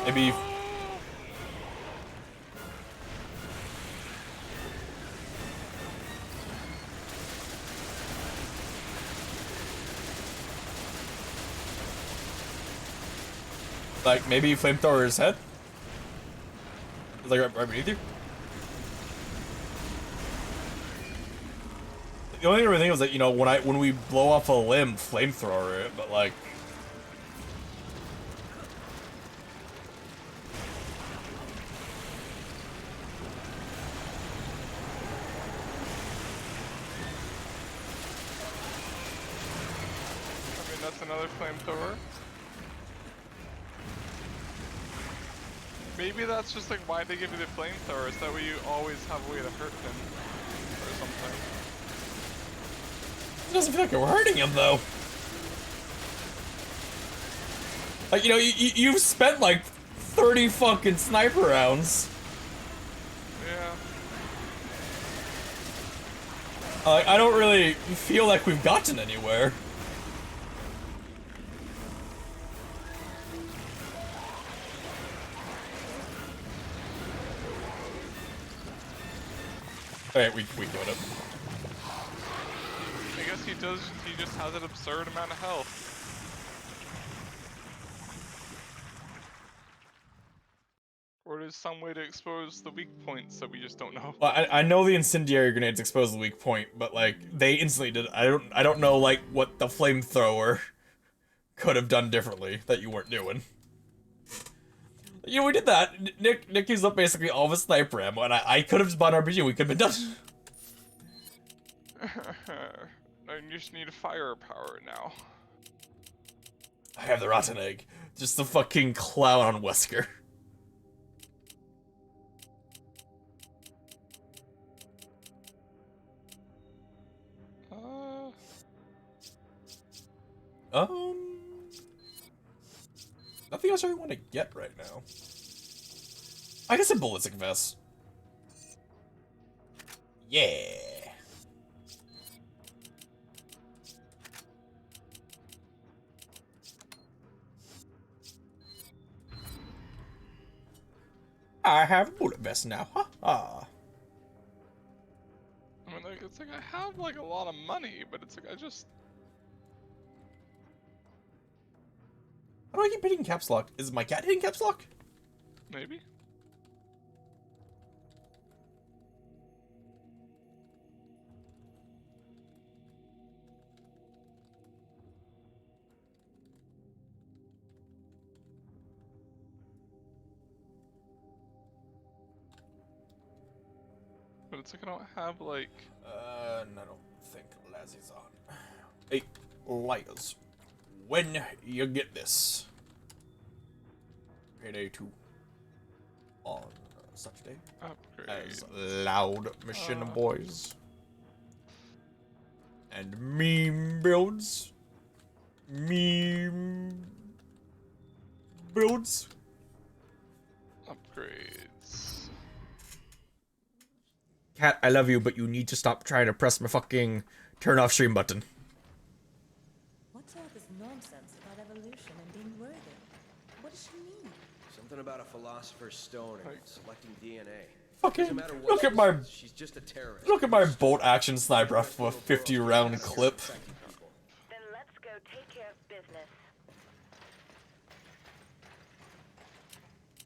Maybe. Like, maybe flamethrower his head? It's like right beneath you? The only other thing was that, you know, when we blow off a limb, flamethrower it, but like. That's another flamethrower. Maybe that's just like why they give you the flamethrower, is that way you always have a way to hurt him or something. It doesn't feel like we're hurting him though. Like, you know, you've spent like 30 fucking sniper rounds. Yeah. I don't really feel like we've gotten anywhere. Alright, we got it. I guess he just has an absurd amount of health. Or there's some way to expose the weak points that we just don't know. Well, I know the incendiary grenades expose the weak point, but like they instantly did. I don't know like what the flamethrower could have done differently that you weren't doing. You know, we did that. Nick used up basically all of his sniper ammo, and I could have just bought an RPG. We could have been done. I just need firepower now. I have the rotten egg. Just the fucking clown on Wesker. Nothing else I really want to get right now. I guess a ballistic vest. Yeah. I have a bullet vest now. Ha ha. I mean, like, it's like I have like a lot of money, but it's like I just. How do I keep hitting caps lock? Is my cat hitting caps lock? Maybe. But it's like I don't have like. I don't think Lazzie's on. Hey, liars. When you get this. Payday 2. On such day. Upgrade. As loud mission boys. And meme builds. Meme builds. Upgrades. Cat, I love you, but you need to stop trying to press my fucking turn off stream button. What's all this nonsense about evolution and being worthy? What does she mean? Something about a philosopher's stone and Like- selecting DNA. Fucking Doesn't matter what look she at my says, she's just a terrorist. look at my bolt action sniper rifle with a 50 round clip. Then let's go take care of business.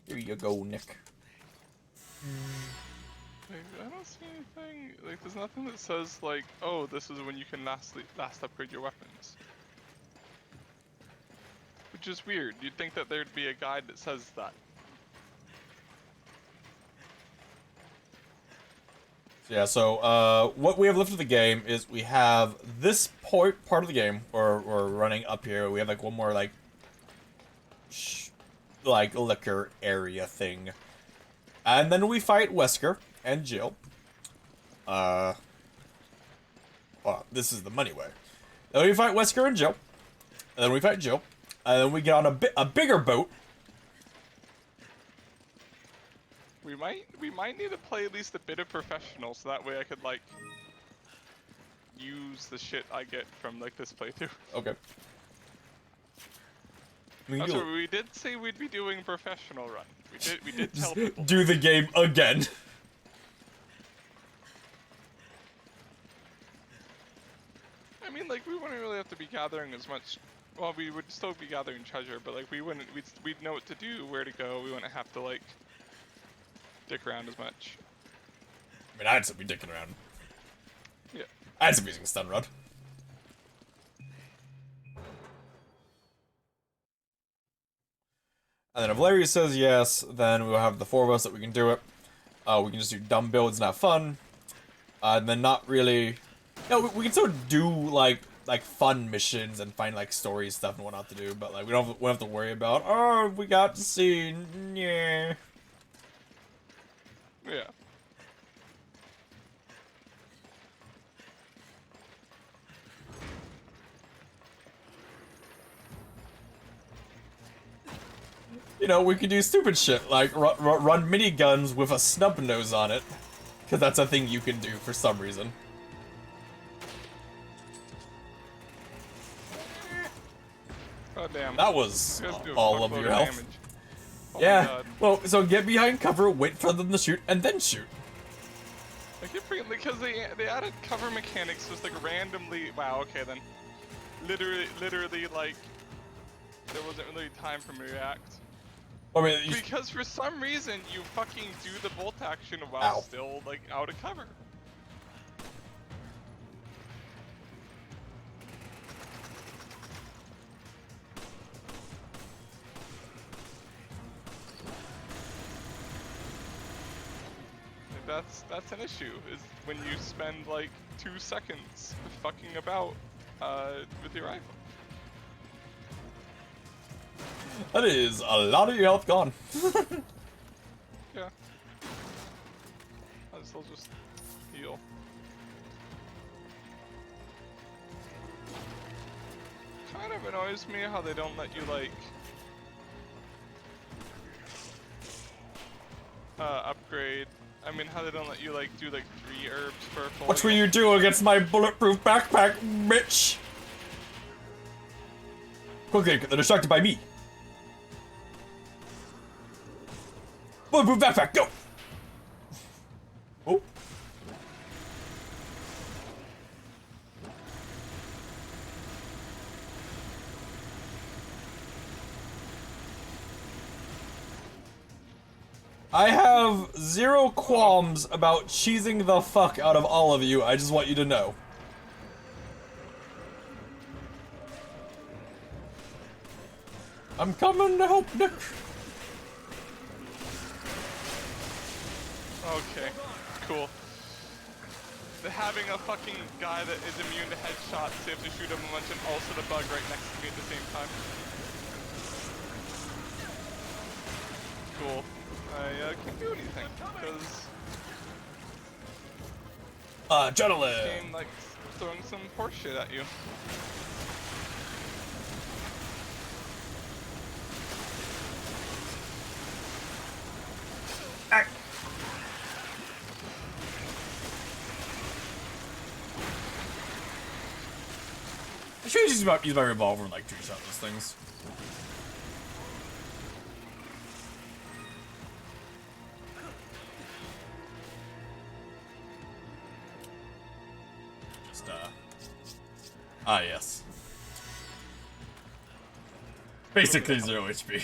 Here you go, Nick. Like, I don't see anything. Like, there's nothing that says like, oh, this is when you can last upgrade your weapons. Which is weird. You'd think that there'd be a guide that says that. Yeah, so what we have left of the game is we have this part of the game, or we're running up here. We have like one more like liquor area thing, and then we fight Wesker and Jill. Well, this is the money way. Then we fight Wesker and Jill, and then we fight Jill, and then we get on a bigger boat. We might need to play at least a bit of professional, so that way I could like use the shit I get from like this playthrough. Okay. That's what we did say we'd be doing professional run. We did tell people. Do the game again. I mean, like, we wouldn't really have to be gathering as much. Well, we would still be gathering treasure, but like, we wouldn't. We'd know what to do, where to go. We wouldn't have to like dick around as much. I mean, I'd still be dicking around. Yeah. I'd still be using stun rod. And then if Larry says yes, then we'll have the four of us that we can do it. We can just do dumb builds and have fun. And then not really... No, we can still do, like, like fun missions and find like story stuff and whatnot to do, but like we don't have to worry about, oh, we got to see, yeah. Yeah. You know, we could do stupid shit like run miniguns with a snub nose on it, because that's a thing you can do for some reason. Oh damn. That was You guys do a all of fuckload your health. damage. Oh my Yeah. God. Well, so get behind cover, wait for them to shoot, and then shoot. I keep forgetting because they added cover mechanics just like randomly. Wow. Okay then. Literally like there wasn't really time for me to react. I mean, you, Because for some reason you fucking do the bolt action while Ow. still like out of cover. Like, that's an issue, is when you spend like 2 seconds fucking about with your rifle. that is a lot of your health gone. Yeah. I'll still just heal. Kind of annoys me how they don't let you like upgrade. I mean, how they don't let you like do like 3 herbs for a full. What will you do against my bulletproof backpack, bitch? Quickly, they're distracted by me. Bulletproof backpack, go! Oh. I have zero qualms about cheesing the fuck out of all of you. I just want you to know. I'm coming to help Nick. Okay, cool. Having a fucking guy that is immune to headshots, so you have to shoot him a bunch, and also the bug right next to me at the same time. Cool. I can't do anything, because Adrenaline. this game, like, throwing some horse shit at you. I should just use my revolver and like two-shot those things. Just ah yes. Basically 0 HP.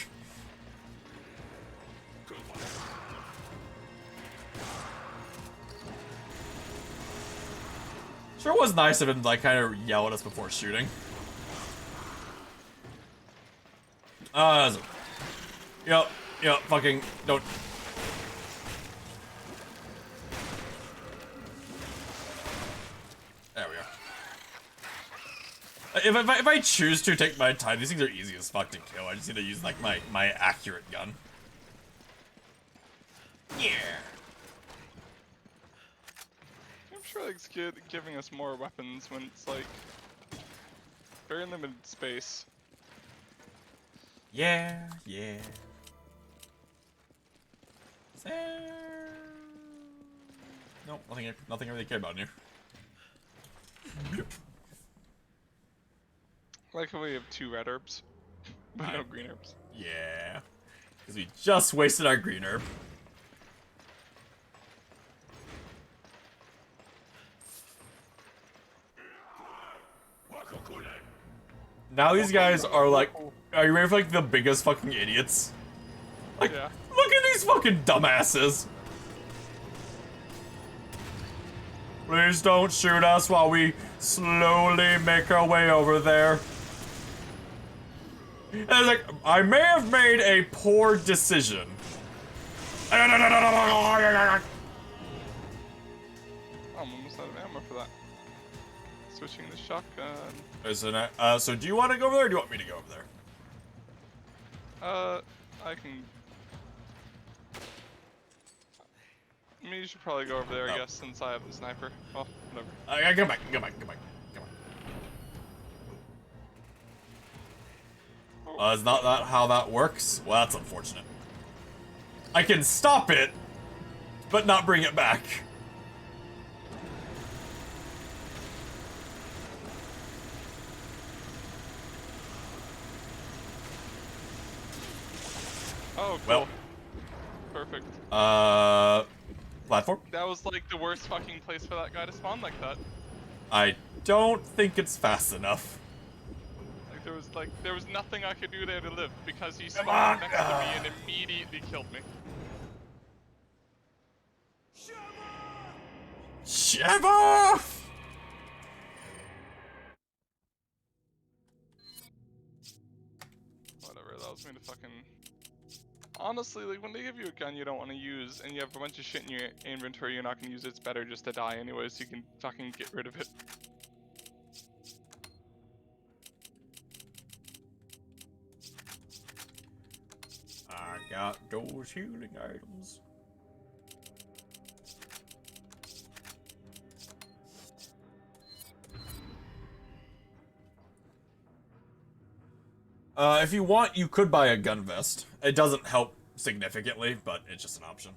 Sure was nice of him to like kind of yell at us before shooting. Yep, fucking don't. There we go. If I choose to take my time, these things are easy as fuck to kill. I just need to use like my accurate gun. Yeah. I'm sure it's giving us more weapons when it's like very limited space. Yeah. Nope, nothing I really care about in here. Like how we have 2 red herbs, but no green herbs. Yeah. Because we just wasted our green herb. Now these guys are like, are you ready for like the biggest fucking idiots? Like, Yeah. look at these fucking dumbasses. Please don't shoot us while we slowly make our way over there. And it's like, I may have made a poor decision. I'm almost out of ammo for that. switching the shotgun. So do you want to go over there, or do you want me to go over there? I can. I mean, you should probably go over there, I guess, since I have the sniper. Well, whatever. Come back. Is not that how that works? Well, that's unfortunate. I can stop it, but not bring it back. Oh, cool. Well. Perfect. Platform? That was like the worst fucking place for that guy to spawn like that. I don't think it's fast enough. Like there was nothing I could do there to live because he spawned next to me and immediately killed me. Shiver! Whatever, that was me to fucking... Honestly, like, when they give you a gun you don't want to use, and you have a bunch of shit in your inventory you're not going to use, it's better just to die anyway, so you can fucking get rid of it. I got those healing items. If you want, you could buy a gun vest. It doesn't help significantly, but it's just an option.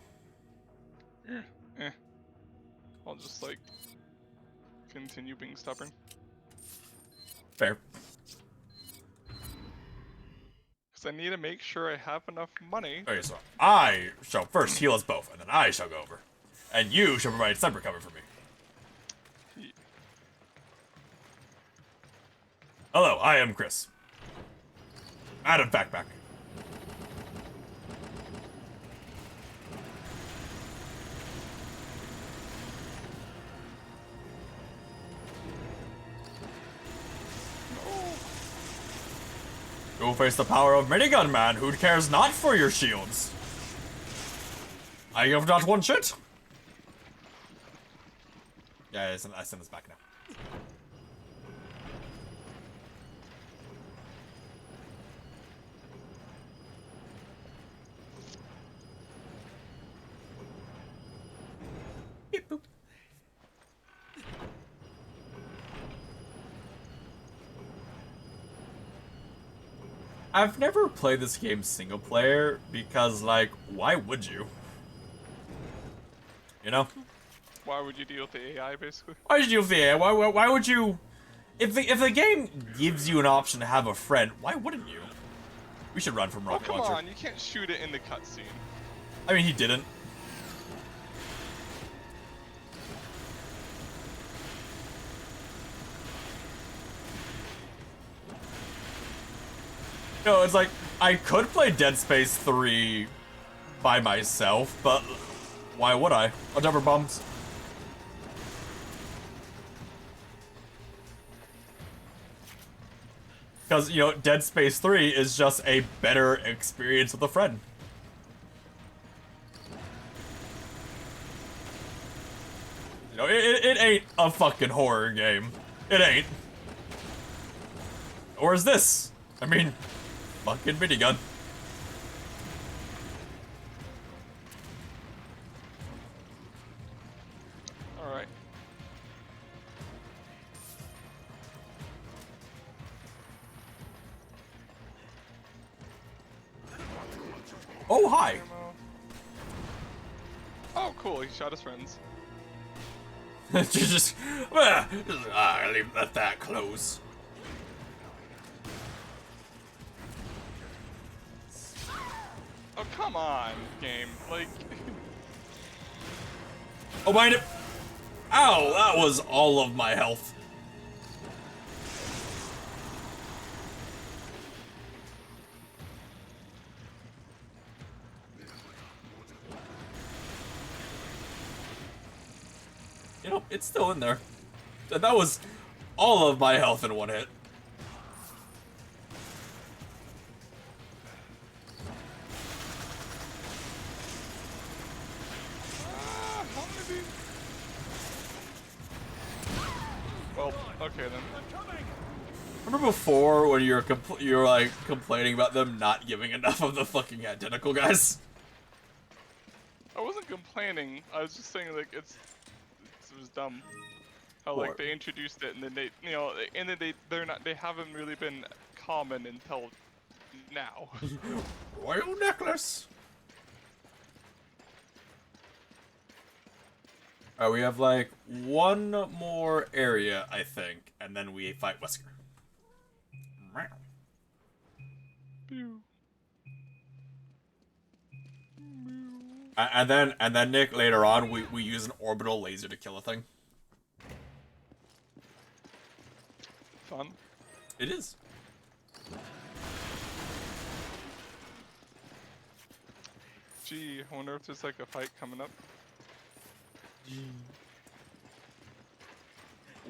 I'll just, like, continue being stubborn. Fair. Because I need to make sure I have enough money. Okay, so I shall first heal us both, and then I shall go over. And you shall provide sniper cover for me. Yeah. Hello, I am Chris. Out of backpack. Go face the power of Minigun Man, who cares not for your shields. I have not one shit. Yeah, I send this back now. Beep boop. I've never played this game single player because, like, why would you? You know? Why would you deal with the AI, basically? Why would you deal with the AI? Why would you? If the game gives you an option to have a friend, why wouldn't you? We should run from rocket launcher. Come on, you can't shoot it in the cutscene. I mean, he didn't. No, it's like, I could play Dead Space 3 by myself, but why would I? I'll jump for bombs. Because, you know, Dead Space 3 is just a better experience with a friend. You know, it ain't a fucking horror game. It ain't. Or is this? I mean, fucking minigun. Alright. Oh, hi. Oh, cool, he shot his friends. just leave that close. Oh, come on, game. Like... Oh, mind it. Ow, that was all of my health. You know, it's still in there. That was all of my health in one hit. Well, Okay then. Remember before when you were like complaining about them not giving enough of the fucking identical guys? I wasn't complaining. I was just saying like it was dumb. How like they introduced it and then they and then they haven't really been common until now. Royal necklace. Alright, we have like one more area, I think, and then we fight Wesker. And then Nick, later on, we use an orbital laser to kill a thing. Fun. It is. Gee, I wonder if there's like a fight coming up.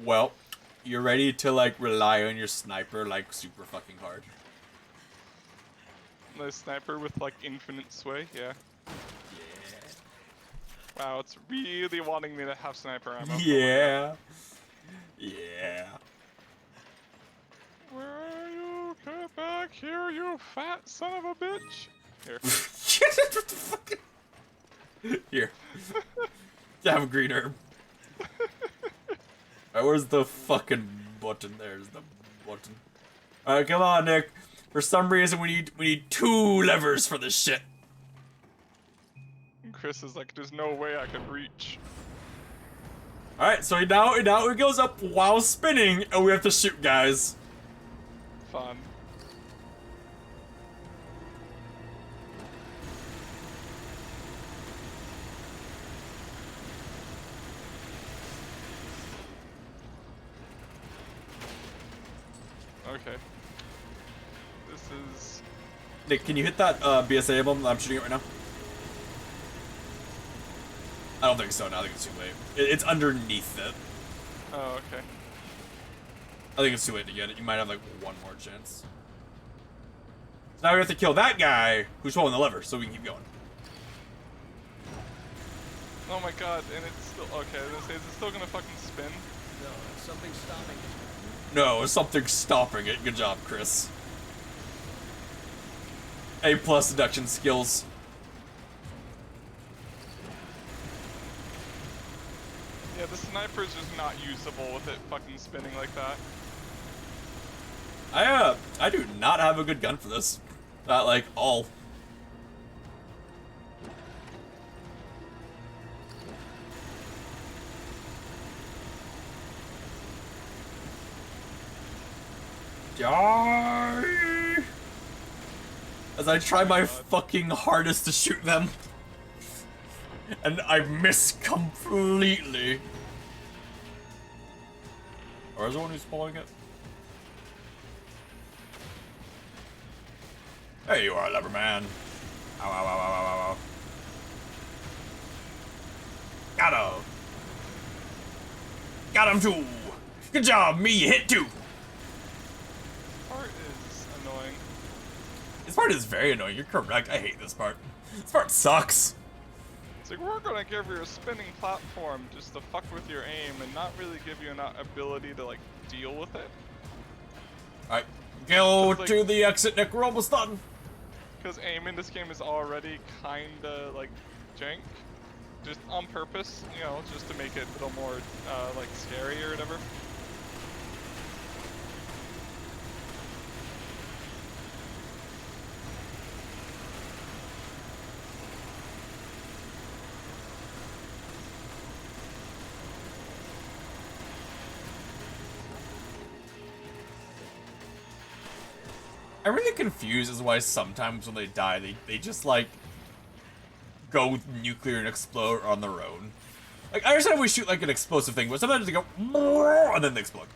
Well, you're ready to like rely on your sniper like super fucking hard. The sniper with like infinite sway, yeah. Wow, it's really wanting me to have sniper ammo. Yeah. Yeah. Where are you? Get back here, you fat son of a bitch! Here. What the fuck? Here. Have a green herb. Alright, where's the fucking button? There's the button. Alright, come on, Nick. For some reason, we need 2 levers for this shit. And Chris is like, there's no way I could reach. Alright, so now it goes up while spinning, and we have to shoot guys. Fun. Okay. This is... Nick, can you hit that BSA emblem that I'm shooting at right now? I don't think so. No, I think it's too late. It's underneath it. Oh, okay. I think it's too late to get it. You might have like one more chance. So now we have to kill that guy who's pulling the lever, so we can keep going. Oh my god, and it's still... Okay, I was gonna say, is it still gonna fucking spin? No, something's stopping it. No, something's stopping it. Good job, Chris. A+ deduction skills. Yeah, the sniper's just not usable with it fucking spinning like that. I do not have a good gun for this. Not like all. Die! As I try my fucking hardest to shoot them. And I miss completely. Or is the one who's pulling it? There you are, Leverman. Ow, ow, ow, ow, ow, ow. Got him. Got him too. Good job, me. Hit 2. Part is annoying. This part is very annoying. You're correct. I hate this part. This part sucks. It's like, we're gonna give you a spinning platform just to fuck with your aim and not really give you an ability to, like, deal with it. Alright, go like, to the exit, Nick. We're almost done. Because aim in this game is already kinda, like, jank. Just on purpose, you know, just to make it a little more, like, scary or whatever. I'm really confused as why sometimes when they die, they just, like, go nuclear and explode on their own. Like, I understand if we shoot, like, an explosive thing, but sometimes they go, and then they explode.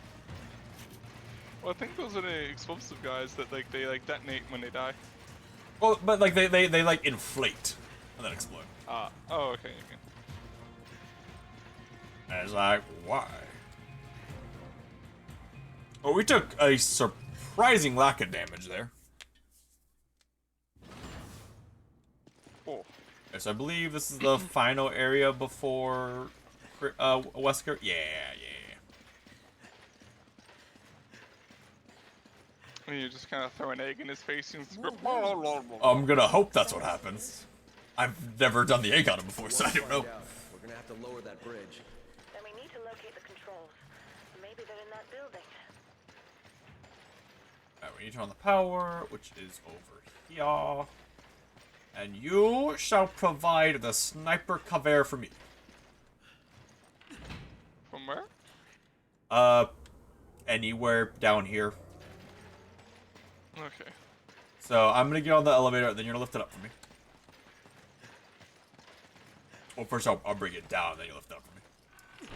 Well, I think those are the explosive guys that, like, they, like, detonate when they die. Well, but, like, they like, inflate and then explode. Oh, okay, okay. And it's like, why? Oh, we took a surprising lack of damage there. Cool. Okay, so I believe this is the final area before Wesker. Yeah, yeah. And you just kind of throw an egg in his face and scream. I'm gonna hope that's what happens. I've never done the egg on him before, so I don't know. We're gonna have to lower that bridge. Then we need to locate the controls. Maybe they're in that building. Alright, we need to turn on the power, which is over here. And you shall provide the sniper cover for me. From where? Anywhere down here. Okay. So I'm gonna get on the elevator, and then you're gonna lift it up for me. Well, first I'll bring it down, then you lift it up for me.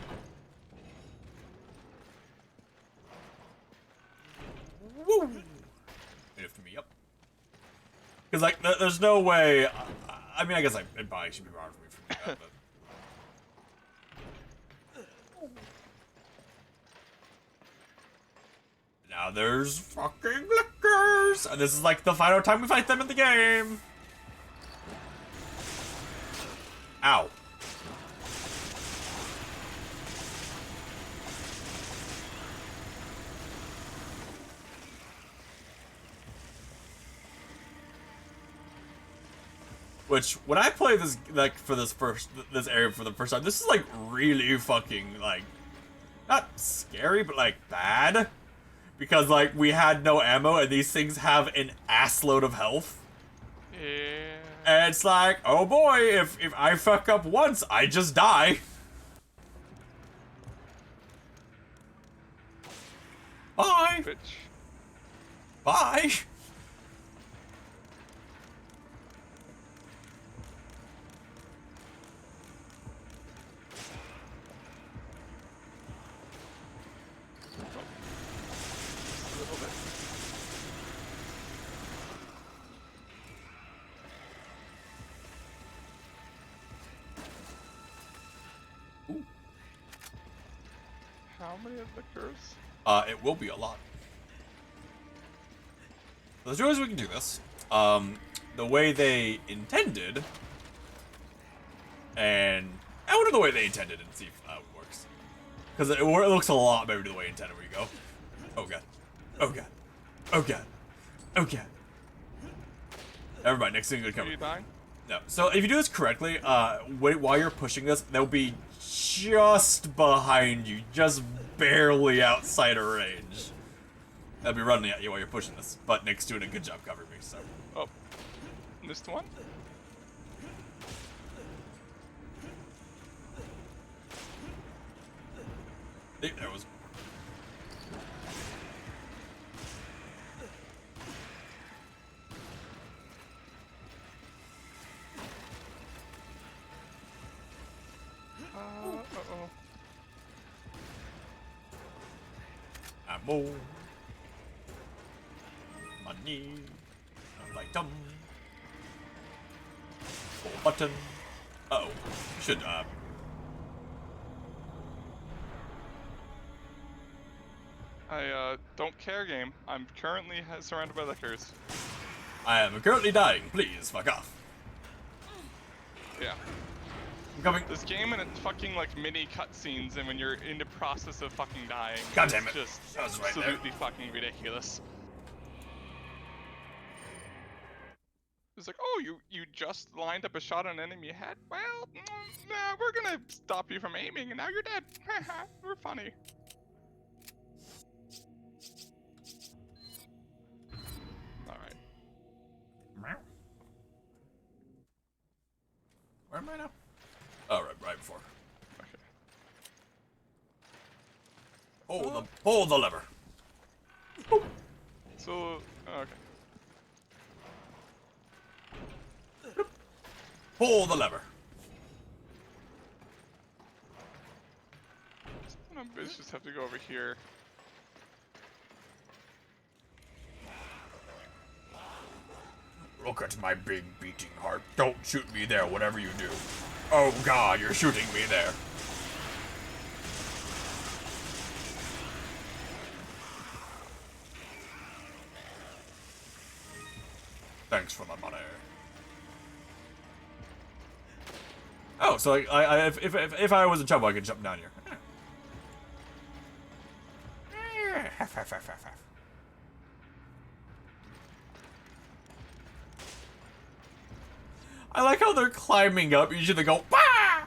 Woo! You lift me up. Because, like, there's no way... I mean, I guess it probably should be wrong for me for doing that, but... Now there's fucking lickers! And this is, like, the final time we fight them in the game! Ow. Which, when I play this, like, for this area for the first time, this is, like, really fucking, like, not scary, but, like, bad. Because, like, we had no ammo, and these things have an assload of health. Yeah. And it's like, oh boy, if I fuck up once, I just die. Bye. Bitch. Bye. A little bit. Ooh. How many of the curves? It will be a lot. There's two ways we can do this. The way they intended, and I wonder the way they intended and see if it works. Because it looks a lot better the way intended. Where you go. Oh god. Oh god. Oh god. Oh god. Never mind. Next thing good Are cover. you dying? No. So if you do this correctly, while you're pushing this, they'll be just behind you, just barely outside of range. They'll be running at you while you're pushing this, but Nick's doing a good job covering me, so. Oh. Missed one? There was. Uh-oh. Ammo. Money. Item. Button. Uh-oh. Should, I, don't care, game. I'm currently surrounded by lickers. I am currently dying. Please, fuck off. Yeah. I'm coming. This game and its fucking, like, mini cutscenes, and when you're in the process of fucking dying, God damn it. it's just That was right there. absolutely fucking ridiculous. It's like, oh, you just lined up a shot on an enemy head? Well, nah, we're gonna stop you from aiming, and now you're dead. We're funny. Alright. Where am I now? Oh, right before. Okay. Pull the lever. So, okay. Pull the lever. Some bitches have to go over here. Look at my big beating heart. Don't shoot me there, whatever you do. Oh god, you're shooting me there. Thanks for the money. Oh, so if I was in trouble, I could jump down here. I like how they're climbing up. Usually they go, "Wah!"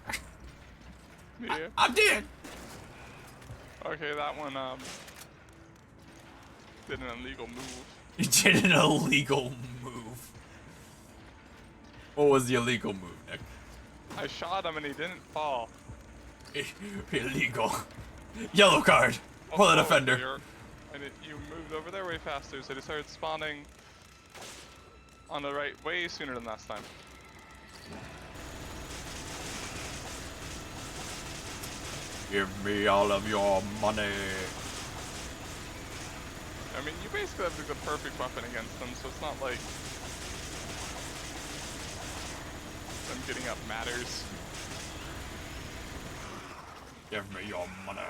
Yeah. I'm dead. Okay, that one did an illegal move. You did an illegal move. What was the illegal move, Nick? I shot him and he didn't fall. Illegal. Yellow card for the defender. You moved over there way faster, so they started spawning on the right way sooner than last time. Give me all of your money. I mean, you basically have the perfect weapon against them, so it's not like them getting up matters. Give me your money.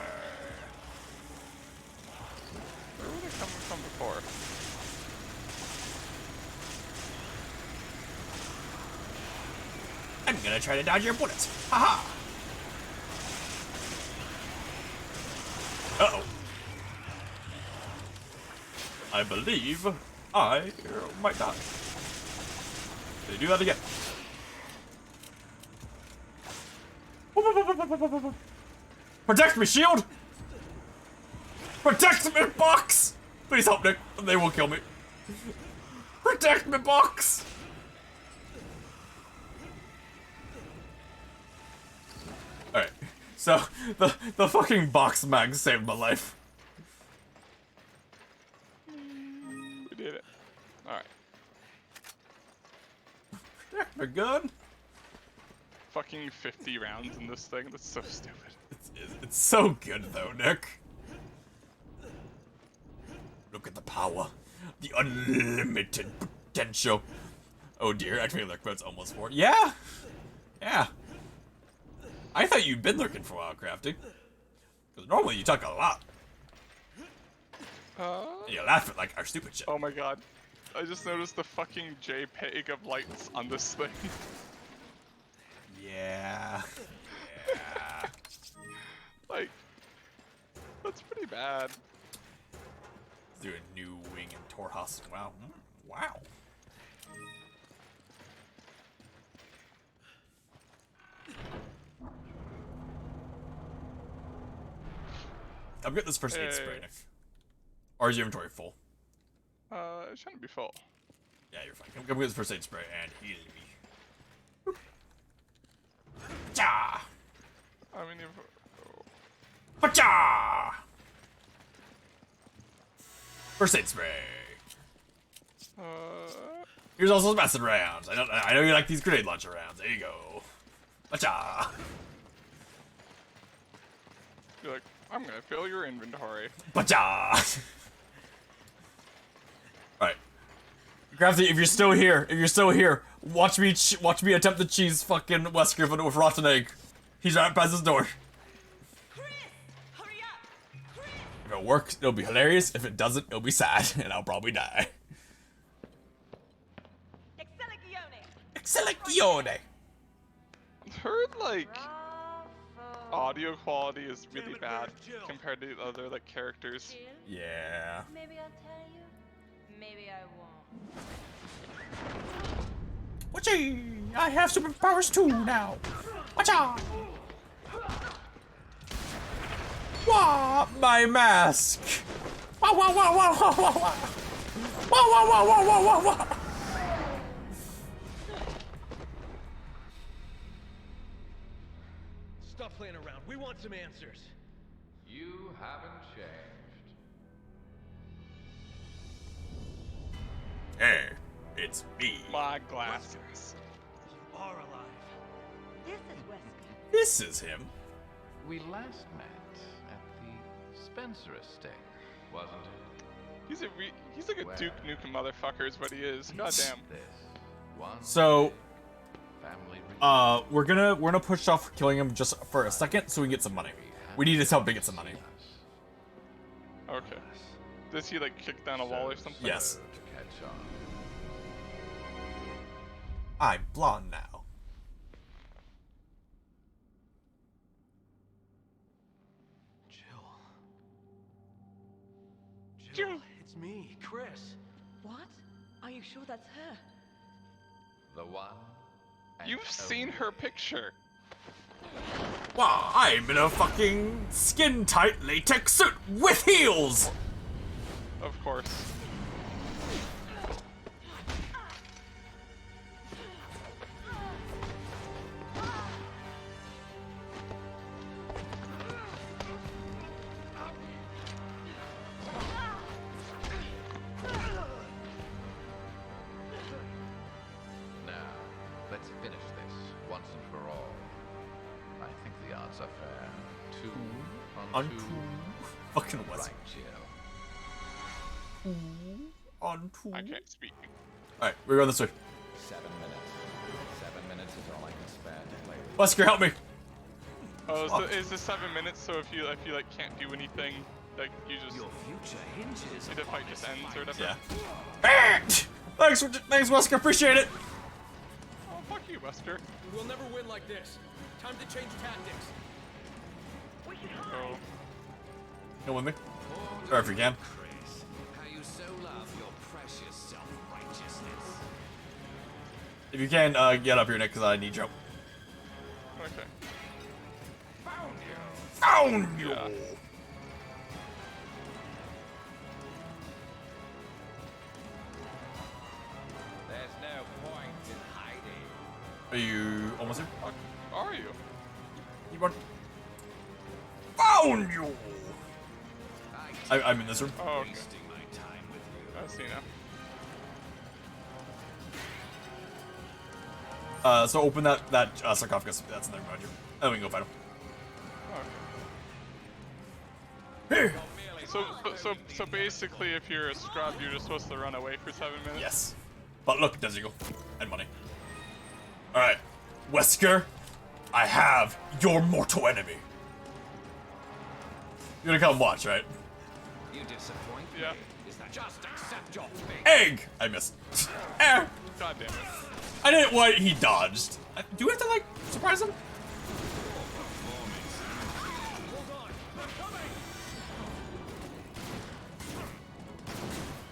Where were they coming from before? I'm gonna try to dodge your bullets. Haha. Uh-oh. I believe I might die. They do that again. Protect me, shield! Protect me, box! Please help, Nick. They will kill me. Protect me, box! Alright, so the fucking box mag saved my life. We did it. Alright. Protect my gun. Fucking 50 rounds in this thing. That's so stupid. It's so good though, Nick. Look at the power. The unlimited potential. Oh dear, activating lurk mode's almost 4. Yeah! Yeah. I thought you'd been lurking for a while, Crafty. Because normally you talk a lot. And you laugh at like our stupid shit. Oh my god. I just noticed the fucking JPEG of lights on this thing. Yeah. Yeah. Like, that's pretty bad. Do a new wing and Torhas. Wow. Wow. I'm getting this first aid spray, Nick. Or is your inventory full? It shouldn't be full. Yeah, you're fine. Come get this first aid spray and heal me. Ja! I mean, Pacha! First aid spray. Here's also some acid rounds. I know you like these grenade launcher rounds. There you go. Pacha! you're like, I'm gonna fill your inventory. Pacha! Alright. Crafty, if you're still here, watch me attempt to cheese fucking Wesker with rotten egg. He's right past his door. Chris! Hurry up! Chris! If it works, it'll be hilarious. If it doesn't, it'll be sad, and I'll probably die. Excelligione! Heard like audio quality is really bad compared to the other like characters. Yeah. Maybe I'll tell you. Maybe I won't. Whatchy? I have superpowers too now. Watcha! Wah! My mask! Wah wah wah wah wah wah wah! Wah wah wah wah wah wah wah! Stop playing around. We want some answers. You haven't changed. Hey, it's me. My glasses. You are alive. This is Wesker. This is him. We last met at the Spencer estate, wasn't it? He's like a Duke Nukem motherfucker is what he is. Goddamn. This one So, family we're gonna push off killing him just for a second so we can get some money. We need his help to get some money. Okay. Does he like kick down a wall or something? Yes. to catch on. I'm blonde now. Jill, it's me, Chris. What? Are you sure that's her? The one You've seen her picture. Wow, I'm in a fucking skin-tight latex suit with heels! Of course. Now, let's finish this once and for all. I think the odds are fair. 2 on 2. Fucking Wesker. Right, Jill. On 2. I can't speak. Alright, we're going this way. 7 minutes. 7 minutes is all I can spare to play with. Wesker, help me! Oh, is the 7 minutes? So if you like can't do anything, like you just Your future hinges the fight just ends or whatever. Yeah. Thanks, Wesker, appreciate it! Oh, fuck you, Wesker. We'll never win like this. Time to change tactics. Oh. Come with me. Or if you can. Chris, how you so love your precious self-righteousness. If you can, get up here, Nick, because I need you. Okay. Found you! Yeah. There's no point in hiding. Are you almost here? Fuck are you? You want? Found you! I'm in this room. Oh, okay. Wasting my time with you. I see now. So open that sarcophagus. That's in there behind you. And we can go fight him. Okay. So basically, if you're a scrub, you're just supposed to run away for 7 minutes. Yes. But look, Desert Eagle. And money. Alright. Wesker, I have your mortal enemy. You're gonna come watch, right? You disappoint me. Yeah. Is that just accept your fate? Egg! I missed. Eh. God damn it. I didn't want he dodged. Do we have to, like, surprise him?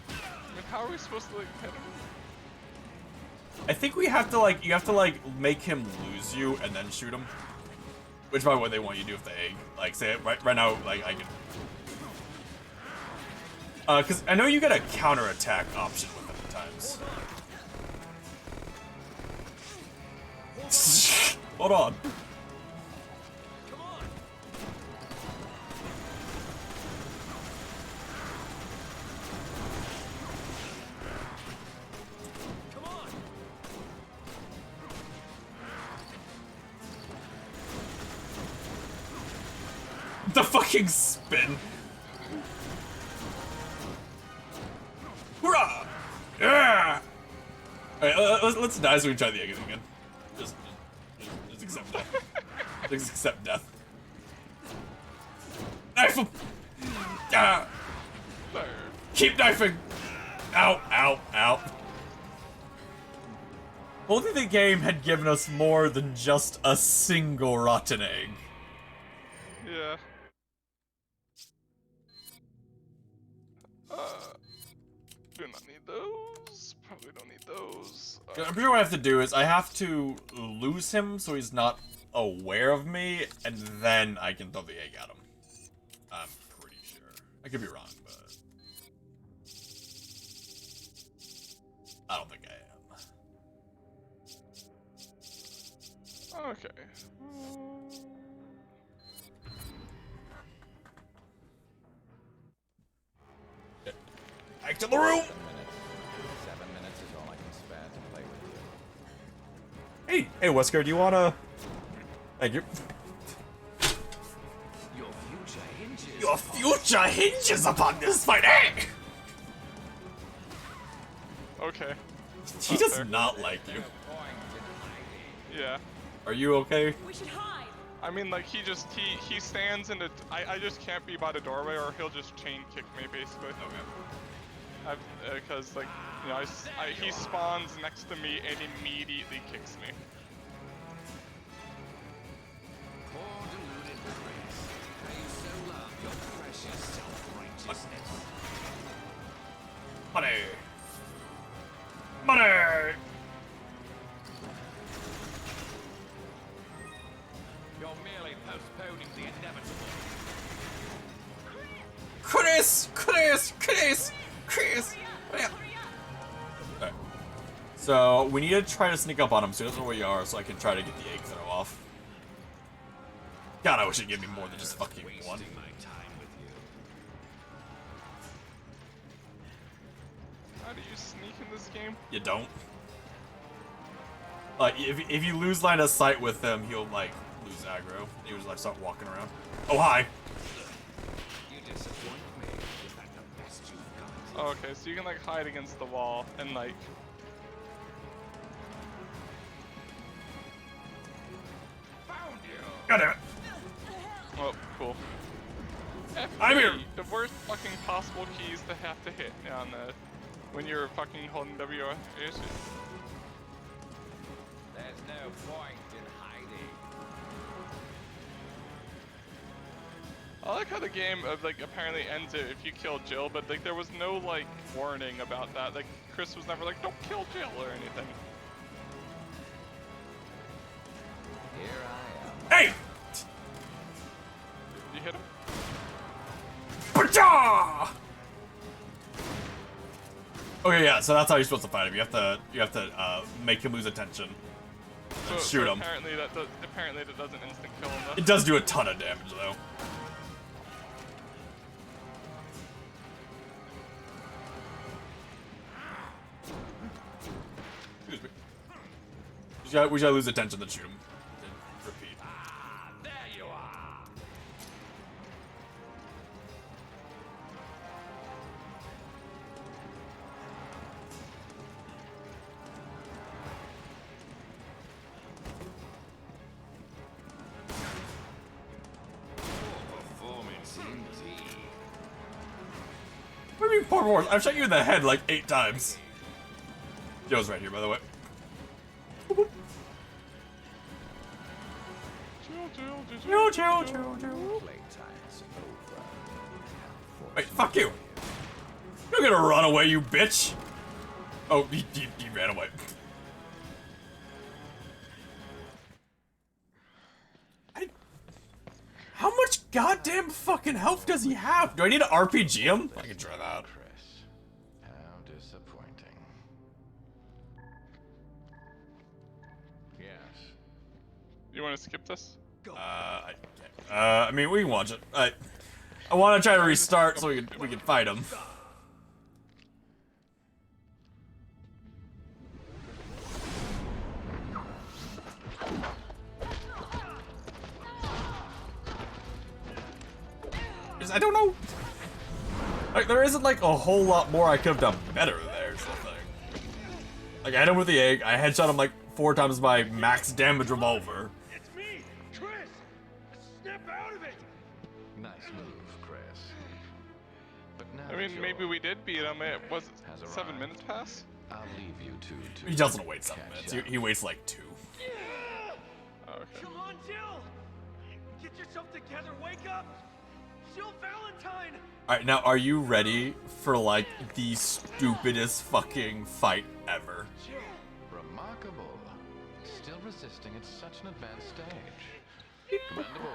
I mean, how are we supposed to like hit him? I think we have to, like, you have to, like, make him lose you and then shoot him. Which by what they want you to do with the egg. Like, say it right now, like, I can. Cause I know you get a counterattack option with it at times. Hold on. The fucking spin. Hurrah! Yeah! Alright, let's die so we try the egg again. Just accept death. Just accept death. Knife him! Ah! Keep knifing! Ow, ow, ow. Only the game had given us more than just a single rotten egg. Yeah. Do not need those. Probably don't need those. I'm pretty sure what I have to do is I have to lose him so he's not aware of me, and then I can throw the egg at him. I'm pretty sure. I could be wrong, but I don't think I am. Okay. Back to the room! 7 minutes is all I can spare to play with you. Hey, Wesker, do you wanna... Thank you. Your future hinges. Your future hinges upon this fight, egg! Okay. He does not like you. Yeah. Are you okay? We should hide. I mean, like, he stands in the... I just can't be by the doorway or he'll just chain kick me, basically. Okay. Because, like, you know, he spawns next to me and immediately kicks me. Poor deluded Chris. How you so love your precious self-righteousness. Money! Money! postponing the inevitable. Chris! Yeah. Alright. So, we need to try to sneak up on him so he doesn't know where you are so I can try to get the egg throw off. God, I wish it'd give me more than just fucking one. Wasting my time with you. How do you sneak in this game? You don't. Like, if you lose line of sight with him, he'll, like, lose aggro. He'll just, like, start walking around. Oh, hi! You disappoint me. Is that the best you've got? Oh, okay, so you can like hide against the wall and like. Found you. God damn it. Oh, cool. I'm here. The worst fucking possible keys to have to hit on the when you're fucking holding WS. There's no point in hiding. I like how the game like apparently ends it if you kill Jill, but like there was no like warning about that. Like Chris was never like, don't kill Jill or anything. Here I am. Hey! You hit him? Baja! Okay, yeah, so that's how you're supposed to fight him. You have to make him lose attention. And shoot him. Apparently that doesn't instant kill him. It does do a ton of damage though. Excuse me. We gotta lose attention to shoot him. And repeat. Ah, there you are. Poor performance indeed. What do you mean poor wars? I've shot you in the head like 8 times. Joe's right here, by the way. Chill. Playtime's over. Wait, fuck you! You're gonna run away, you bitch! Oh, he ran away. How much goddamn fucking health does he have? Do I need to RPG him? I can try that. Chris, how disappointing. Yes. You want to skip this? I mean, we can watch it. I want to try to restart so we can fight him. I don't know. Like, there isn't like a whole lot more I could have done better there. Is the thing. Like, I hit him with the egg. I headshot him like 4 times my max damage revolver. It's me, Chris. Snap out of it. Nice move, Chris. But now I mean, that maybe you're we did beat him. It was has 7 arrived. minutes pass. I'll leave you two to He doesn't wait 7 catch minutes. up. He waits like 2. Oh, okay. Come on, Jill! Get yourself together, wake up! Jill Valentine! Alright, now are you ready for like the stupidest fucking fight ever? Remarkable. Still resisting at such an advanced stage. Commendable.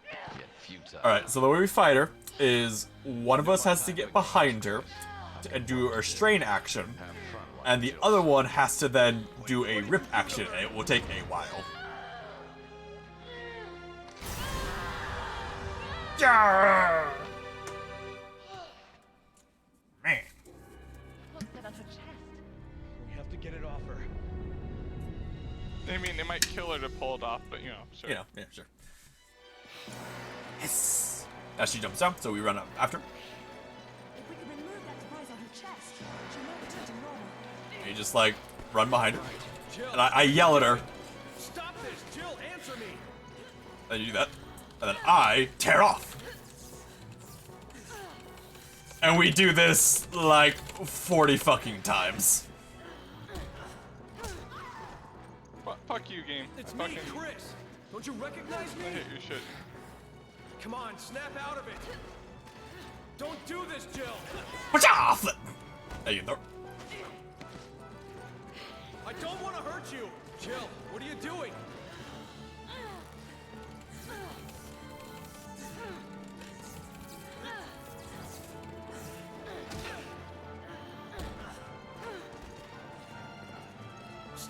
Yet futile. Alright, so the way we fight her is one of us has to get behind her and do a restrain action, Have fun while and the Jill other one has to then do a rip action, and it will take a while. Yeah! Man. What's that on her chest? We have to get it off her. I mean, it might kill her to pull it off, but you know, sure. Yeah, sure. Yes! As she jumps down, so we run up after. If we could remove that device on her chest, she'll never return to normal. And you just like run behind her. Jill, And I yell at her, stop this! Jill, answer me! and you do that. And then I tear off. And we do this like 40 fucking times. Fuck you, game. It's I me, fucking Chris. Don't you recognize I me? hate your shit. Come on, snap out of it. Don't do this, Jill. Watch off! There you go. I don't want to hurt you. Jill, what are you doing?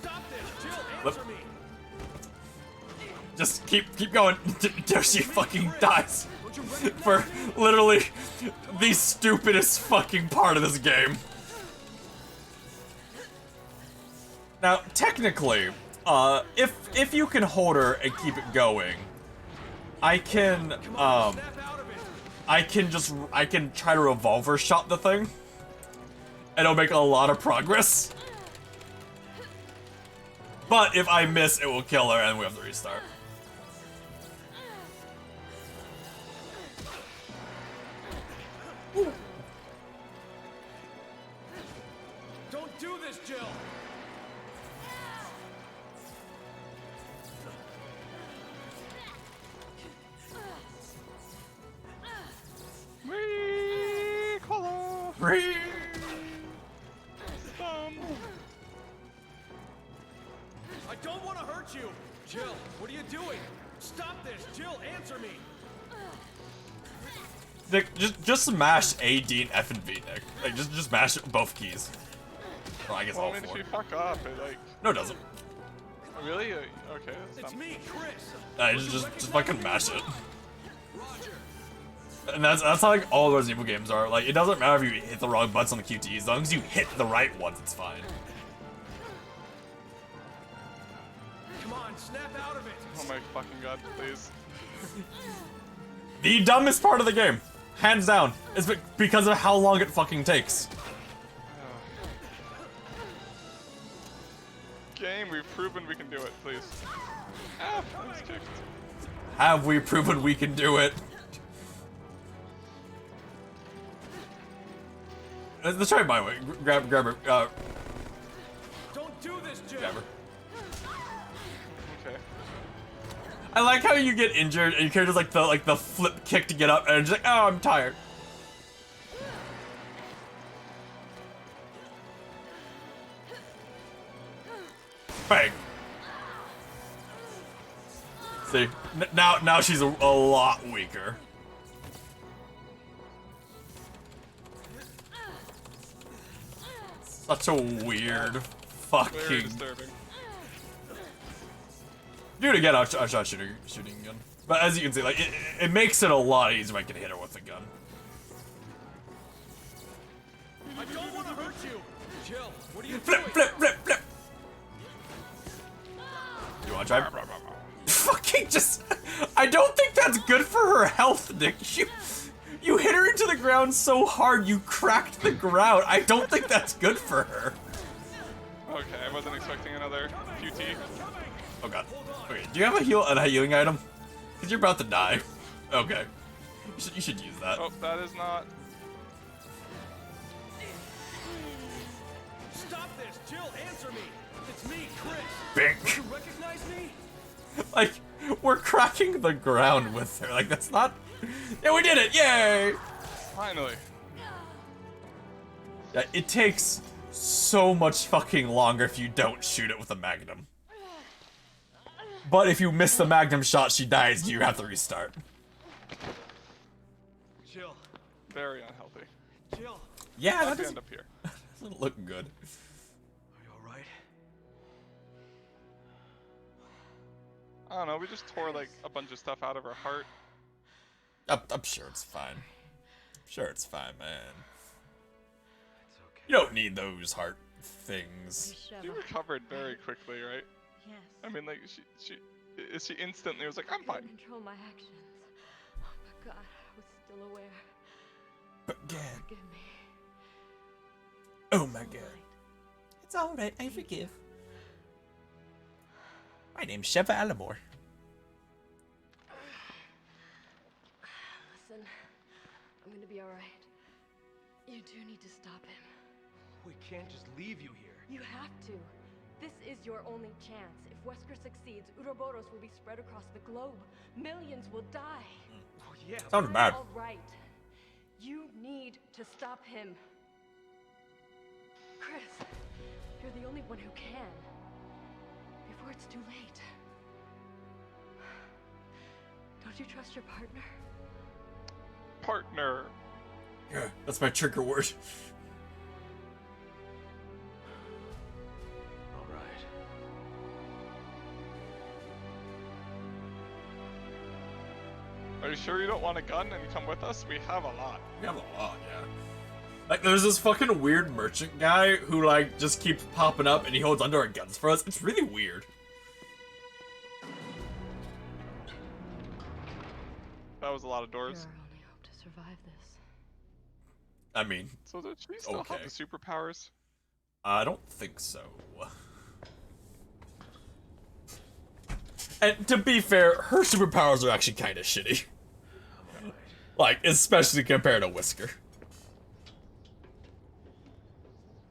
Stop this! Jill, Flip. answer me! Just keep going until she fucking dies. Don't you recognize For me? literally the stupidest fucking part of this game. Now, technically, if you can hold her and keep it going, I can Snap out of it! I can try to revolver shot the thing, and it'll make a lot of progress. But if I miss, it will kill her, and we have to restart. Don't do this, Jill! Free. I don't want to hurt you! Jill, what are you doing? Stop this! Jill, answer me! Nick, just smash A, D, and F and V, Nick. Like, just mash both keys. Or I guess Well, all I mean, if four. you fuck up, it like. No, it doesn't. Really? Okay, that's It's dumb. me, Chris! Just fucking mash it. Roger! And that's how like all those Evil games are. Like, it doesn't matter if you hit the wrong buttons on the QT, as long as you hit the right ones, it's fine. Come on, snap out of it! Oh my fucking god, please. The dumbest part of the game, hands down, is because of how long it fucking takes. Game, we've proven we can do it, please. Ah, I was kicked. Have we proven we can do it? Let's try it my way. Grab her. Don't do this, Jill! Grab her. Okay. I like how you get injured and you can just like the flip kick to get up and just like, oh, I'm tired. Bang. See, now she's a lot weaker. Such a weird Very fucking. disturbing. Do it again. I'll try shooting again. But as you can see, like it makes it a lot easier if I can hit her with a gun. I don't want to hurt you! Jill, what are you Flip, doing? flip, flip, flip. You wanna try? Fucking just. I don't think that's good for her health, Nick. You hit her into the ground so hard you cracked the ground. I don't think that's good for her. Okay, I wasn't expecting another QT. Oh god. Okay, do you have a healing item? Cause you're about to die. Okay. You should use that. Oh, that is not. Stop this! Jill, answer me! It's me, Chris! Bink. You recognize me? Like, we're cracking the ground with her. Like, that's not. Yeah, we did it! Yay! Finally. Yeah, it takes so much fucking longer if you don't shoot it with a magnum. But if you miss the magnum shot, she dies, you have to restart. Jill. Very unhealthy. Jill. Yeah, How'd that you doesn't end up here? look good. Are you alright? I don't know, we just tore like a bunch of stuff out of her heart. I'm sure it's fine. I'm sure it's fine, man. It's okay. You don't need those heart things. She recovered very quickly, right? Yes. I mean, like, she instantly was like, I'm I fine. couldn't control my actions. Oh my god, I was still aware. But God. Forgive me. Oh my god. It's alright, I forgive. My name's Sheva Alamore. Listen, I'm gonna be alright. You do need to stop him. We can't just leave you here. You have to. This is your only chance. If Wesker succeeds, Uroboros will be spread across the globe. Millions will die. Oh, yeah. Sounds bad. All right. You need to stop him. Chris, you're the only one who can. Before it's too late. Don't you trust your partner? Partner. Yeah, that's my trigger word. All right. Are you sure you don't want a gun and come with us? We have a lot. We have a lot, yeah. Like, there's this fucking weird merchant guy who, like, just keeps popping up and he holds onto our guns for us. It's really weird. That was a lot of doors. Your only hope to survive this. I mean, So does she still have the superpowers? I don't think so. And to be fair, her superpowers are actually kind of shitty. Like, especially compared to Wesker.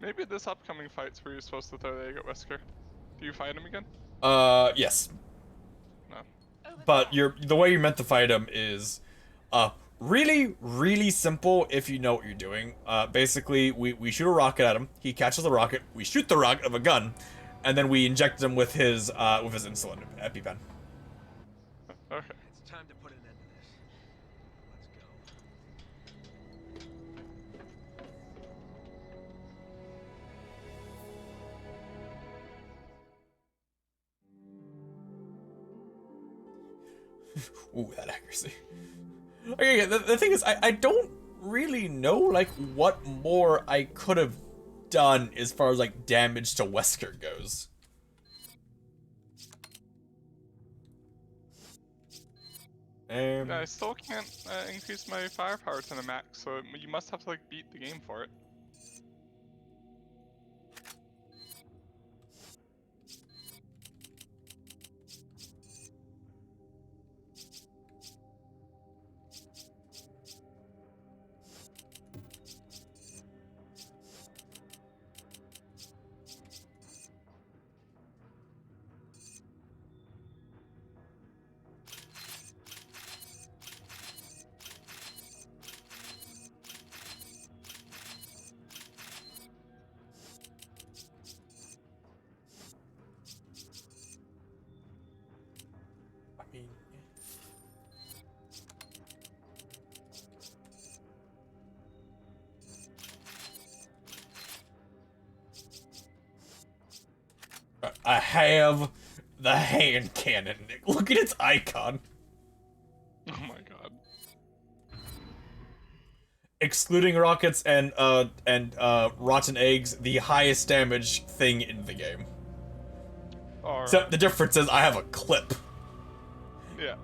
Maybe this upcoming fight's where you're supposed to throw the egg at Wesker. Do you fight him again? Yes. No. But the way you meant to fight him is, really, really simple if you know what you're doing. Basically, we shoot a rocket at him, he catches the rocket, we shoot the rocket of a gun, and then we inject him with his insulin EpiPen. Okay. It's time to put an end to this. Let's go. Ooh, that accuracy. Okay, the thing is, I don't really know, like, what more I could have done as far as, like, damage to Wesker goes. I still can't increase my firepower to the max, so you must have to, like, beat the game for it. I have the hand cannon. Look at its icon. Oh my god. Excluding rockets and rotten eggs, the highest damage thing in the game. Alright. Except the difference is I have a clip. Yeah.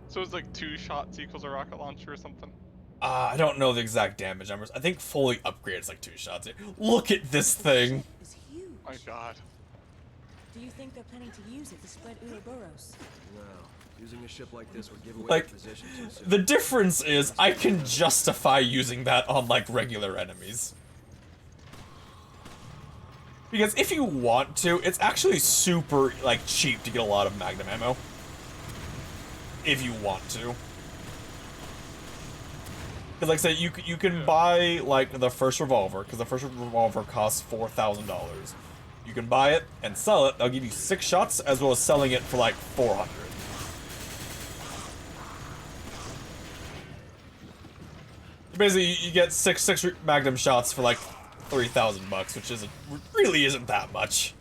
So it's like 2 shots equals a rocket launcher or something? I don't know the exact damage numbers. I think fully upgraded is like 2 shots. Look at this thing. Is huge. My god. Do you think they're planning to use it to spread Ouroboros? No. Using a ship like this would give away Like, your position too soon. the difference is I can justify using that on, like, regular enemies. Because if you want to, it's actually super, like, cheap to get a lot of Magnum ammo. If you want to. Because, like I said, you can buy, like, the first revolver, because the first revolver costs $4,000. You can buy it and sell it. They'll give you 6 shots, as well as selling it for, like, 400. Basically, you get six Magnum shots for, like, $3,000, which really isn't that much.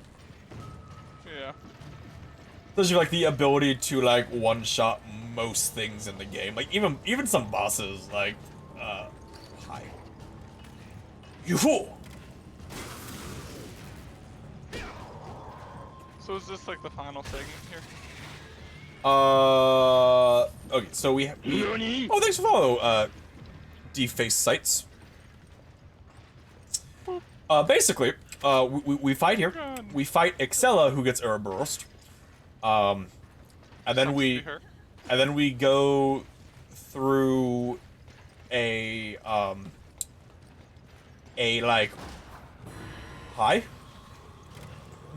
Yeah. Especially, like, the ability to, like, one-shot most things in the game. Like, even some bosses, like, hi. Yoo-hoo! So is this like the final segment here? Okay, so we oh, thanks for follow, Deface Sites. Basically, we fight here. We fight Excella, who gets Ouroboros. And then we go through a like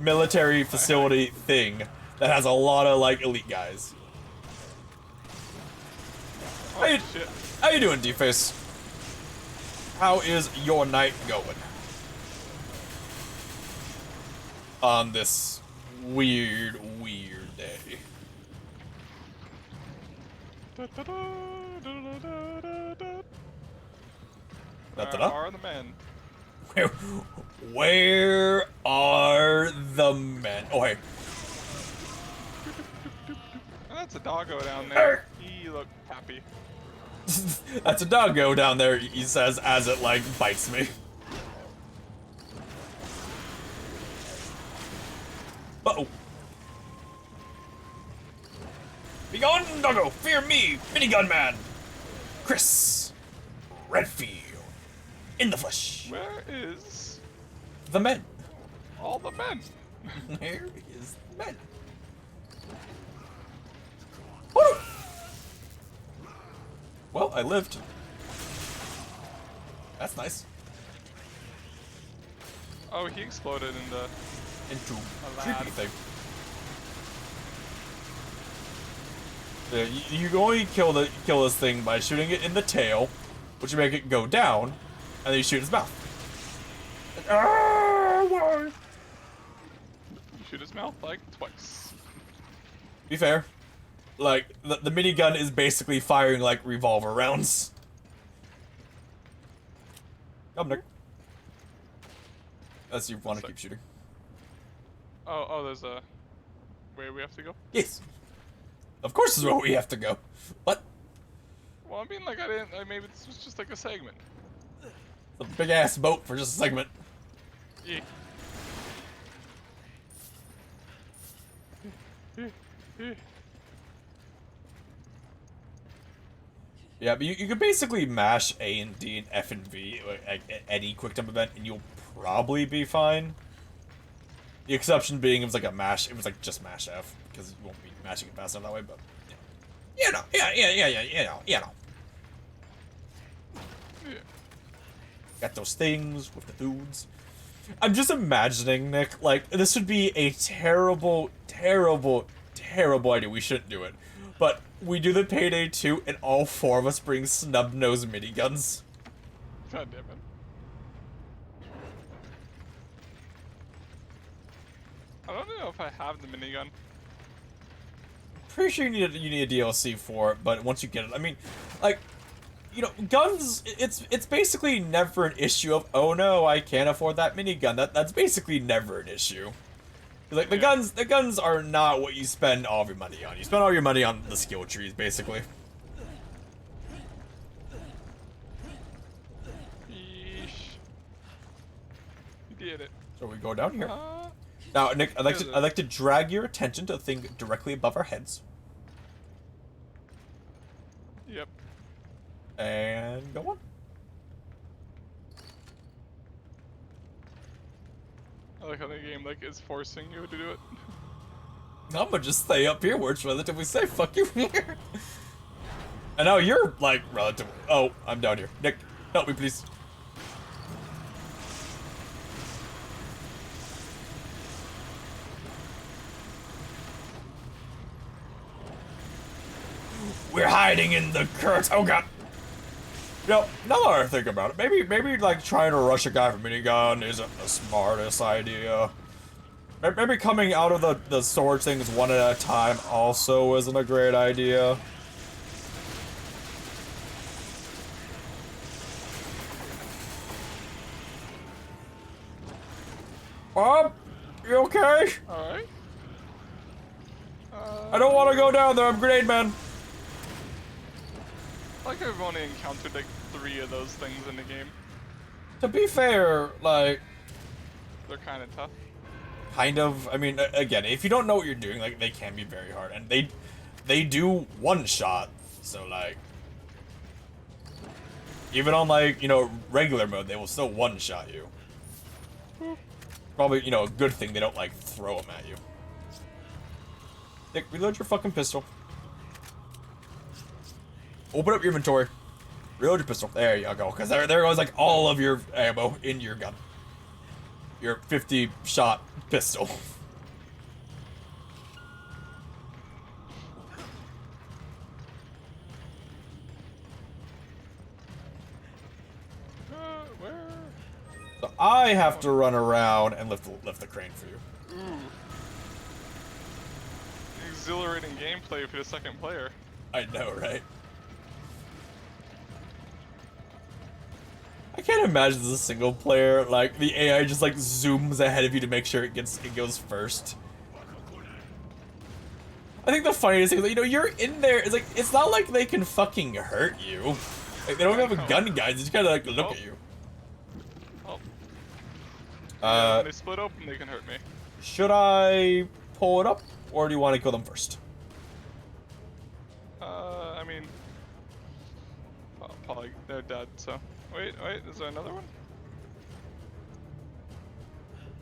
military facility thing that has a lot of, like, elite guys. How you doing, Deface? How is your night going? On this weird day. Where are the men? Where are the men? Oh, hey. And That's a doggo down there. He looked happy. That's a doggo down there, he says as it, like, bites me. Uh-oh. Be gone, doggo! Fear me, minigun man! Chris Redfield. In the flesh. Where is the men? All the men. Where is the men? Woo! Well, I lived. That's nice. Oh, he exploded into a creepy thing. Yeah, you can only kill this thing by shooting it in the tail, which will make it go down, and then you shoot its mouth. Like, why? You shoot his mouth like twice. Be fair, like the minigun is basically firing like revolver rounds. Come, Nick. Unless you want to keep shooting. Oh, there's a way we have to go? Yes. Of course is where we have to go. What? Well, I mean, like, maybe this was just like a segment. A big ass boat for just a segment. Yeah. Yeah, but you could basically mash A and D and F and V at any quick time event, and you'll probably be fine. The exception being, it was just mash F, because you won't be mashing it fast enough that way. But you know, yeah. Got those things with the dudes. I'm just imagining, Nick, like, this would be a terrible, terrible, terrible idea. We shouldn't do it. But we do the Payday 2, and all four of us bring snub-nosed miniguns. God damn it. I don't know if I have the minigun. Pretty sure you need a DLC for it, but once you get it, I mean, like, you know, guns, it's basically never an issue of, oh no, I can't afford that minigun. That's basically never an issue. Like, the guns are not what you spend all of your money on. You spend all your money on the skill trees, basically. Yeesh. You did it. So we go down here. Now, Nick, I'd like to drag your attention to the thing directly above our heads. Yep. And go on. I like how the game is forcing you to do it. I'm gonna just stay up here where it's relatively safe. Fuck you here. And now you're like relatively. Oh, I'm down here. Nick, help me, please. We're hiding in the curtains. Oh god. You know, now that I think about it, maybe like trying to rush a guy with a minigun isn't the smartest idea. Maybe coming out of the sword things one at a time also isn't a great idea. Bob, you okay? Alright. I don't want to go down there, I'm grenade man. Like I've only encountered like 3 of those things in the game. To be fair, like... They're kind of tough. Kind of. I mean, again, if you don't know what you're doing, like, they can be very hard. And they do one-shot, so, like... Even on, like, you know, regular mode, they will still one-shot you. Probably, you know, a good thing they don't, like, throw them at you. Nick, reload your fucking pistol. Open up your inventory. Reload your pistol. There you go. Because there goes, like, all of your ammo in your gun. Your 50-shot pistol. Where? So I have to run around and lift the crane for you. Ooh. Exhilarating gameplay for the second player. I know, right? I can't imagine as a single player, like, the AI just, like, zooms ahead of you to make sure it goes first. I think the funniest thing is that, you know, you're in there. It's like, it's not like they can fucking hurt you. Like, they don't have a gun, guys. They just kind of like look at you. Oh. Yeah, when they split open, they can hurt me. Should I pull it up, or do you want to kill them first? I mean, probably they're dead. So wait, is there another one?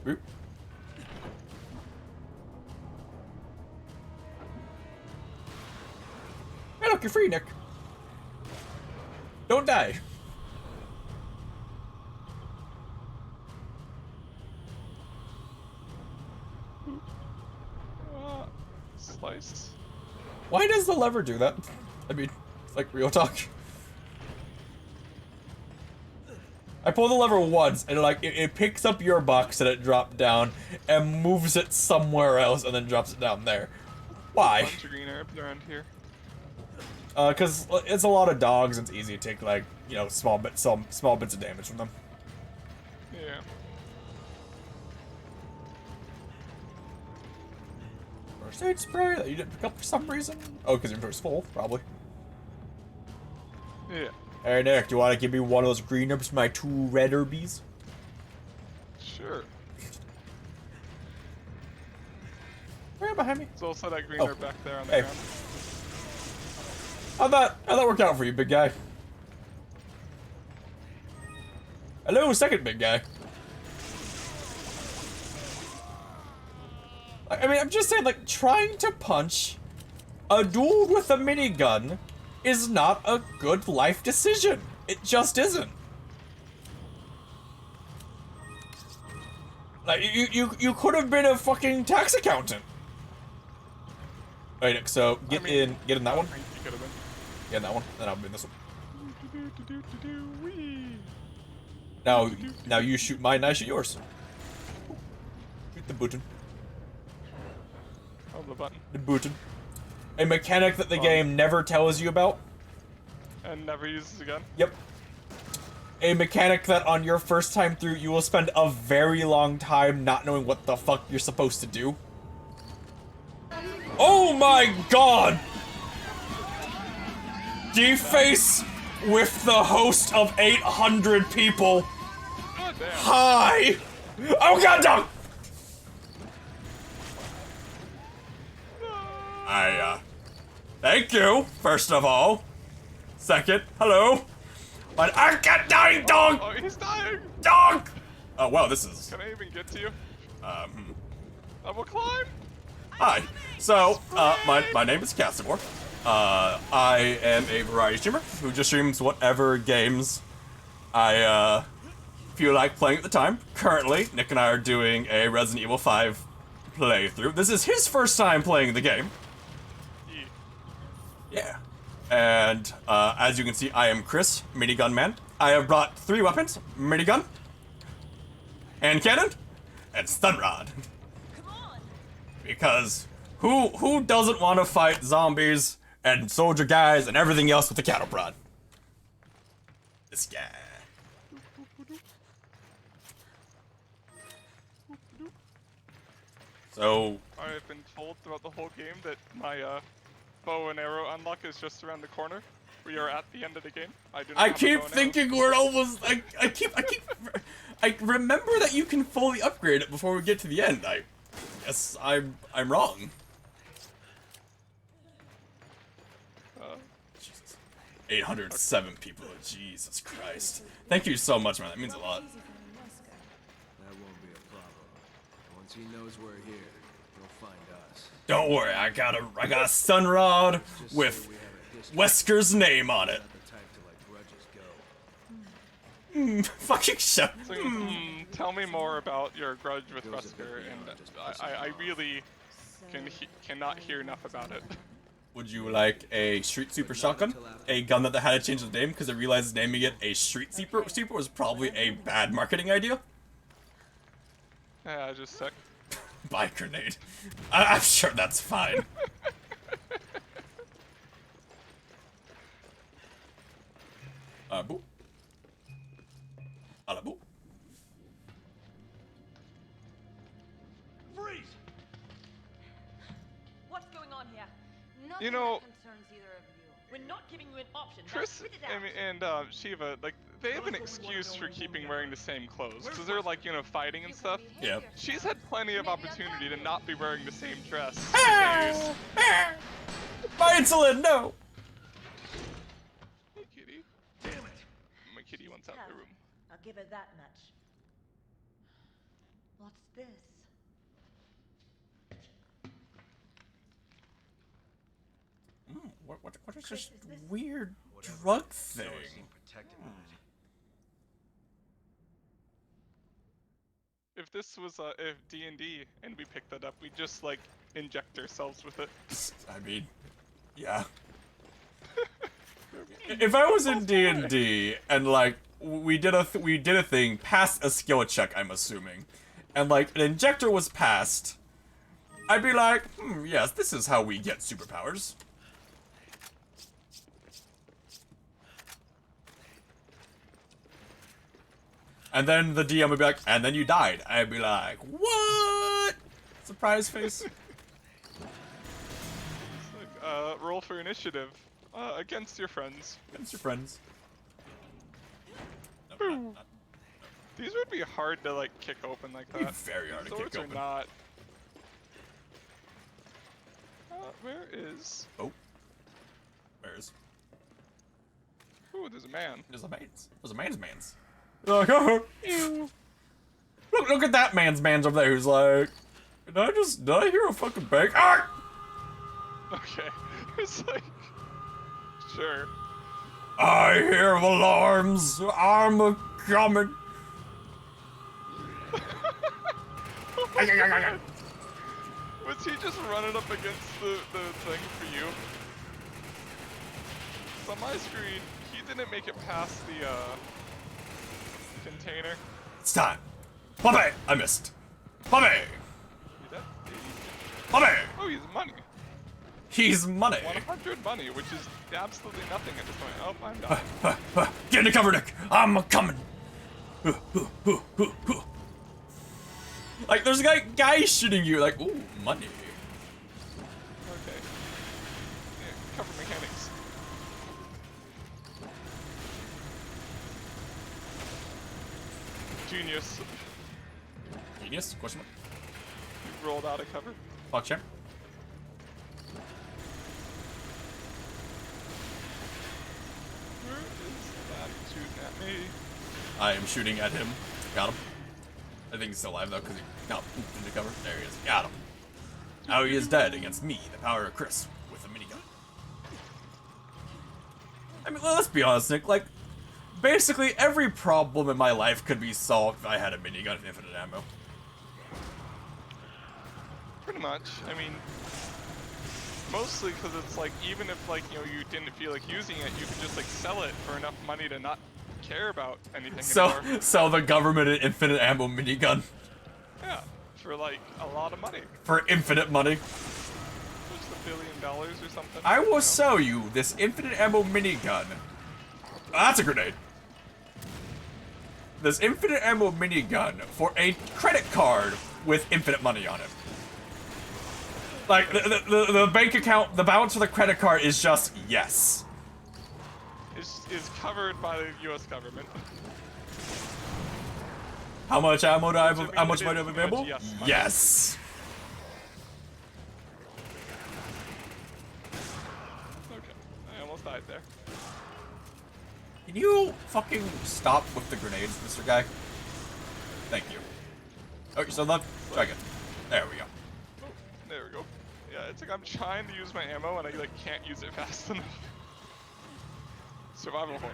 Oop. Hey, look, you're free, Nick. Don't die. Slice. Why does the lever do that? I mean, it's like real talk. I pull the lever once, and like it picks up your box that it dropped down and moves it somewhere else, and then drops it down there. Why? Bunch of green herbs around here. Cause it's a lot of dogs, and it's easy to take like, you know, small bits of damage from them. Yeah. First aid spray that you didn't pick up for some reason? Oh, because your inventory's full, probably. Yeah. Hey Nick, do you want to give me one of those green herbs for my 2 red herbies? Sure. Right behind me. There's also that green herb back there on the Hey. ground. How'd that work out for you, big guy? Hello, second big guy. I mean, I'm just saying, like, trying to punch a dude with a minigun is not a good life decision. It just isn't. Like, you could have been a fucking tax accountant. Alright, Nick, so get in that one. Yeah, that one. Then I'll be in this one. Now you shoot mine, I shoot yours. Shoot the button. Oh, the button. The button. A mechanic that the game never tells you about. And never uses again? Yep. A mechanic that on your first time through, you will spend a very long time not knowing what the fuck you're supposed to do. Oh my god! Deface with the host of 800 people. God damn. Hi! Oh god, dog! Thank you, first of all. Second, hello. But I got dying, dog! Oh, he's dying! Dog! Oh, wow, this is... Can I even get to you? I will climb! Hi. So, my name is Casimir. I am a variety streamer who just streams whatever games I, feel like playing at the time. Currently, Nick and I are doing a Resident Evil 5 playthrough. This is his first time playing the game. Yeah. And, as you can see, I am Chris, Minigun Man. I have brought 3 weapons: minigun, hand cannon, and stun rod. Because who doesn't want to fight zombies and soldier guys and everything else with a cattle prod? This guy. So I've been told throughout the whole game that my bow and arrow unlock is just around the corner. We are at the end of the game. I keep thinking we're almost. I remember that you can fully upgrade it before we get to the end. I guess I'm wrong. Jesus. 807 people. Jesus Christ. Thank you so much, man. That means a lot. That won't be a problem. Once he knows we're here, he'll find us. Don't worry, I got a stun rod with Wesker's name on it. Fucking shut. So, tell me more about your grudge with Wesker, and I really cannot hear enough about it. Would you like a Street Sweeper shotgun? A gun that they had to change the name because they realized naming it a Street Sweeper was probably a bad marketing idea? Yeah, just sick. Buy grenade. I'm sure that's fine. Boo. Boo. Freeze! What's going on here? Nothing You know, that concerns either of you. We're not giving you an option. Now Chris spit it out. and Shiva, like, they have an excuse for keeping wearing the same clothes, because they're, like, you know, fighting and stuff. Yeah. She's had plenty of opportunity to not be wearing the same dress for days. My insulin, no! Hey, kitty. Damn it. My kitty wants out the room. I'll give her that much. What's this? What is this weird drug thing? If this was if D&D and we picked that up, we'd just like inject ourselves with it. I mean, yeah. If I was in D&D and like we did a thing, passed a skill check, I'm assuming, and like an injector was passed, I'd be like, yes, this is how we get superpowers. And then the DM would be like, and then you died. I'd be like, what? Surprise face. Like, roll for initiative. Against your friends. Against your friends. No, not. These would be hard to like kick open like that. Very hard to Swords kick open. Are not. Where is? Oh. Where's? Ooh, there's a man. There's a man's. There's a man's. Like, oh, look at that man's over there who's like, did I hear a fucking bang? Ah! Okay. It's like, sure. I hear alarms. I'm a coming. Was he just running up against the thing for you? 'Cause on my screen, he didn't make it past the container. It's time. Bobby! I missed. Bobby! Bobby! Oh, he's money. He's money. 100 money, which is absolutely nothing at this point. Oh, I'm done. Get in the cover, Nick. I'm coming. Like, there's a guy shooting you. Like, ooh, money. Okay. Yeah, cover mechanics. Genius. Genius? Question mark? You rolled out of cover. Fuck chair. Where is that shooting at me? I am shooting at him. Got him. I think he's still alive though, because he got pooped into cover. There he is. Got him. Now he is dead against me, the power of Chris, with a minigun. I mean, let's be honest, Nick. Like, basically every problem in my life could be solved if I had a minigun and infinite ammo. Pretty much. I mean, mostly because it's like, even if like, you know, you didn't feel like using it, you could just like sell it for enough money to not care about anything anymore. Sell the government an infinite ammo minigun. Yeah, for like a lot of money. For infinite money. Just $1 billion or something. I will sell you this infinite ammo minigun. That's a grenade. This infinite ammo minigun for a credit card with infinite money on it. Like, the bank account, the balance for the credit card is just yes. Is covered by the U.S. government. How much ammo do I have? Which, I mean, How much it money do I is have pretty available? much yes money. Yes. Okay, I almost died there. Can you fucking stop with the grenades, Mr. Guy? Thank you. Oh, you're still alive? Try again. There we go. Oh, there we go. Yeah, it's like I'm trying to use my ammo and I like can't use it fast enough. Survival horror.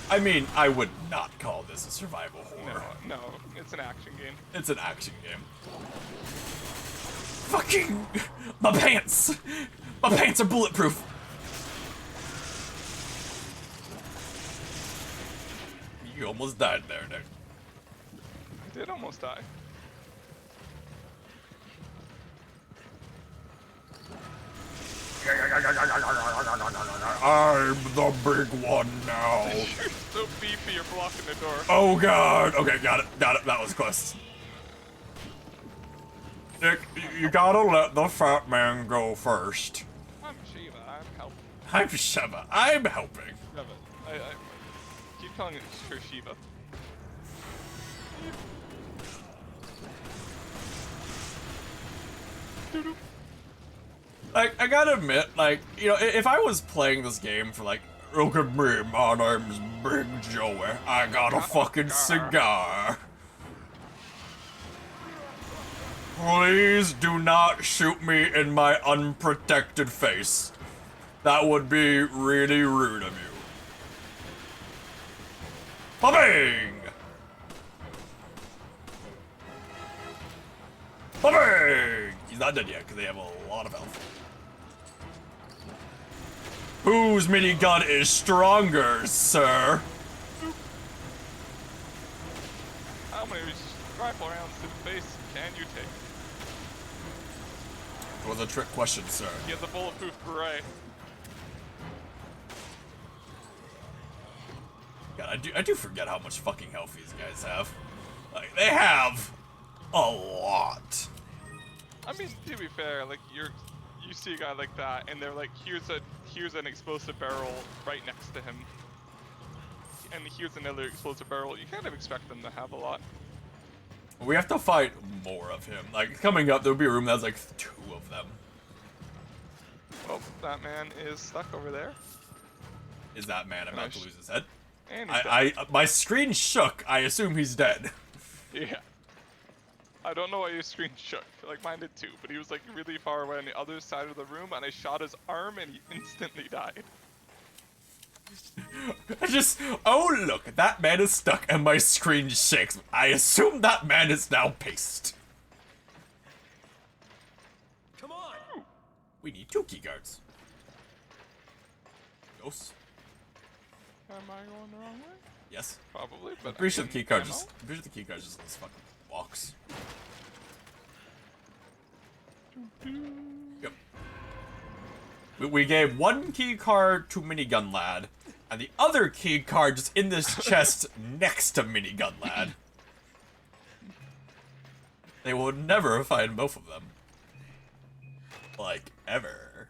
I mean, I would not call this a survival horror. No, it's an action game. It's an action game. Fucking... My pants! My pants are bulletproof! You almost died there, Nick. I did almost die. I'm the big one now. You're so beefy, you're blocking the door. Oh god. Okay, got it. Got it. That was close. Nick, you gotta let the fat man go first. I'm Shiva. I'm helping. I'm Sheva. I'm helping. Shiva. I keep calling it her Shiva. Like, I gotta admit, like, you know, if I was playing this game for, like, look at me, my name's Big Joey, I got a fucking cigar. Please do not shoot me in my unprotected face. That would be really rude of you. Ba-bing! Ba-bing! He's not dead yet, because they have a lot of health. Whose minigun is stronger, sir? How many rifle rounds to the face can you take? It was a trick question, sir. He has a bulletproof beret. God, I do forget how much fucking health these guys have. Like, they have a lot. I mean, to be fair, like you see a guy like that, and they're like, here's an explosive barrel right next to him, and here's another explosive barrel. You kind of expect them to have a lot. We have to fight more of him. Like, coming up, there'll be a room that has like 2 of them. Well, that man is stuck over there. Is that man about to lose his head? And he's dead. My screen shook. I assume he's dead. Yeah. I don't know why your screen shook. Like mine did too, but he was like really far away on the other side of the room, and I shot his arm, and he instantly died. Oh look, that man is stuck, and my screen shakes. I assume that man is now paced. Come on! We need 2 keycards. Ghosts? Am I going the wrong way? Yes. Probably, but I'm pretty sure the keycard just in this fucking box. Yep. We gave 1 keycard to Minigun Lad, and the other keycard just in this chest next to Minigun Lad. They will never find both of them. Like, ever.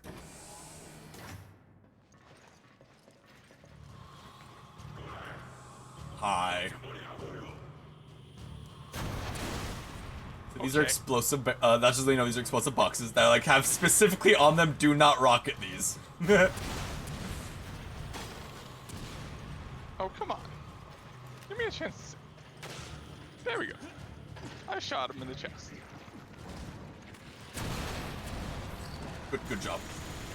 Hi. So these are explosive, that's just, you know, these are explosive boxes that, like, have specifically on them, do not rocket these. Oh, come on. Give me a chance to see. There we go. I shot him in the chest. Good job.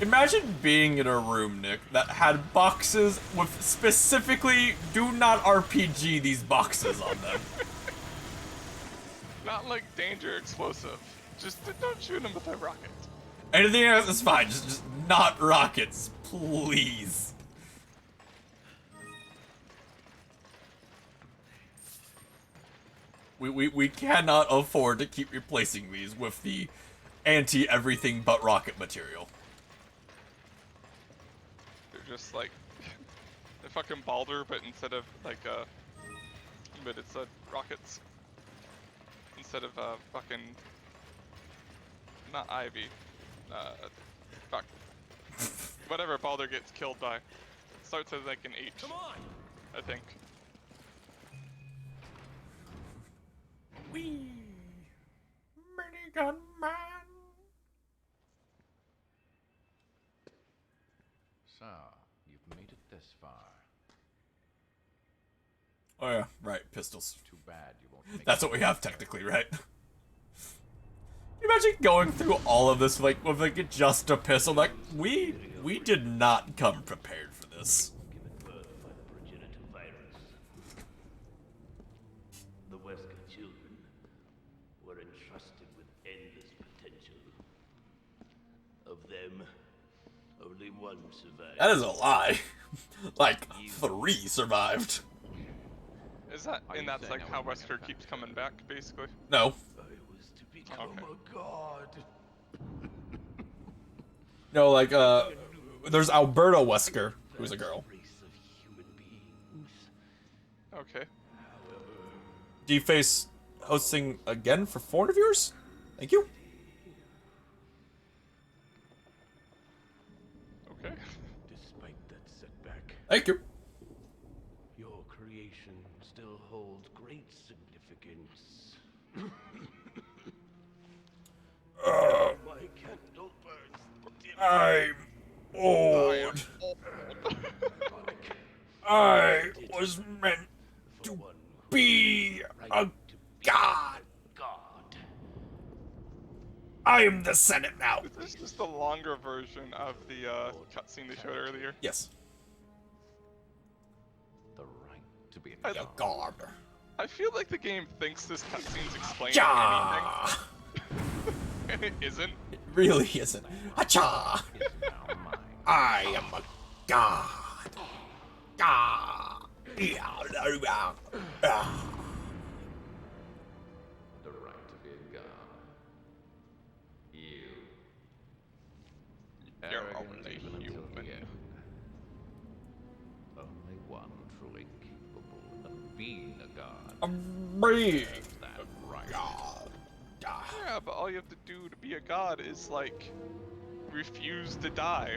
Imagine being in a room, Nick, that had boxes with specifically do not RPG these boxes on them. Not like danger explosive. Just don't shoot him with a rocket. Anything else is fine, just not rockets, please. We cannot afford to keep replacing these with the anti-everything but rocket material. They're just like the fucking Baldur, but instead of like but it's rockets instead of fucking not Ivy. Fuck. Whatever Baldur gets killed by. It starts as like an H. Come on! I think. Wee! Minigun Man! So, you've made it this far. Oh yeah, right, pistols. Too bad you won't make That's what we have technically, right? Imagine going through all of this like with like just a pistol. Like we did not come prepared for this. Given birth by the progenitor virus. The Wesker children were entrusted with endless potential. Of them, only 1 survived. That is a lie. Like 3 survived. Is that and that's like how Wesker keeps coming back, basically? No. I was to become a god. No, like there's Alberta Wesker, who's a girl. Race of human beings. Okay. D-Face hosting again for 400 viewers? Thank you. Thank you. Your creation still holds great significance. My candle burns. I'm old. I was meant to be a god. I am the Senate now. Is this just the longer version of the cutscene they showed earlier? Yes. The right to be a god. I feel like the game thinks this cutscene's explaining Ja! anything. And it isn't. It really isn't. Hacha! I am a god. God. The right to be a god. You. You're Arrogant only even until human. the end. Only one truly capable of being a god. Being has that right. God. Yeah, but all you have to do to be a god is, like, refuse to die.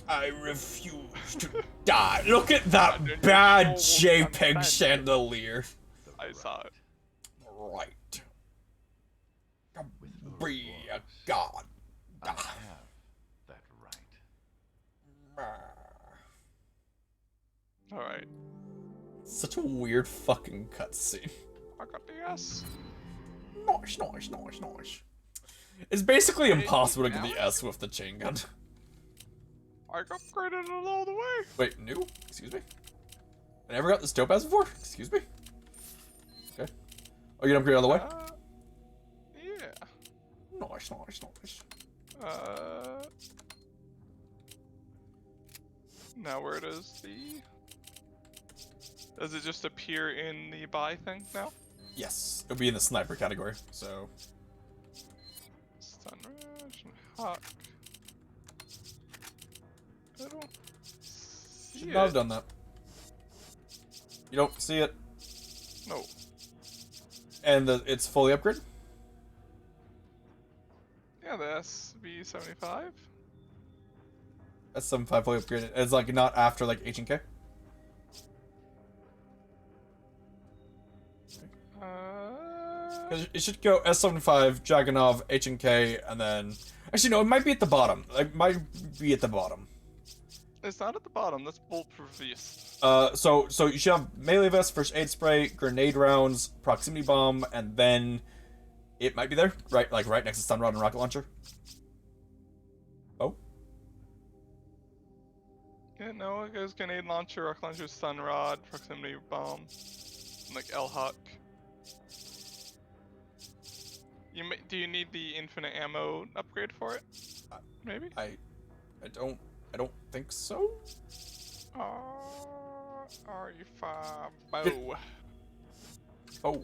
I refuse to die. Look at that bad JPEG chandelier. I saw it. Right. Be a god. I have that right. Alright. Such a weird fucking cutscene. I got the S. Nice. It's basically impossible to get the S with the chain gun. I upgraded it all the way. Wait, new? Excuse me? I never got this dope ass before? Excuse me? Okay. Oh, you upgrade all the way? Yeah. Nice. Now where does the... Does it just appear in the buy thing now? Yes. It'll be in the sniper category, so... Sunrise and Hawk. I don't see Should not have it. done that. You don't see it? No. And it's fully upgraded? Yeah, the SB75. S75 fully upgraded. It's like not after like H and K? It should go S75, Dragunov, H and K, and then... Actually, no, it might be at the bottom. It might be at the bottom. It's not at the bottom, that's bulletproof vest. So you should have melee vest, first aid spray, grenade rounds, proximity bomb, and then it might be there, right? Like right next to stun rod and rocket launcher. Oh. Yeah, no, it goes grenade launcher, rocket launcher, stun rod, proximity bomb, and like L-Huck. Do you need the infinite ammo upgrade for it? Maybe? I don't think so. RE5 bow. Oh.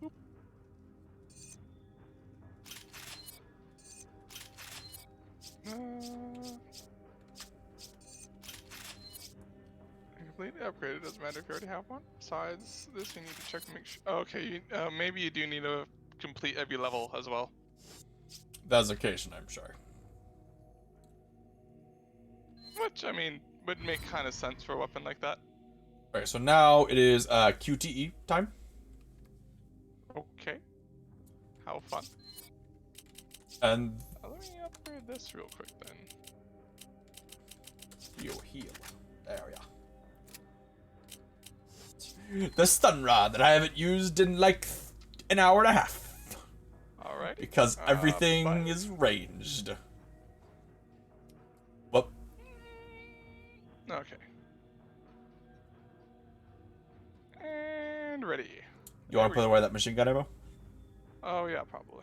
Boop. Completely upgraded, doesn't matter if you already have one. Besides this, you need to check to make sure. Oh, okay, maybe you do need to complete every level as well. That's occasion, I'm sure. Which, I mean, would make kind of sense for a weapon like that. Alright, so now it is QTE time. Okay. How fun. And... Let me upgrade this real quick then. Heal. There we are. The stun rod that I haven't used in like an hour and a half. Alright. Because everything is ranged. Whoop. Okay. And ready. You want to put away that machine gun ammo? Oh yeah, probably.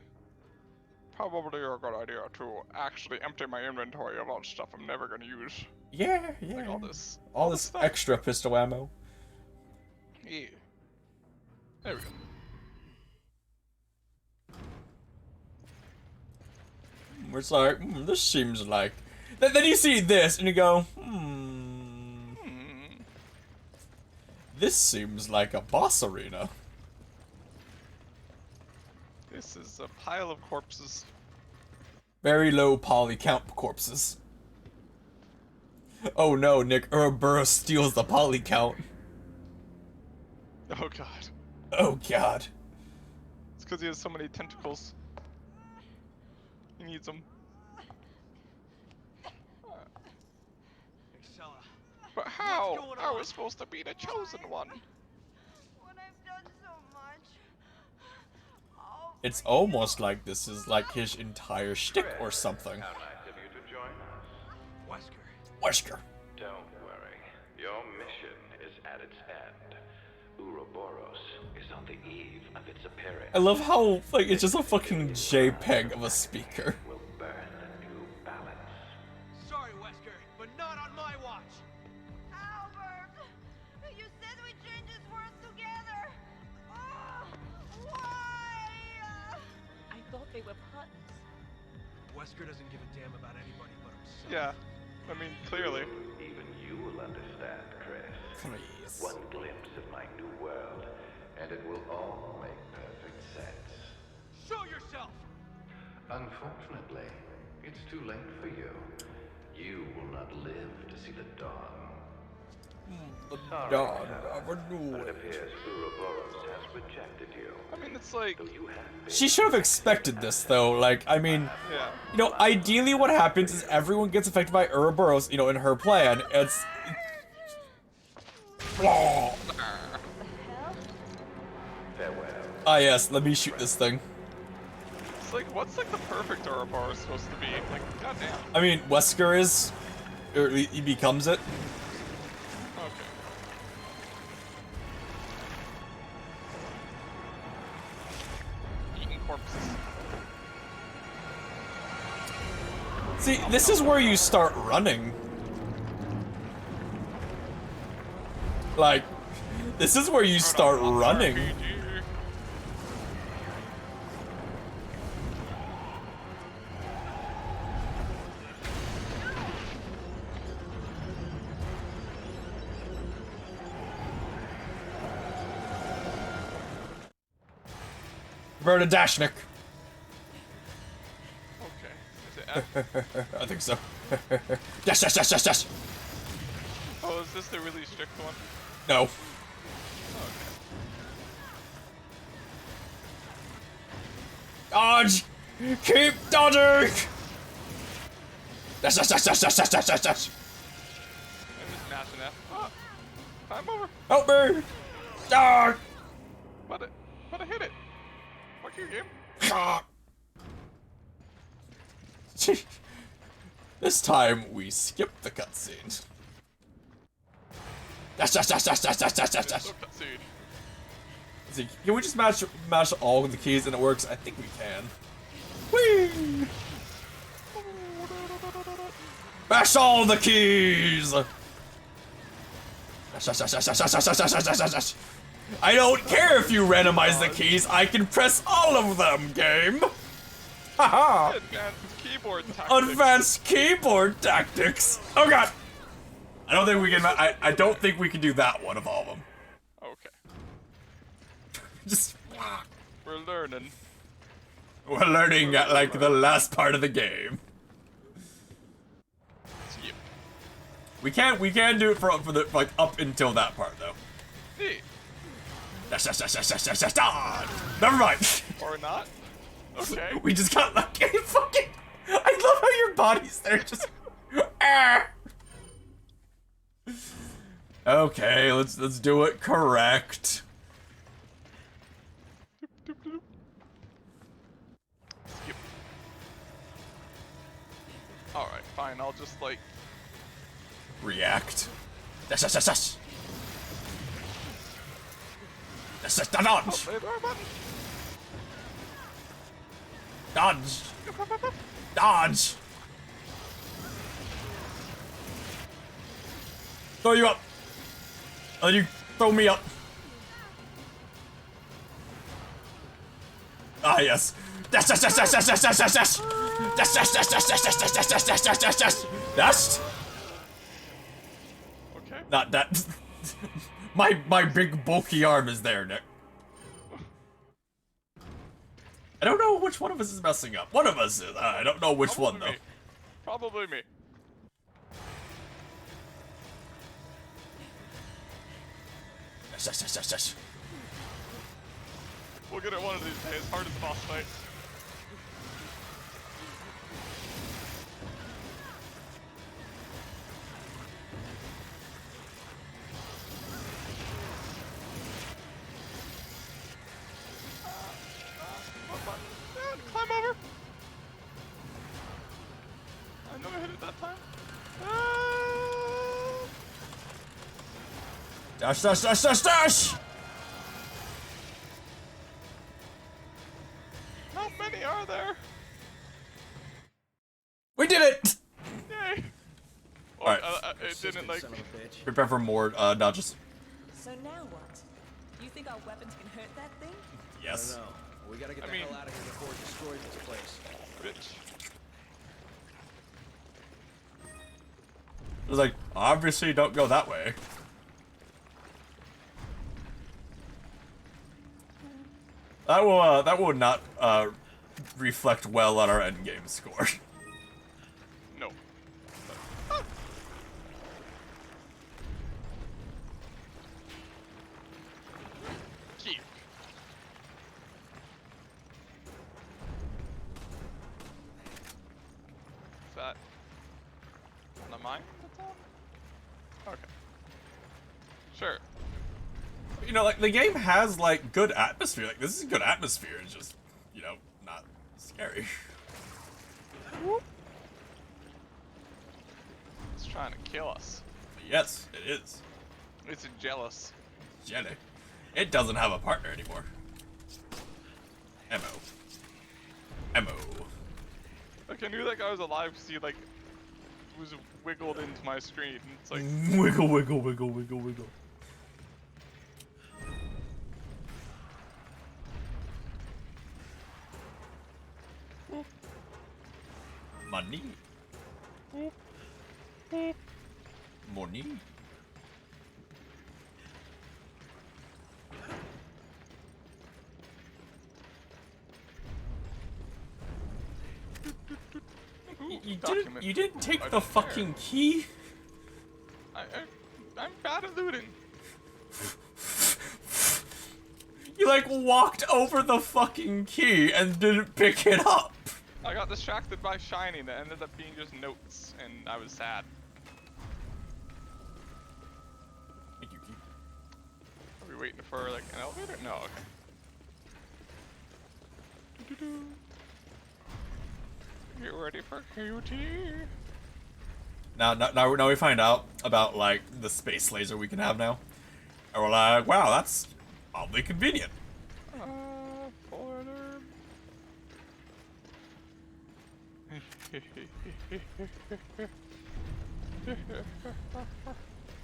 Probably a good idea to actually empty my inventory of all stuff I'm never gonna use. Yeah. Like all this. All this stuff. extra pistol ammo. Yeah. There we go. It's like, this seems like... Then you see this and you go, This seems like a boss arena. This is a pile of corpses. Very low poly count corpses. Oh no, Nick, Ouroboros steals the poly count. Oh god. Oh god. It's because he has so many tentacles. He needs them. But how? I was supposed to be the chosen one. When I've done so much. It's almost like this is like his entire shtick or something. How nice of you to join us. Wesker. Don't worry. Your mission is at its end. Ouroboros is on the eve of its appearance. I love how, like, it's just a fucking JPEG of a speaker. Will burn a new balance. Sorry, Wesker, but not on my watch. Albert! You said we change this world together! Oh, why? I thought they were partners. Wesker doesn't give a damn about anybody but himself. Yeah. I mean, clearly. Even you will understand, Chris. Please. One glimpse of my new world, and it will all make perfect sense. Show yourself! Unfortunately, it's too late for you. You will not live to see the dawn. Sorry, Dawn sir, of a new but it age. appears Ouroboros has rejected you. I mean, it's like, Though you have been She should have expected this, though. Like, I mean, yeah. you know, ideally what happens is everyone gets affected by Ouroboros, you know, in her plan. It's... Oh. farewell. Ah, yes, let me shoot this thing. It's like, what's like the perfect Ouroboros supposed to be? Like, goddamn. I mean, Wesker is... Or he becomes it. Okay. Eating corpses. See, this is where you start running. Like, this is where you start running. Roberta Dashnik. Okay. Is it F? I think so. Dash, dash, dash, dash, dash. Oh, is this the really strict one? No. Okay. Dodge! Keep dodging! Dash, dash, dash, dash, dash, dash, dash, dash, dash. I'm just mashing F. Oh, I'm over. Help me! Dodge! But I hit it. Fuck you, game. This time we skip the cutscene. Dash, dash, dash, dash, dash, dash, dash, dash, dash. No cutscene. See, can we just mash all of the keys and it works? I think we can. Whee! Mash all the keys! Dash, dash, dash, dash, dash, dash, dash, dash, dash, dash, dash. I don't care if you randomize the keys, I can press all of them, game! Haha! Advanced keyboard tactics. Advanced keyboard tactics! Oh god! I don't think we can, I don't think we can do that one of all of them. Okay. Just, We're learning. we're learning at like the last part of the game. Yep. We can do it for the, like, up until that part though. Hey. Dash, dash, dash, dash, dash, dash, dash, dash. Never mind. Or not. Okay. We just got lucky. Fucking. I love how your body's there. Just. Ah. Okay, let's do it correct. Skip. Alright, fine. I'll just like. React. Dash, dash, dash, dash. Dash, dash, dash, dodge. Oh, button. Dodge. Dodge. Throw you up. Oh, you throw me up. Ah, yes. Dash, dash, dash, dash, dash, dash, dash, dash, dash. Dash, dash, dash, dash, dash, dash, dash, dash, dash, dash, dash, dash, dash. Dash. Okay. Not that. My big bulky arm is there, Nick. I don't know which one of us is messing up. One of us is. I don't know which one though. Me. Probably me. Shush. We'll get it one of these days. Hardest boss fight. Climb over. I know I hit it that time. Dash! How many are there? We did it! Yay! Alright. It didn't like. Son of a bitch. Prepare for more dodges. So now what? You think our weapons can hurt that thing? I Yes. don't know. We gotta get the hell out of here before it destroys this place. Bitch. It was like, obviously don't go that way. That will not reflect well on our endgame score. No. Keep. Is that the mine that's on? Okay. Sure. You know, like, the game has, like, good atmosphere. Like, this is good atmosphere. It's just, you know, not scary. It's trying to kill us. Yes, it is. It's jealous. Jenny. It doesn't have a partner anymore. Emo. Like, I knew that guy was alive because he, like, was wiggled into my screen. It's like... Wiggle. Money. You didn't take the fucking key? I'm bad at looting. You like walked over the fucking key and didn't pick it up. I got distracted by shiny that ended up being just notes, and I was sad. Thank you, key. Are we waiting for like an elevator? No, okay. Get ready for QT. Now we find out about like the space laser we can have now. And we're like, wow, that's oddly convenient. Foreigner.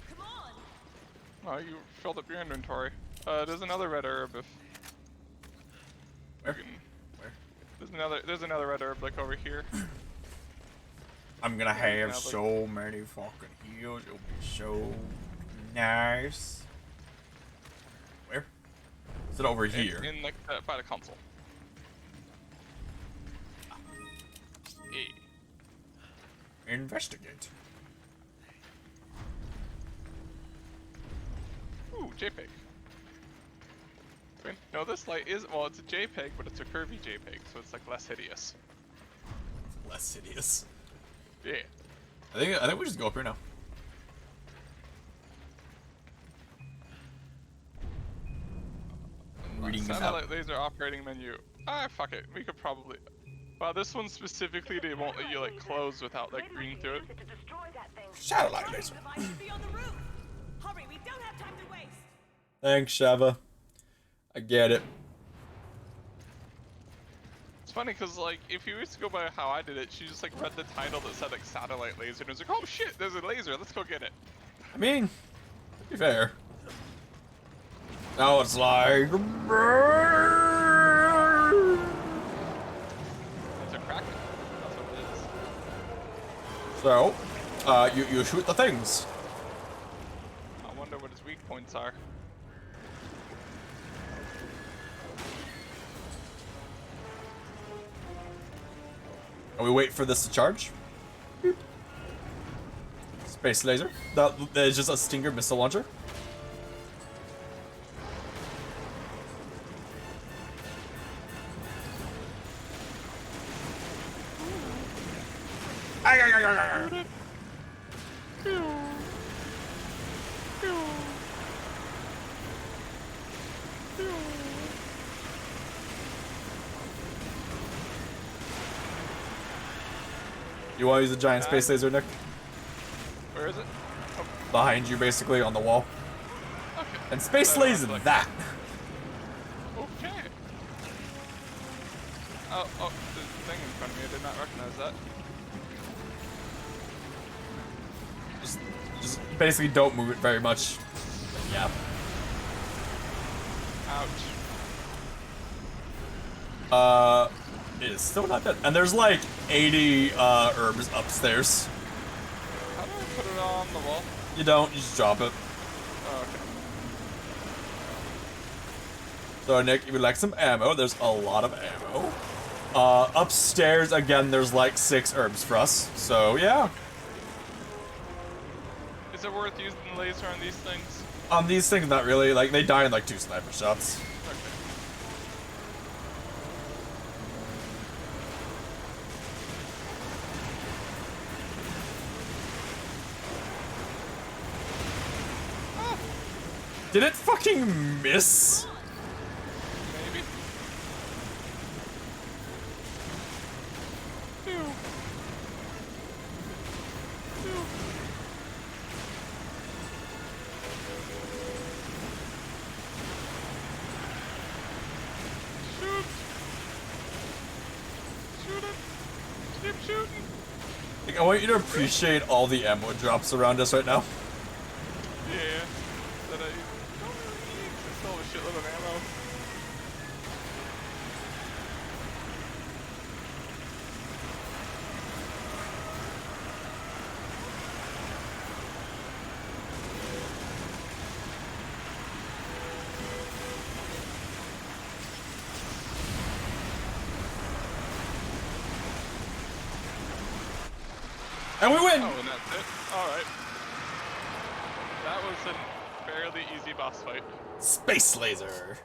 Come on! Oh, you filled up your inventory. There's another red herb if... Where? Where? There's another red herb like over here. I'm gonna have so many fucking heals. It'll be so nice. Where? Is it over here? In like by the console. Investigate. Ooh, JPEG. Wait, no, this light is, well, it's a JPEG, but it's a curvy JPEG, so it's like less hideous. Less hideous. Yeah. I think we just go up here now. Reading this out. Satellite laser operating menu. Ah, fuck it. We could probably. Wow, this one specifically, they won't let you like close without like reading through it. Satellite laser. Be on the roof. Hurry, we don't have time to waste. Thanks, Shava. I get it. It's funny because like if you used to go by how I did it, she just like read the title that said like satellite laser and was like, oh shit, there's a laser, let's go get it. I mean, to be fair. Now it's like. It's a kraken. That's what it is. So, you shoot the things. I wonder what his weak points are. And we wait for this to charge. Boop. Space laser. That is just a Stinger missile launcher. You want to use a giant space laser, Nick? Where is it? Oh. Behind you, basically, on the wall. Okay. And space laser that. Okay. Oh, there's a thing in front of me. I did not recognize that. Just basically don't move it very much. Yeah. Ouch. It is still not dead. And there's like 80 herbs upstairs. How do I put it on the wall? You don't, you just drop it. Oh, okay. So Nick, if you would like some ammo, there's a lot of ammo. Upstairs, again, there's like 6 herbs for us. So yeah. Is it worth using the laser on these things? On these things, not really. Like, they die in like 2 sniper shots. Okay. Did it fucking miss? Maybe. Shoot! Shoot it! Keep shooting! Like, I want you to appreciate all the ammo drops around us right now. Yeah. That I don't really need. I still have a shitload of ammo. And we win! Oh, and that's it? Alright. That was a fairly easy boss fight. Space laser.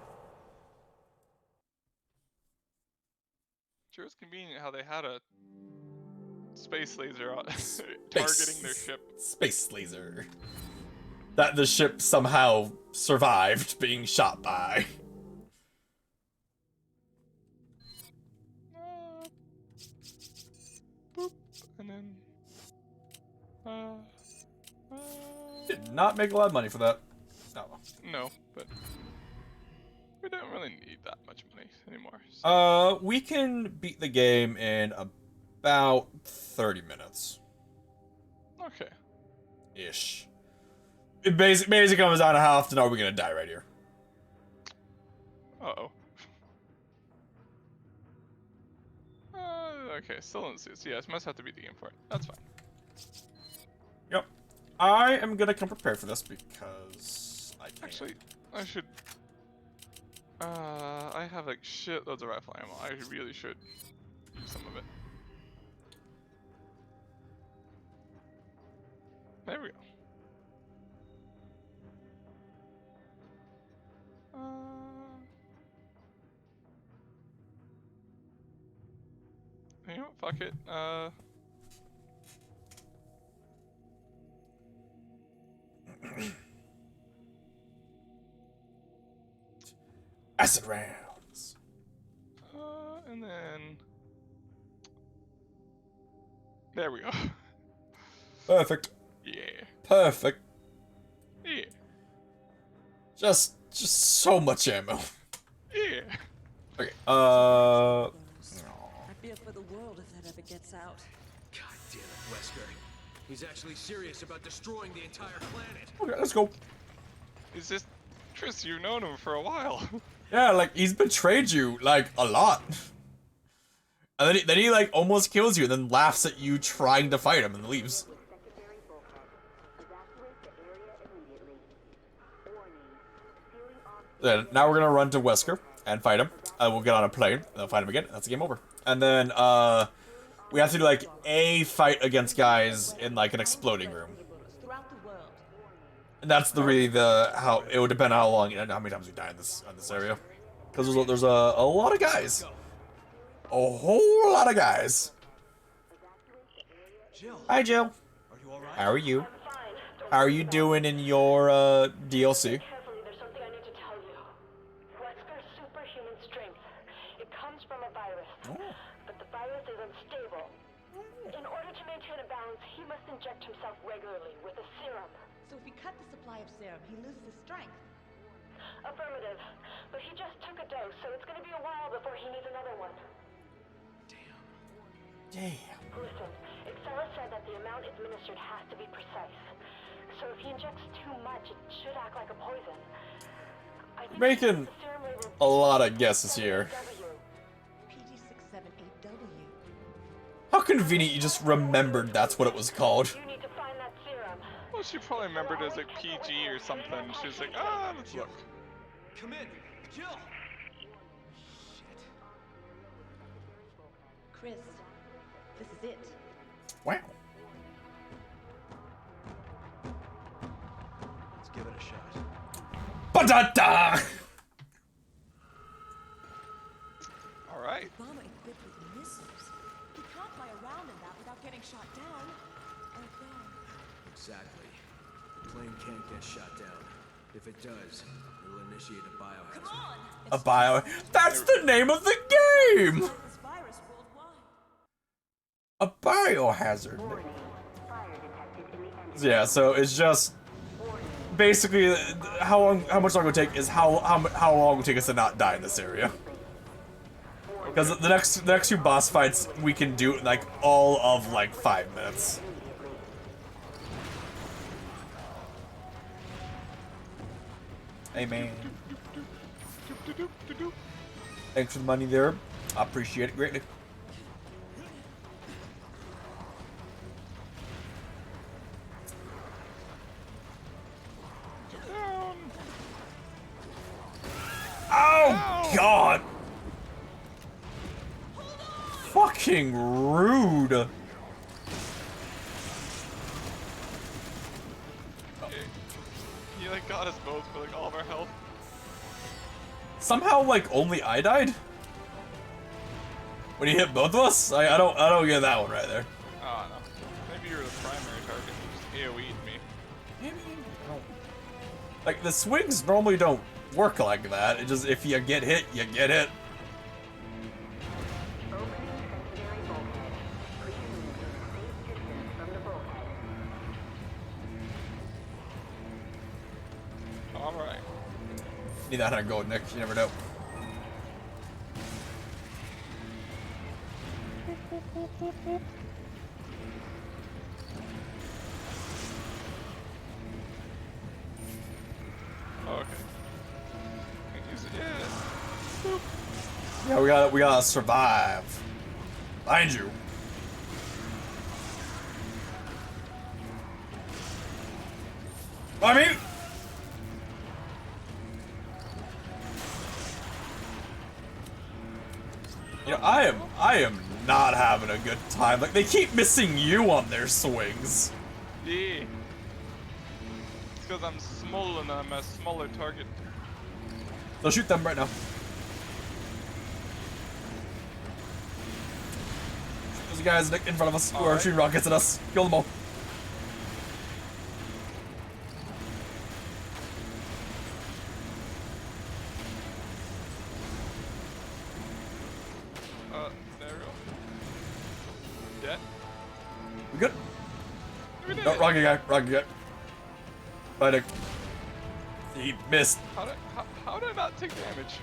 Sure, it's convenient how they had a space laser on targeting their ship. Space laser. That the ship somehow survived being shot by. Boop, and then... Did not make a lot of money for that. Oh. No, but we don't really need that much money anymore. So. We can beat the game in about 30 minutes. Okay. Ish. It basically comes down to how often are we gonna die right here. Uh-oh. Okay, still in suits. Yes, must have to beat the game for it. That's fine. Yep. I am gonna come prepared for this because I can. Actually, I should... I have like shitloads of rifle ammo. I really should use some of it. There we go. You know what, fuck it. Acid rounds. And then... There we go. Perfect. Yeah. Perfect. Yeah. Just so much ammo. Yeah. Okay, I'd fear for the world if that ever gets out. God damn it, Wesker. He's actually serious about destroying the entire planet. Okay, let's go. Is this... Tris, you've known him for a while. Yeah, like, he's betrayed you, like, a lot. And then he like, almost kills you and then laughs at you trying to fight him and leaves. Then, now we're gonna run to Wesker and fight him. We'll get on a plane, and then fight him again. That's the game over. And then, we have to do, like, a fight against guys in, like, an exploding room. And that's how it would depend on how long, how many times we die in this area. Because there's a lot of guys. A whole lot of guys. Jill. Hi, Jill. Are you alright? How are you? How are you doing in your DLC? Carefully, there's something I need to tell you. Wesker's superhuman strength. It comes from a virus. But the virus is unstable. In order to maintain a balance, he must inject himself regularly with a serum. So if we cut the supply of serum, he loses his strength. Affirmative. But he just took a dose, so it's gonna be a while before he needs another one. Damn. Listen, Excella said that the amount administered has to be precise. So if he injects too much, it should act like a poison. I think Making the serum label a lot of guesses here. PG67AW. How convenient you just remembered that's what it was called. You need to find that serum. Well, she probably remembered it as like PG or something. She was like, ah, let's look. Come in. Jill. Chris, this is it. Wow. Let's give it a shot. Ba-da-da! All right. Bomber equipped with missiles. He can't fly around in that without getting shot down. Exactly. The plane can't get shot down. If it does, it'll initiate a biohazard. A bio. That's the name of the game! This virus worldwide. A biohazard. Yeah, so it's just basically how much longer it will take is how long it will take us to not die in this area. Because the next two boss fights we can do like all of like 5 minutes. Hey man. Thanks for the money there. I appreciate it greatly. Oh God! Fucking rude. Okay. He like got us both for like all of our health. Somehow, like, only I died? When he hit both of us? I don't get that one right there. Oh no. Maybe you were the primary target. You just AoE'd me. Maybe. Like, the swings normally don't work like that. It just, if you get hit, you get hit. Alright. Need that how to go, Nick. You never know. Okay. Can't use it yet. Yeah, we gotta survive. Mind you. I mean, you know, I am not having a good time. Like, they keep missing you on their swings. Yeah. It's because I'm small and I'm a smaller target. So shoot them right now. Those guys in front of us who are shooting rockets at us. Kill them all. There we go. Dead? We good? We did No, it. rocket guy. Fighting. He missed. How did I not take damage?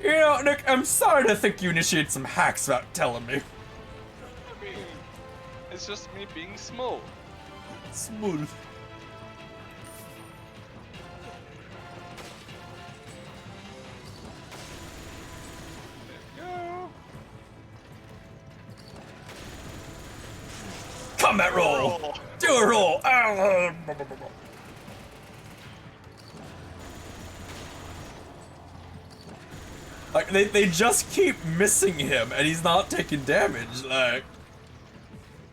You know, Nick, I'm sorry to think you initiated some hacks without telling me. I mean, it's just me being small. Smooth. Go. Combat roll! Do a roll! Like, they just keep missing him, and he's not taking damage, like...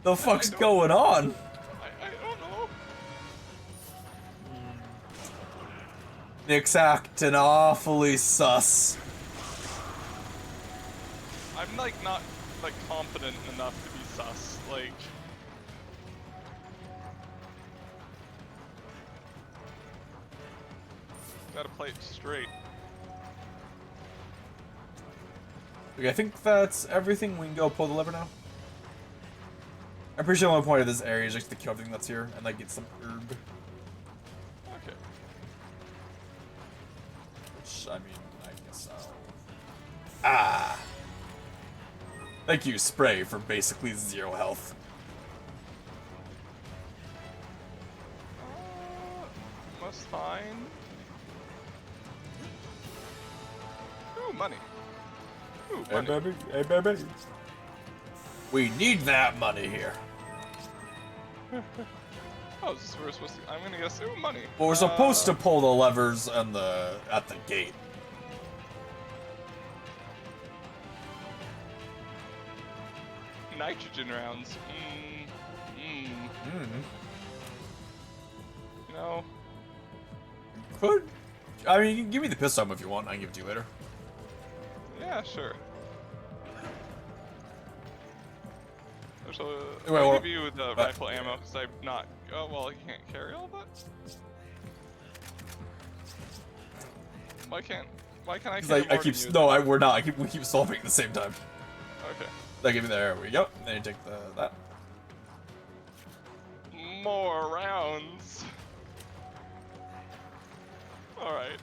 The fuck's going on? I don't know. Nick's acting awfully sus. I'm like not like confident enough to be sus. Like Gotta play it straight. Okay, I think that's everything. We can go pull the lever now. I'm pretty sure the only point of this area is just to kill everything that's here and like get some herb. Okay. Which, I mean, I guess I'll... Ah! Thank you, Spray, for basically 0 health. Must find... Ooh, money. Ooh, Hey, money. baby. Hey, baby. We need that money here. Oh, is this where we're supposed to... I'm gonna guess, ooh, money. Well, we're supposed to pull the levers and at the gate. Nitrogen rounds. You know... Could... I mean, you can give me the pistol if you want. I can give it to you later. Yeah, sure. There's a... Wait, I'll well, give you the rifle ammo, because I'm not... Oh, well, you can't carry all that? Why can't I carry more I keep... than you? No, we're not. We keep solving at the same time. Okay. I'll give you there we go. Then you take that. More rounds. Alright.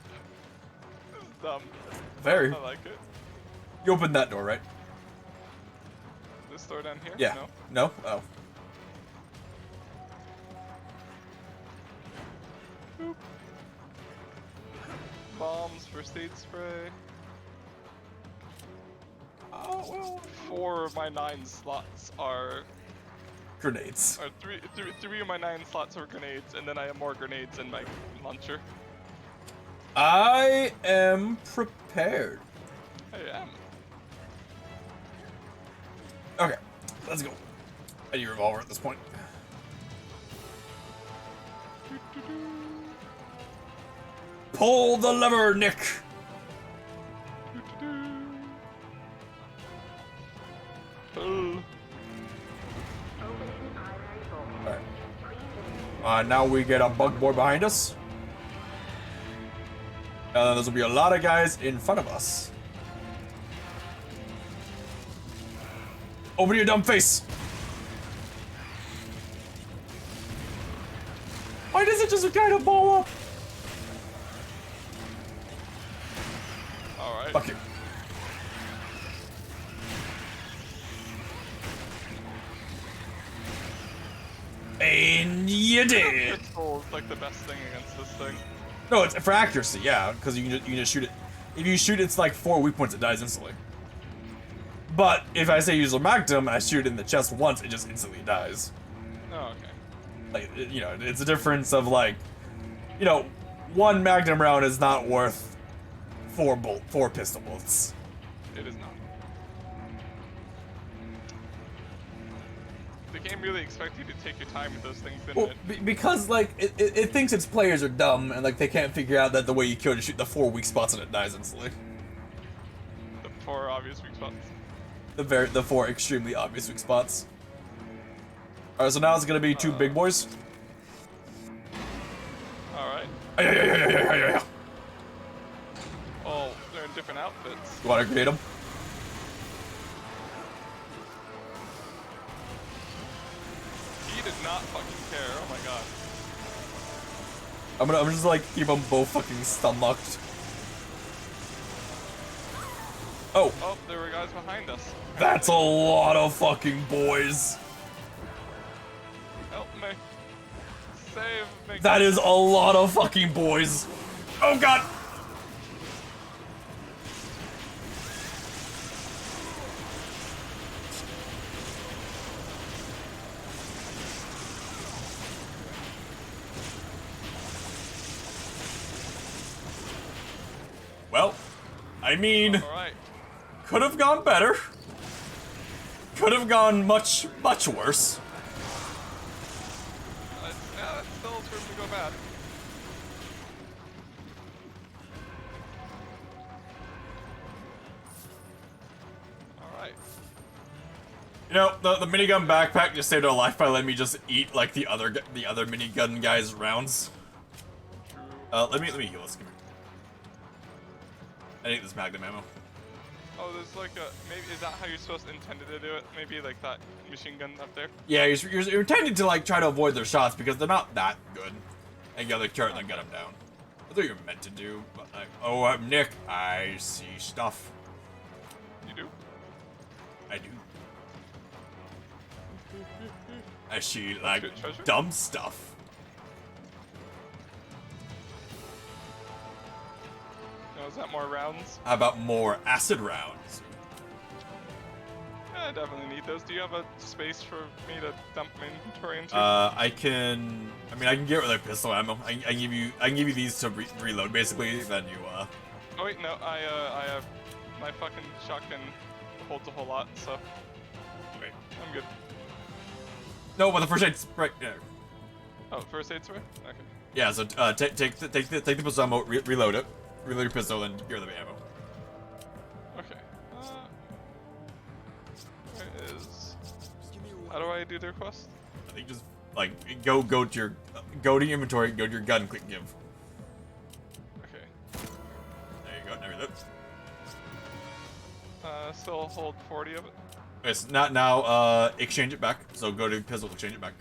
This is dumb. Very. I like it. You opened that door, right? This door down here? Yeah. No. No? Oh. Boop. Bombs, first aid spray. Oh, well. 4 of my 9 slots are... Grenades. Or three of my 9 slots are grenades, and then I have more grenades in my launcher. I am prepared. I am. Okay, let's go. I need a revolver at this point. Pull the lever, Nick! Alright. Now we get a bug boy behind us. And there's gonna be a lot of guys in front of us. Open your dumb face! Why does it just kind of ball up? Alright. Fuck you. And you did. Pistol is like the best thing against this thing. No, it's for accuracy, yeah, because you can just shoot it. If you shoot it's like 4 weak points, it dies instantly. But if I say use a magnum and I shoot it in the chest once, it just instantly dies. Oh, okay. Like, you know, it's a difference of like, you know, 1 magnum round is not worth 4 pistol bullets. It is not. The game really expects you to take your time with those things, didn't Well, it? because like it thinks its players are dumb and like they can't figure out that the way you kill it is shoot the 4 weak spots and it dies instantly. The 4 obvious weak spots. The 4 extremely obvious weak spots. Alright, so now it's gonna be 2 big boys. Alright. Yeah. Oh, they're in different outfits. You wanna grenade them? He did not fucking care, oh my god. I'm just like keep them both fucking stun locked. Oh. Oh, there were guys behind us. That's a lot of fucking boys. Help me. Save me. That is a lot of fucking boys. Oh god. Well, I mean, Alright. could have gone better. Could have gone much worse. Yeah, that still has room to go bad. Alright. You know, the minigun backpack just saved our life by letting me just eat like the other minigun guy's rounds. Let me heal this. Come here. I think this Magnum ammo. Oh, there's like a maybe is that how you're supposed to intended to do it? Maybe like that machine gun up there. Yeah, you're intended to like try to avoid their shots because they're not that good, and you gotta turn and gun them down. That's what you're meant to do. But like, oh, I'm Nick. I see stuff. You do? I do. I see like good treasure? dumb stuff. Oh, is that more rounds? How about more acid rounds? Yeah, I definitely need those. Do you have a space for me to dump my inventory into? I can get rid of pistol ammo. I can give you these to reload basically. Then you Oh wait, no, I have my fucking shotgun holds a whole lot, so wait. I'm good. No, but the first aid's right there. Oh, first aid spray? Okay. Yeah, so take the pistol ammo, reload it, reload your pistol, and get rid of the ammo. Okay. Where is? How do I do the request? I think just like go to your inventory, go to your gun, click give. Okay. There you go. Now reload. Still hold 40 of it. It's not now. Exchange it back. So go to pistol, exchange it back.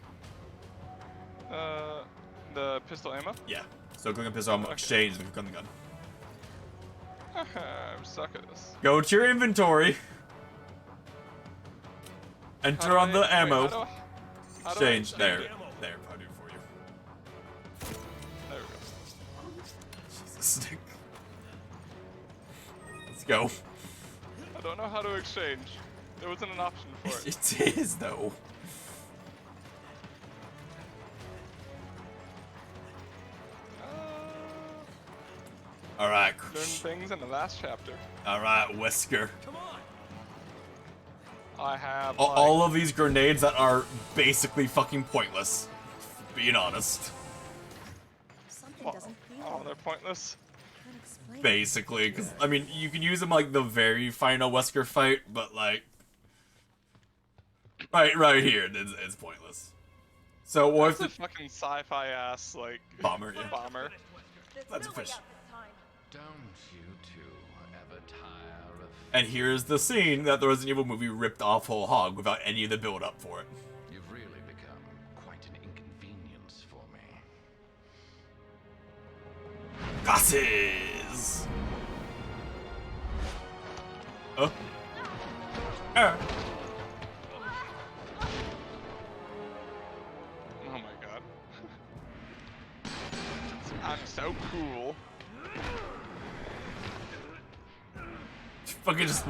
The pistol ammo? Yeah. So click on pistol ammo, Okay. exchange, then click on the gun. I'm stuck at this. Go to your inventory. Enter on the ammo. How do I Exchange. There. it? There. I'll do it for you. There we go. Jesus. Let's go. I don't know how to exchange. There wasn't an option for it. It is though. All right. Learn things in the last chapter. All right, Wesker. Come on! I have All of these grenades that are basically fucking pointless. Being honest. Something like, doesn't feel oh, right. they're pointless. Can't explain. Basically, because I mean, you can use them like the very final Wesker fight, but like, right here, it's pointless. So what That's if a fucking sci-fi ass like Bomber, yeah. bomber. That's a fish. Don't you two ever tire of... And here's the scene that the Resident Evil movie ripped off whole hog without any of the build-up for it. You've really become quite an inconvenience for me. Glasses! Oh my god. I'm so cool. Fucking just...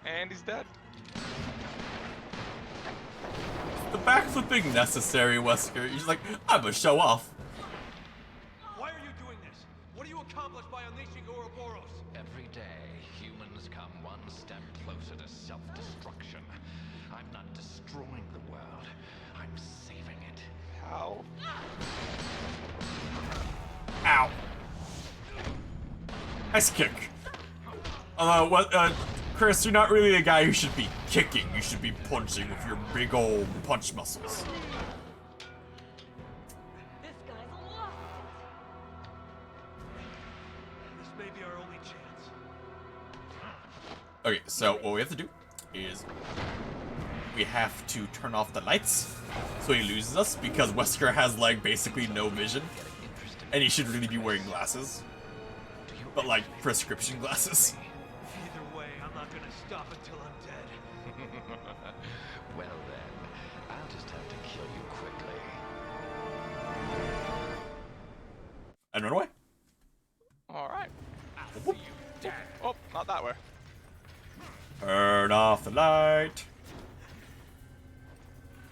And he's dead. The backflipping necessary, Wesker. You're just like, I'm gonna show off. Why are you doing this? What do you accomplish by unleashing Ouroboros? Every day, humans come one step closer to self-destruction. I'm not destroying the world. I'm saving it. How? Ow. Nice kick. Although, Chris, you're not really a guy who should be kicking. You should be punching with your big old punch muscles. This guy's lost This may be our only chance. Okay, so what we have to do is we have to turn off the lights so he loses us because Wesker has like basically no vision and he should really be wearing glasses, but like prescription glasses. Either way, I'm not gonna stop until I'm dead. Well then, I'll just have to kill you quickly. And run away. Alright. Oh, not that way. Turn off the light.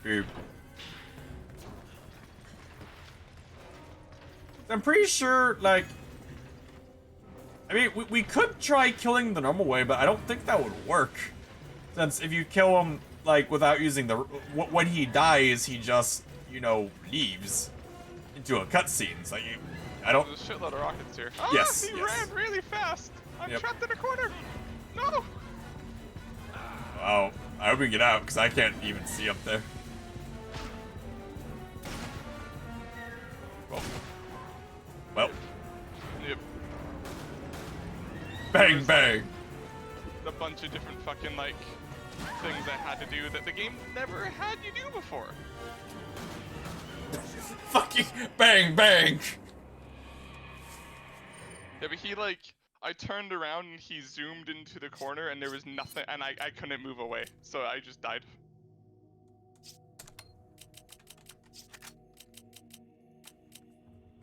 Boop. I'm pretty sure, like, I mean, we could try killing the normal way, but I don't think that would work. Since if you kill him, like, without using the... When he dies, he just, you know, leaves into a cutscene. It's like, I don't... There's a shitload of rockets here. Ah, Yes, he yes. ran really fast. I'm Yep. trapped in a corner. No. Oh, I hope we can get out, because I can't even see up there. Well. bunch of different fucking like things I had to do that the game never had you do before. Fucking bang bang. Yeah, but he like, I turned around and he zoomed into the corner and there was nothing, and I couldn't move away, so I just died.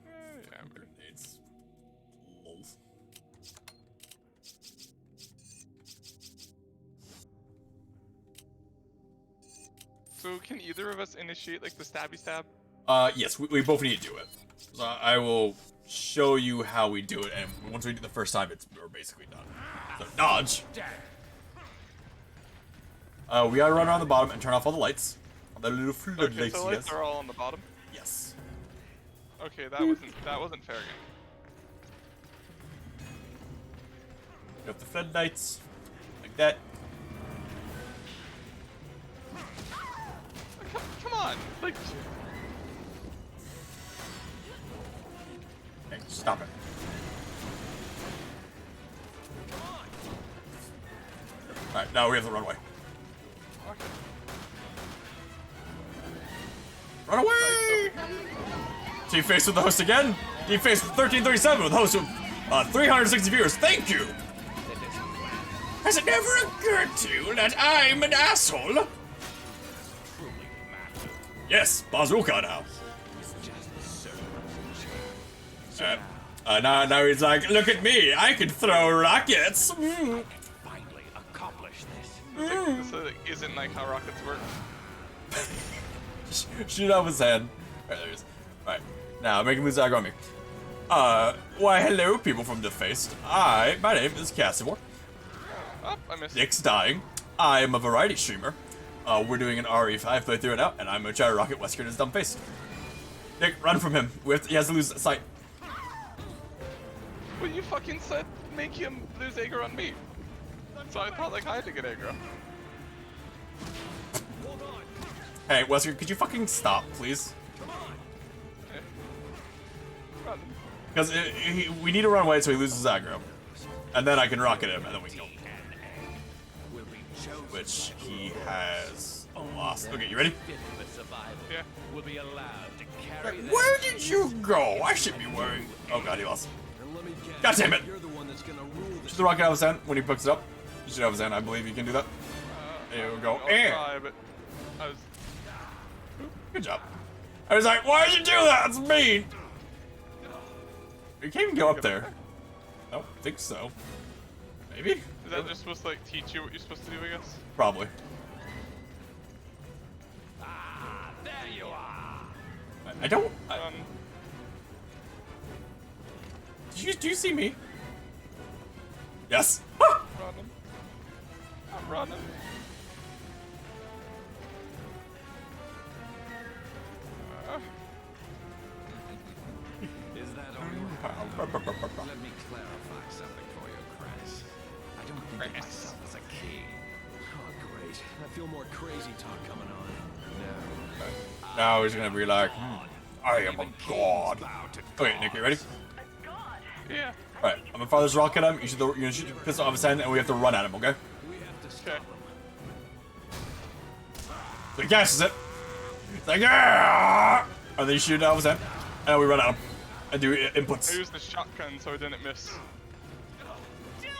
Yeah, Grenades. Lols. so can either of us initiate like the stabby stab? Yes, we both need to do it. So I will show you how we do it, and once we do it the first time, we're basically done. So dodge. We gotta run around the bottom and turn off all the lights. All the little floodlights. Okay, so the lights are all on the bottom? Yes. Okay, that wasn't fair again. Got the floodlights. Like that. Come on! Like... Hey, stop it. Alright, now we have to run away. Okay. Run away! Team faced with the host again. Team faced with 1337 with the host of 360 viewers. Thank you! Has it never occurred to you that I'm an asshole? Yes, bazooka now. Now he's like, look at me, I can throw rockets. Finally accomplish this. This isn't like how rockets work. Shoot off his head. Alright, there he is. Alright, now make him lose aggro on me. Why hello people from the Faced. My name is Casimir. Oh, I missed. Nick's dying. I am a variety streamer. We're doing an RE5 playthrough now, and I'm a Gyro Rocket Wesker and his dumb face. Nick, run from him. He has to lose sight. Well, you fucking said make him lose aggro on me. So I thought like I had to get aggro. Hey, Wesker, could you fucking stop, please? Okay. Run. Because we need to run away so he loses aggro. And then I can rocket him, and then we kill him. Which he has lost. Okay, you ready? Yeah. Will be allowed to carry Where did you go? I should be worrying. Oh god, he lost. God damn it! Shoot the rocket out of his hand when he picks it up. You should have his hand. I believe you can do that. There we go. I'll try, but I was... Good job. I was like, why'd you do that? It's mean. You can't even go up there. I don't think so. Maybe? Is that just supposed to like teach you what you're supposed to do, I guess? Probably. Ah, there you are. I don't... Do you see me? Yes. Ah! Running. I'm running. Is that all you have? Let me clarify something for you, Chris. I don't think of myself as a king. Oh, great. I feel more crazy talk coming on. Now he's gonna be like, I am a god. Okay, Nick, you ready? Yeah. Alright, I'm gonna fire this rocket at him. You're gonna shoot the pistol off his hand, and we have to run at him, okay? Okay. So he gashes it. It's like, yeah! And then you shoot it out of his hand, and then we run at him and do inputs. I used the shotgun so I didn't miss.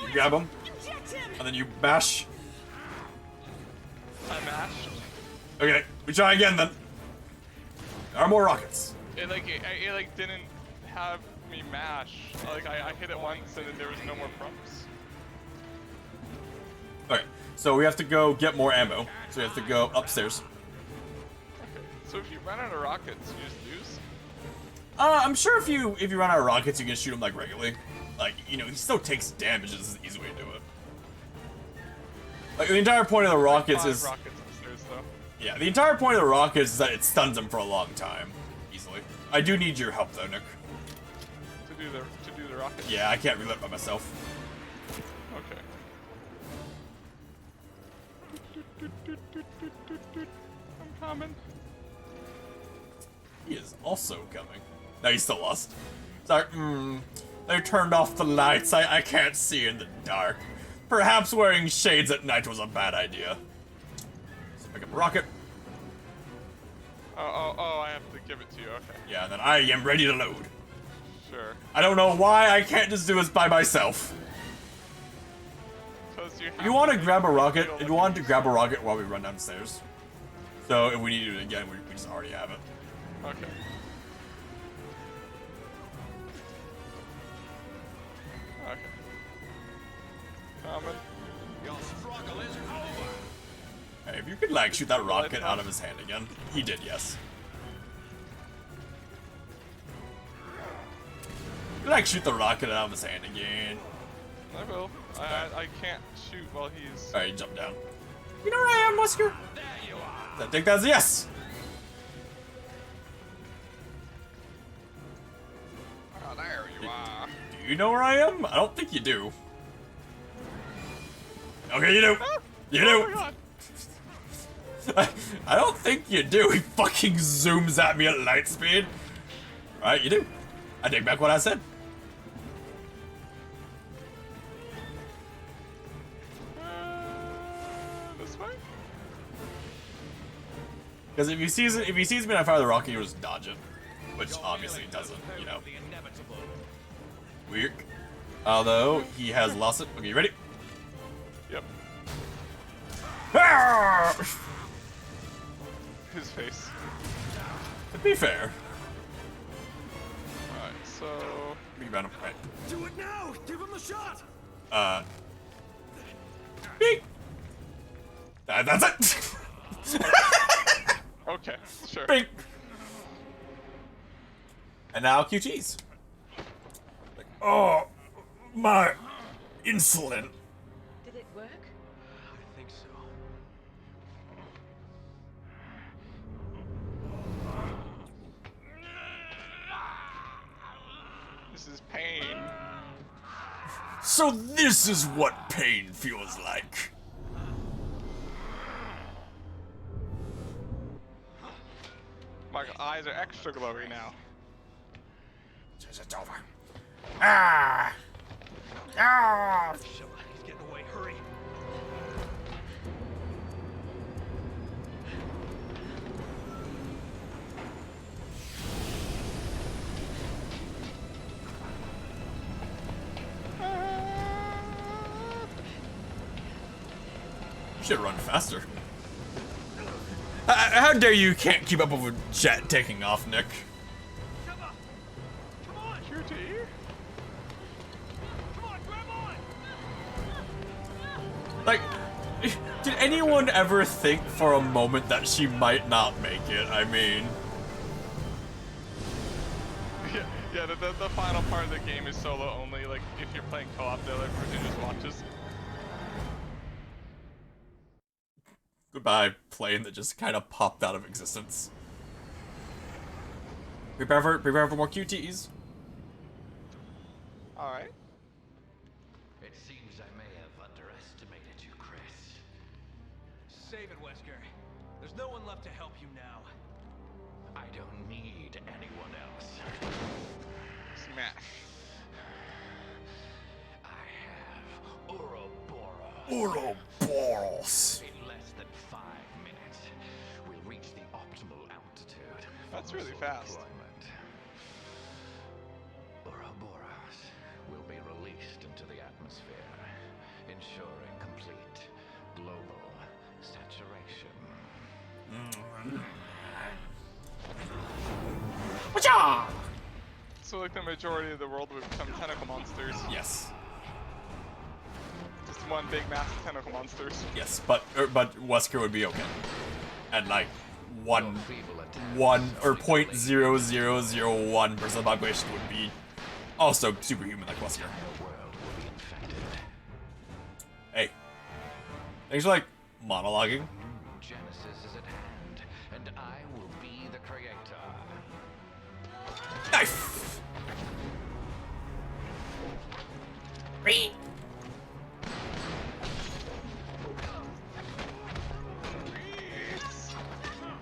You grab him, and then you bash. I mashed. Okay, we try again then. There are more rockets. It like didn't have me mash. Like I hit it once and then there was no more prompts. Okay, so we have to go get more ammo. So we have to go upstairs. Okay. So if you run out of rockets, you just lose? I'm sure if you run out of rockets, you can shoot him like regularly. Like, you know, he still takes damage. This is an easy way to do it. Like the entire point of the rockets is. Rockets upstairs though. Yeah, the entire point of the rockets is that it stuns him for a long time, easily. I do need your help though, Nick. To do the rockets. Yeah, I can't reload by myself. Okay. I'm coming. He is also coming. No, he's still lost. It's like, they turned off the lights. I can't see in the dark. perhaps wearing shades at night was a bad idea. Let's pick up a rocket. Oh, I have to give it to you, okay. Yeah, and then I am ready to load. Sure. I don't know why I can't just do this by myself. You want to grab a rocket? You want to grab a rocket while we run downstairs. So if we need it again, we just already have it. Okay. Okay. Coming. Your struggle is over. Hey, if you could like shoot that rocket out of his hand again. He did, yes. You could like shoot the rocket out of his hand again. I will. I can't shoot while he's... Alright, jump down. You know where I am, Wesker? There you are. I think that's a yes. Oh, there you are. Do you know where I am? I don't think you do. Okay, you do. You do. Oh my God. I don't think you do. He fucking zooms at me at light speed. Alright, you do. I take back what I said. This way? Because if he sees me and I fire the rocket, he'll just dodge it. Which obviously doesn't, you know. The inevitable. Weird. Although, he has lost it. Okay, you ready? Yep. Ah! His face. To be fair. Alright, so... We got him. Right. Do it now. Give him the shot. Beep. That's it. Okay, sure. Beep. And now QTs. Like, oh, my insulin. Did it work? I think so. This is pain. So this is what pain feels like. My eyes are extra glowy now. It's over. Ah! Ah! He's getting away. Hurry. You should run faster. How dare you can't keep up with a jet taking off, Nick? Come on. QT? Come on, grab on. Like, did anyone ever think for a moment that she might not make it? I mean... Yeah, the final part of the game is solo only. Like, if you're playing co-op, the other person just watches. Goodbye, plane that just kind of popped out of existence. Prepare for more QTs. Alright. It seems I may have underestimated you, Chris. Save it, Wesker. There's no one left to help you now. I don't need anyone else. Smash. I have Ouroboros. Ouroboros. In less than 5 minutes, we'll reach the optimal altitude. That's for really missile fast. deployment. Ouroboros will be released into the atmosphere, ensuring complete global saturation. So like the majority of the world would become tentacle monsters. Yes. Just one big mass of tentacle monsters. Yes, but Wesker would be okay. And like one or 0.0001% of the population would be also superhuman like Wesker. Hey. Thanks for like monologuing. Genesis is at hand, and I will be the creator. Knife!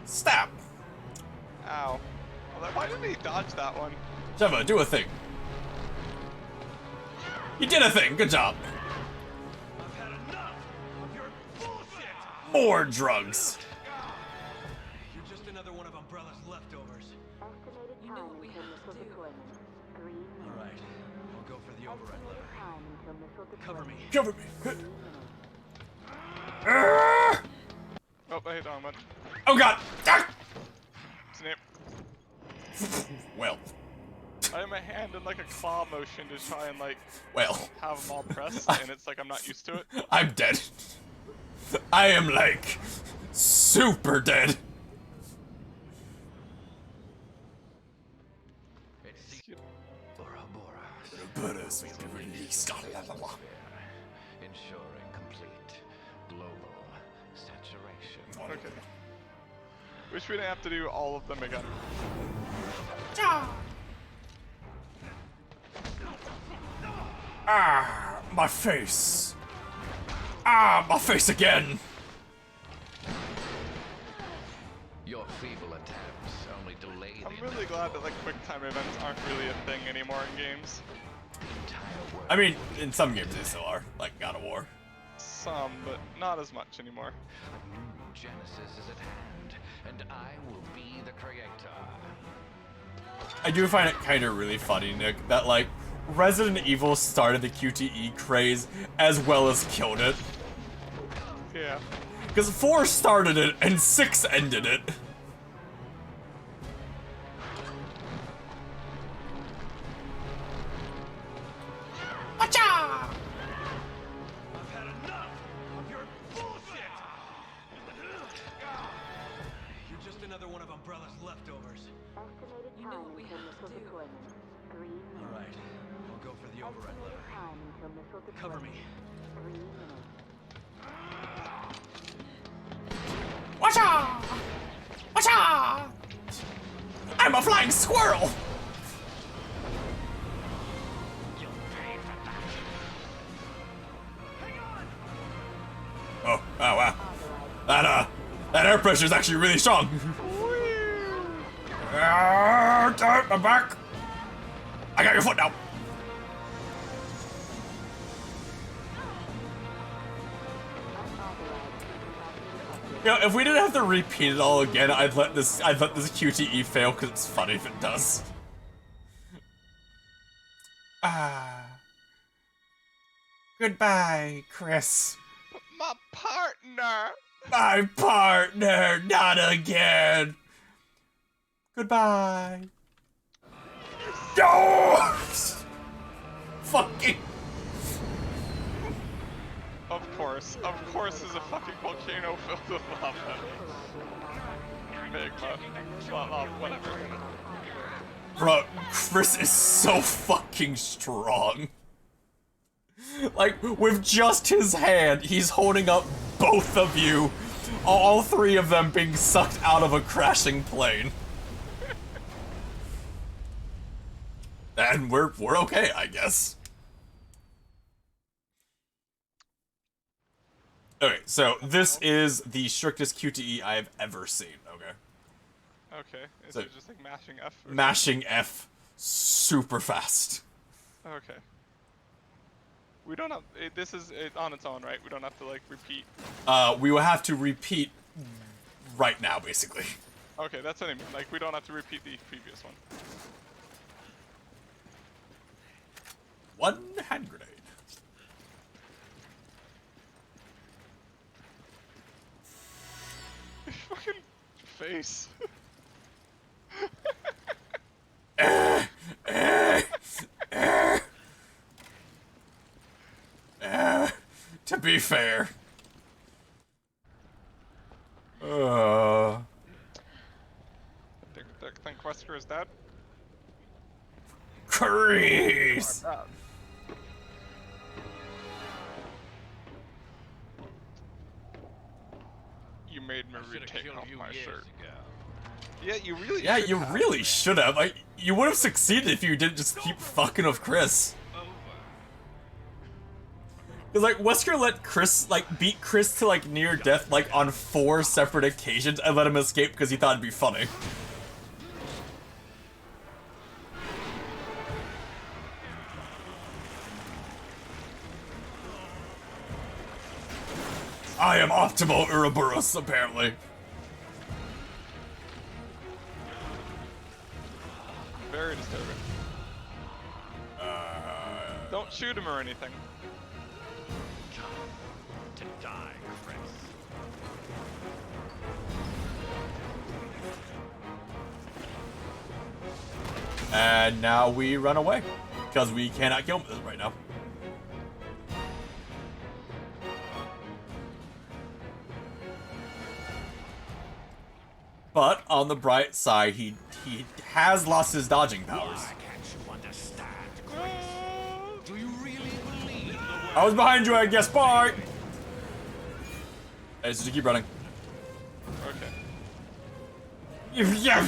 Stab! Ow. Well, why didn't he dodge that one? Jeva, do a thing. You did a thing, good job. I've More drugs. You're just another one of Umbrella's leftovers. Estimated You know time what we until have missile to do. deployment. 3 minutes. All right, I'll go for the override Estimated lever. time until missile Cover deployment. me. Cover me. 3 minutes. Oh, I hit on one. Oh god. Ah! Snip. Well. I have my hand in like a claw motion to try and like Well. have them all pressed, and it's like I'm not used to it. I'm dead. I am like super dead. Bora Bora. Ensuring complete global saturation. Okay. Wish we didn't have to do all of them again. Ah, my face. Ah, my face again. Your feeble attempts only delay the I'm really glad that like quick time events aren't really a thing anymore in games. entire world. I mean, in some games they still are, like God of War. Some, but not as much anymore. A new Genesis is at hand, and I will be the creator. I do find it kind of really funny, Nick, that like Resident Evil started the QTE craze as well as killed it. Yeah. Because 4 started it and 6 ended it. Watcha! I've had enough of your bullshit! You're just another one of Umbrella's leftovers. Estimated You know time what we until have to missile do. deployment. 3 minutes. All right, I'll go for the override Estimated lever. time until missile deployment. Cover me. 3 minutes. Watcha! Watcha! I'm a flying squirrel! Oh, wow. That air pressure is actually really strong. I'm back. I got your foot now. You know, if we didn't have to repeat it all again, I'd let this QTE fail because it's funny if it does. Goodbye, Chris. My partner! My partner, not again. Goodbye. No! Fucking. Of course there's a fucking volcano filled with lava. Magma. Well, whatever. Bro, Chris is so fucking strong. Like, with just his hand, he's holding up both of you. All 3 of them being sucked out of a crashing plane. And we're okay, I guess. Okay, so this is the strictest QTE I have ever seen, okay? Okay, is So- it just like mashing F? Or Mashing F super fast. Okay. We don't have, this is it on its own, right? We don't have to like repeat. We will have to repeat right now, basically. Okay, that's what I mean. Like we don't have to repeat the previous one. 1 hand grenade. Fucking face. To be fair. Think Wesker is dead? Chris! You made me retake off my shirt. Yeah, you really Yeah, should you have. really should have. You would have succeeded if you didn't just keep fucking with Chris. Cause like Wesker let Chris beat Chris to like near death like on 4 separate occasions and let him escape because he thought it'd be funny. I am optimal Ouroboros, apparently. Very disturbing. Don't shoot him or anything. To die, Chris. And now we run away. Because we cannot kill him right now. But on the bright side, he has lost his dodging powers. Why can't you understand, Chris? Do you really believe the word? I was behind you, I guess. Bye. Hey, just keep running. Okay. Yeah.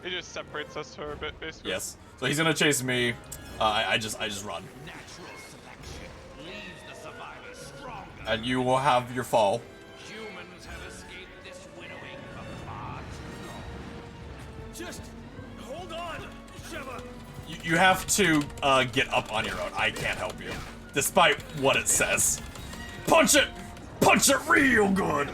It just separates us for a bit, basically. Yes. So he's gonna chase me. I just run. Natural selection leaves the survivors stronger. And you will have your fall. Humans have escaped this winnowing for far too long. Just hold on, Sheva. You have to get up on your own. I can't help you, despite what it says. Punch it! Punch it real good!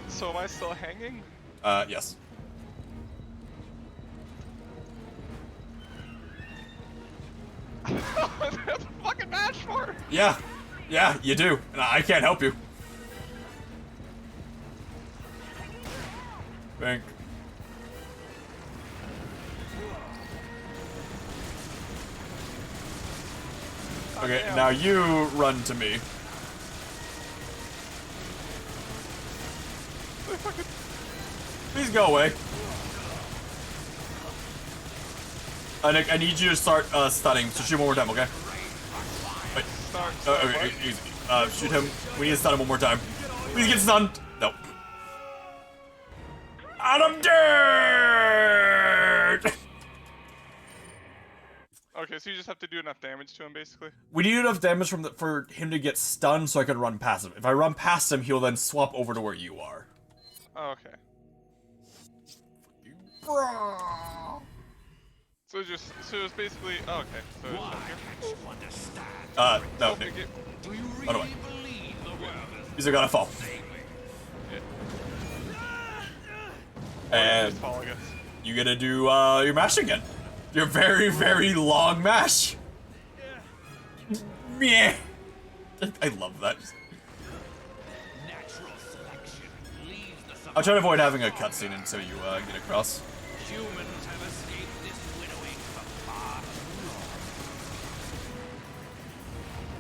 So am I still hanging? Yes. That's a fucking match for. Yeah. Yeah, you do. And I can't help you. Think. Okay, now you run to me. Please go away. Nick, I need you to start stunning, so shoot one more time, okay? Wait. Okay, easy. Shoot him. We need to stun him one more time. Please get stunned. Nope. And I'm dead! Okay, so you just have to do enough damage to him, basically. We need enough damage for him to get stunned so I can run past him. If I run past him, he'll then swap over to where you are. Oh, okay. Bro. So it's basically. Oh, okay. So it's up here. No, Nick. Run away. He's gonna fall. And you gotta do your mash again. Your very, very long mash. Yeah. I love that. I'll try to avoid having a cutscene until you get across. Humans have escaped this winnowing for far too long.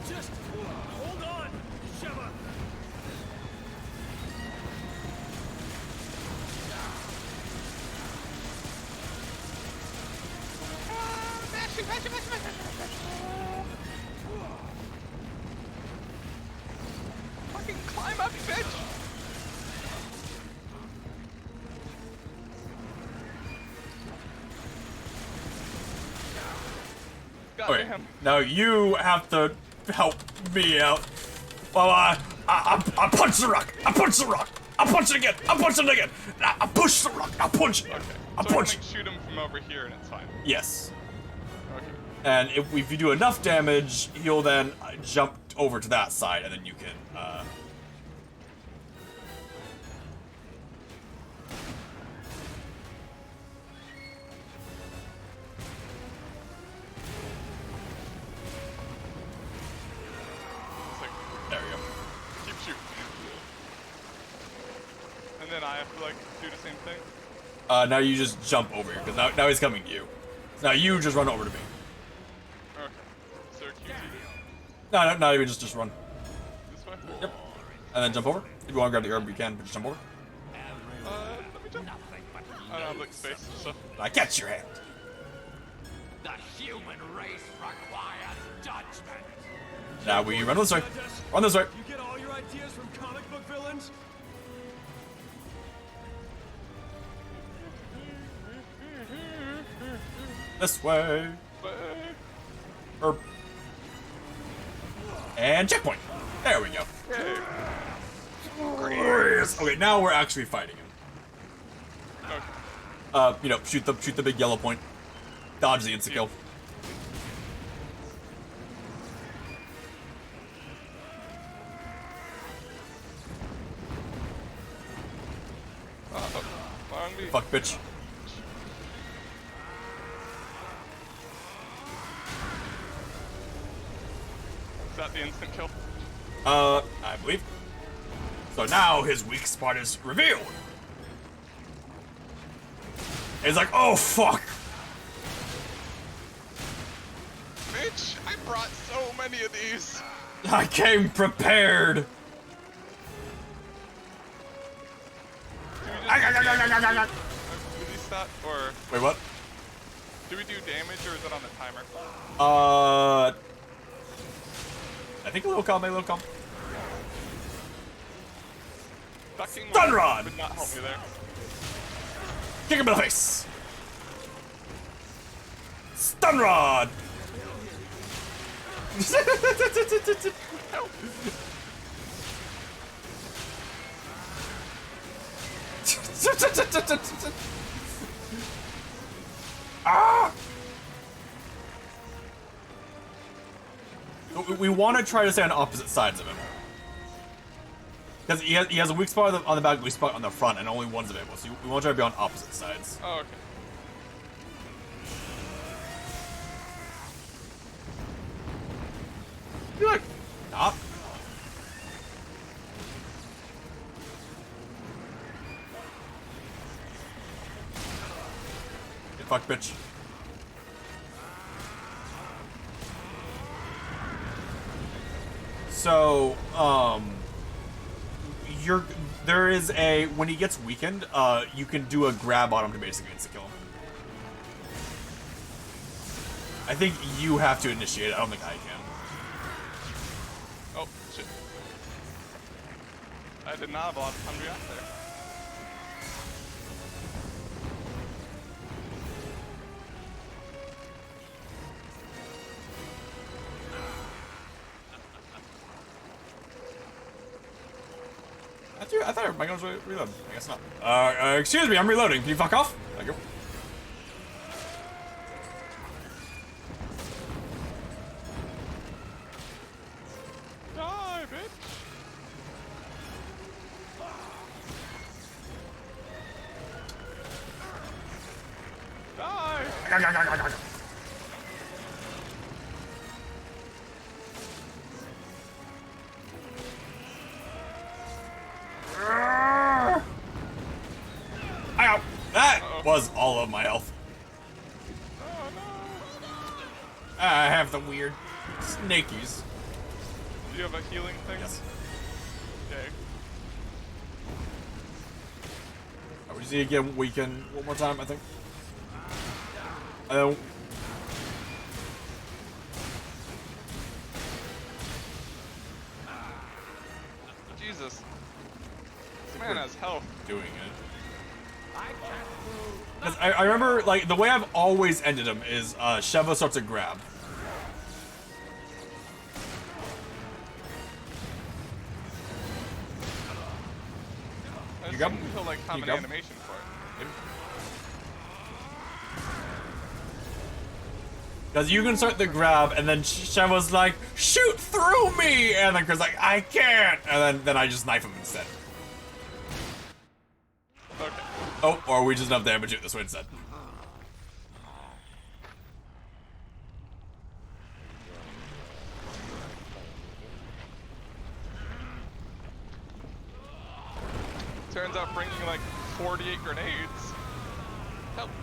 Just hold on, Sheva. Fucking climb up, bitch! Okay, now you have to help me out. Well, I punch the rock. I punch the rock. I punch it again. I punch it again. I push the rock. I punch it. Okay. I So punch I can, like, shoot him from over here and it's fine. Yes. Okay. And if you do enough damage, he'll then jump over to that side, and then you can. There we go. Keep shooting. And then I have to, like, do the same thing? Now you just jump over here, because now he's coming to you. Now you just run over to me. Okay. Is there a QT? No, not even, just run. This way? Yep. And then jump over. If you want to grab the herb, you can, but just jump over. Let me jump. I don't have, like, space, so. I catch your hand. The human race requires judgment. Now we run this way. Run this way. You get all your ideas from comic book villains? This way. Herb. And checkpoint. There we go. Yes. Okay, now we're actually fighting him. Okay. Shoot the big yellow point. Dodge the insta kill. Fuck, bitch. Is that the instant kill? I believe. So now his weak spot is revealed. He's like, oh fuck. Bitch, I brought so many of these. I came prepared. Do we release that, or Wait, what? do we do damage, or is it on the timer? I think a little calm, Fucking Stun rod! would not help me there. Kick him in the face. Stun rod. Ah! We want to try to stay on opposite sides of him. Because he has a weak spot on the back, weak spot on the front, and only one's available. So we want to try to be on opposite sides. Oh, okay. You're like, stop. Get fucked, bitch. So, there is a, when he gets weakened, you can do a grab on him to basically insta-kill him. I think you have to initiate it, I don't think I can. Oh, shit. I did not have a lot of time to react there. I thought my gun was reloading. I guess not. Excuse me, I'm reloading. Can you fuck off? Thank you. Die, bitch! Die! Ow! That was all of my health. Oh no! I have the weird snakies. Do you have a healing thing? Yes. Okay. We just need to get weakened one more time, I think. I don't. Jesus. This man has health. Doing it. I remember, like, the way I've always ended him is Sheva starts a grab. I You got think he'll like have an animation for it. Because you can start the grab, and then Sheva's like, shoot through me! And then Chris like, I can't! And then I just knife him instead. Okay. Oh, or we just enough damage it this way instead. Turns out bringing like 48 grenades helps.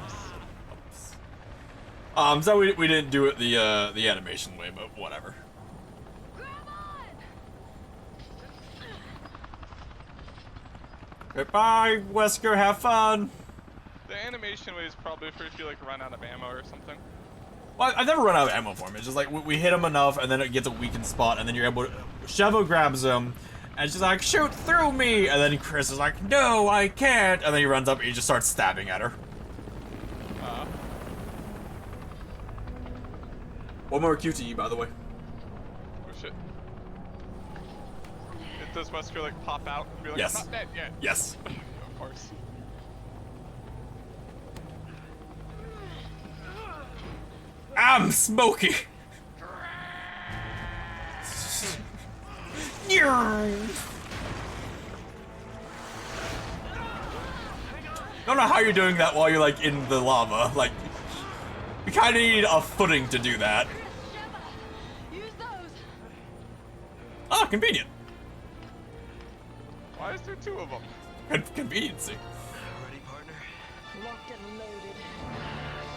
So we didn't do it the animation way, but whatever. Goodbye, Wesker, have fun! The animation way is probably for if you like run out of ammo or something. Well, I've never run out of ammo for him. It's just like, we hit him enough, and then it gets a weakened spot, and then you're able to... Sheva grabs him, and she's like, shoot through me! And then Chris is like, no, I can't! And then he runs up and he just starts stabbing at her. One more QTE, by the way. Oh shit. Does Wesker like pop out and be like, Yes. I'm not dead yet? Yes. Of course. I'm smoky! don't know how you're doing that while you're like in the lava. Like, you kind of need a footing to do that. Use those. Ah, convenient. Why is there two of them? Conveniency. Ready, partner? Locked and loaded.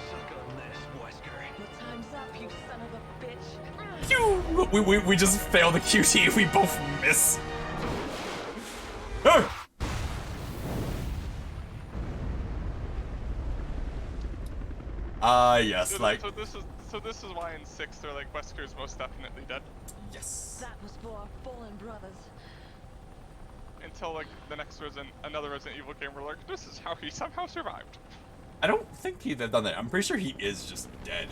Suck on this, Wesker. Your time's up, you son of a bitch. Phew! We just fail the QT. We both miss. Ah! Yes, So, like. so this is why in 6 they're like Wesker's most definitely dead. Yes. That was for our fallen brothers. Until like the next another Resident Evil game, we're like, this is how he somehow survived. I don't think he'd have done that. I'm pretty sure he is just dead.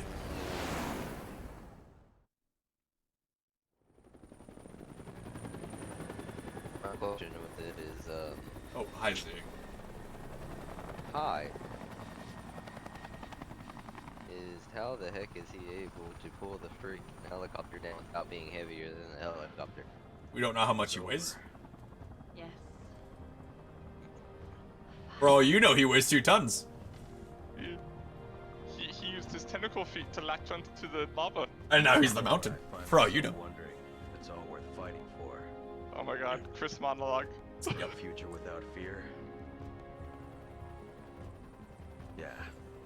My question with it is, Oh, hi, Zig. hi. Is how the heck is he able to pull the freaking helicopter down without being heavier than the helicopter? We don't know how much he weighs. Yes. For all you know, he weighs 2 tons. He used his tentacle feet to latch onto the lava. And now he's the mountain. For all you know. Wondering if it's all worth fighting for. Oh my god, Chris monologue. A future without fear. Yeah.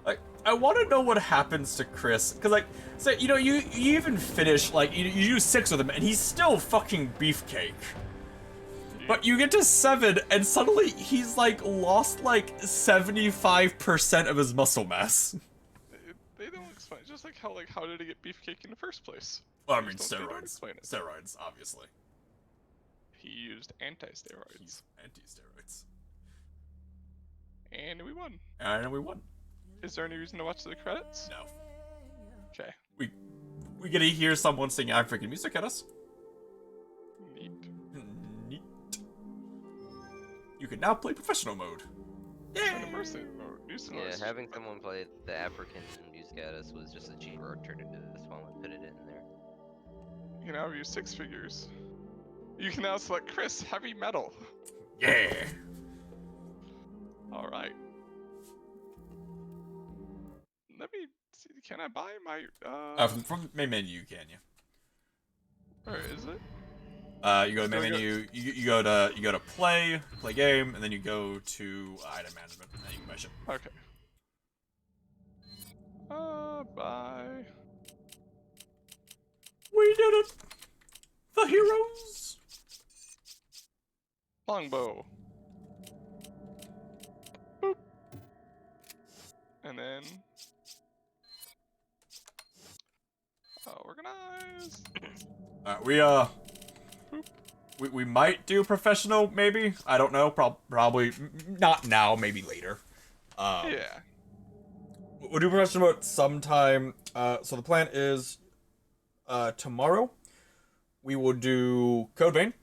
Like, I want to know what happens to Chris, because like, so you know, you even finish like you do 6 with him, and he's still fucking beefcake. But you get to 7, and suddenly he's like lost like 75% of his muscle mass. They don't explain. Just like how did he get beefcake in the first place? Well, I mean, They don't steroids. explain it. Steroids, obviously. He used anti-steroids. He's anti-steroids. And we won. And we won. Is there any reason to watch the credits? No. Okay. We get to hear someone sing African music at us. Neat. Neat. You can now play professional mode. Yeah. Yeah, having someone play the African music at us was just a cheaper alternative. That's why I put it in there. You can now use 6 figures. You can now select Chris, heavy metal. Yeah. All right. Let me see. Can I buy my? From main menu, can you? Where is it? You go to main menu. You go to play game, and then you go to item management, and then you can buy shit. Okay. Bye. We did it! The heroes! Longbow. Boop. And then organize. We might do professional, maybe. I don't know. Probably not now. Maybe later. Yeah. We'll do professional mode sometime. So the plan is, tomorrow we will do Code Vein.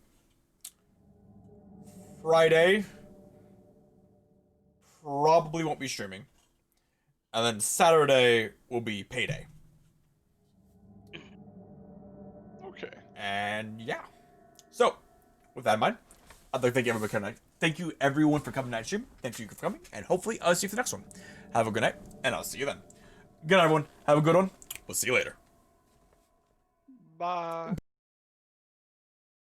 Friday probably won't be streaming, and then Saturday will be Payday. Okay. And yeah. So, with that in mind, I'd like to thank everyone for coming. Thank you everyone for coming tonight stream. Thank you for coming, and hopefully I'll see you for the next one. Have a good night, and I'll see you then. Good night, everyone. Have a good one. We'll see you later. Bye.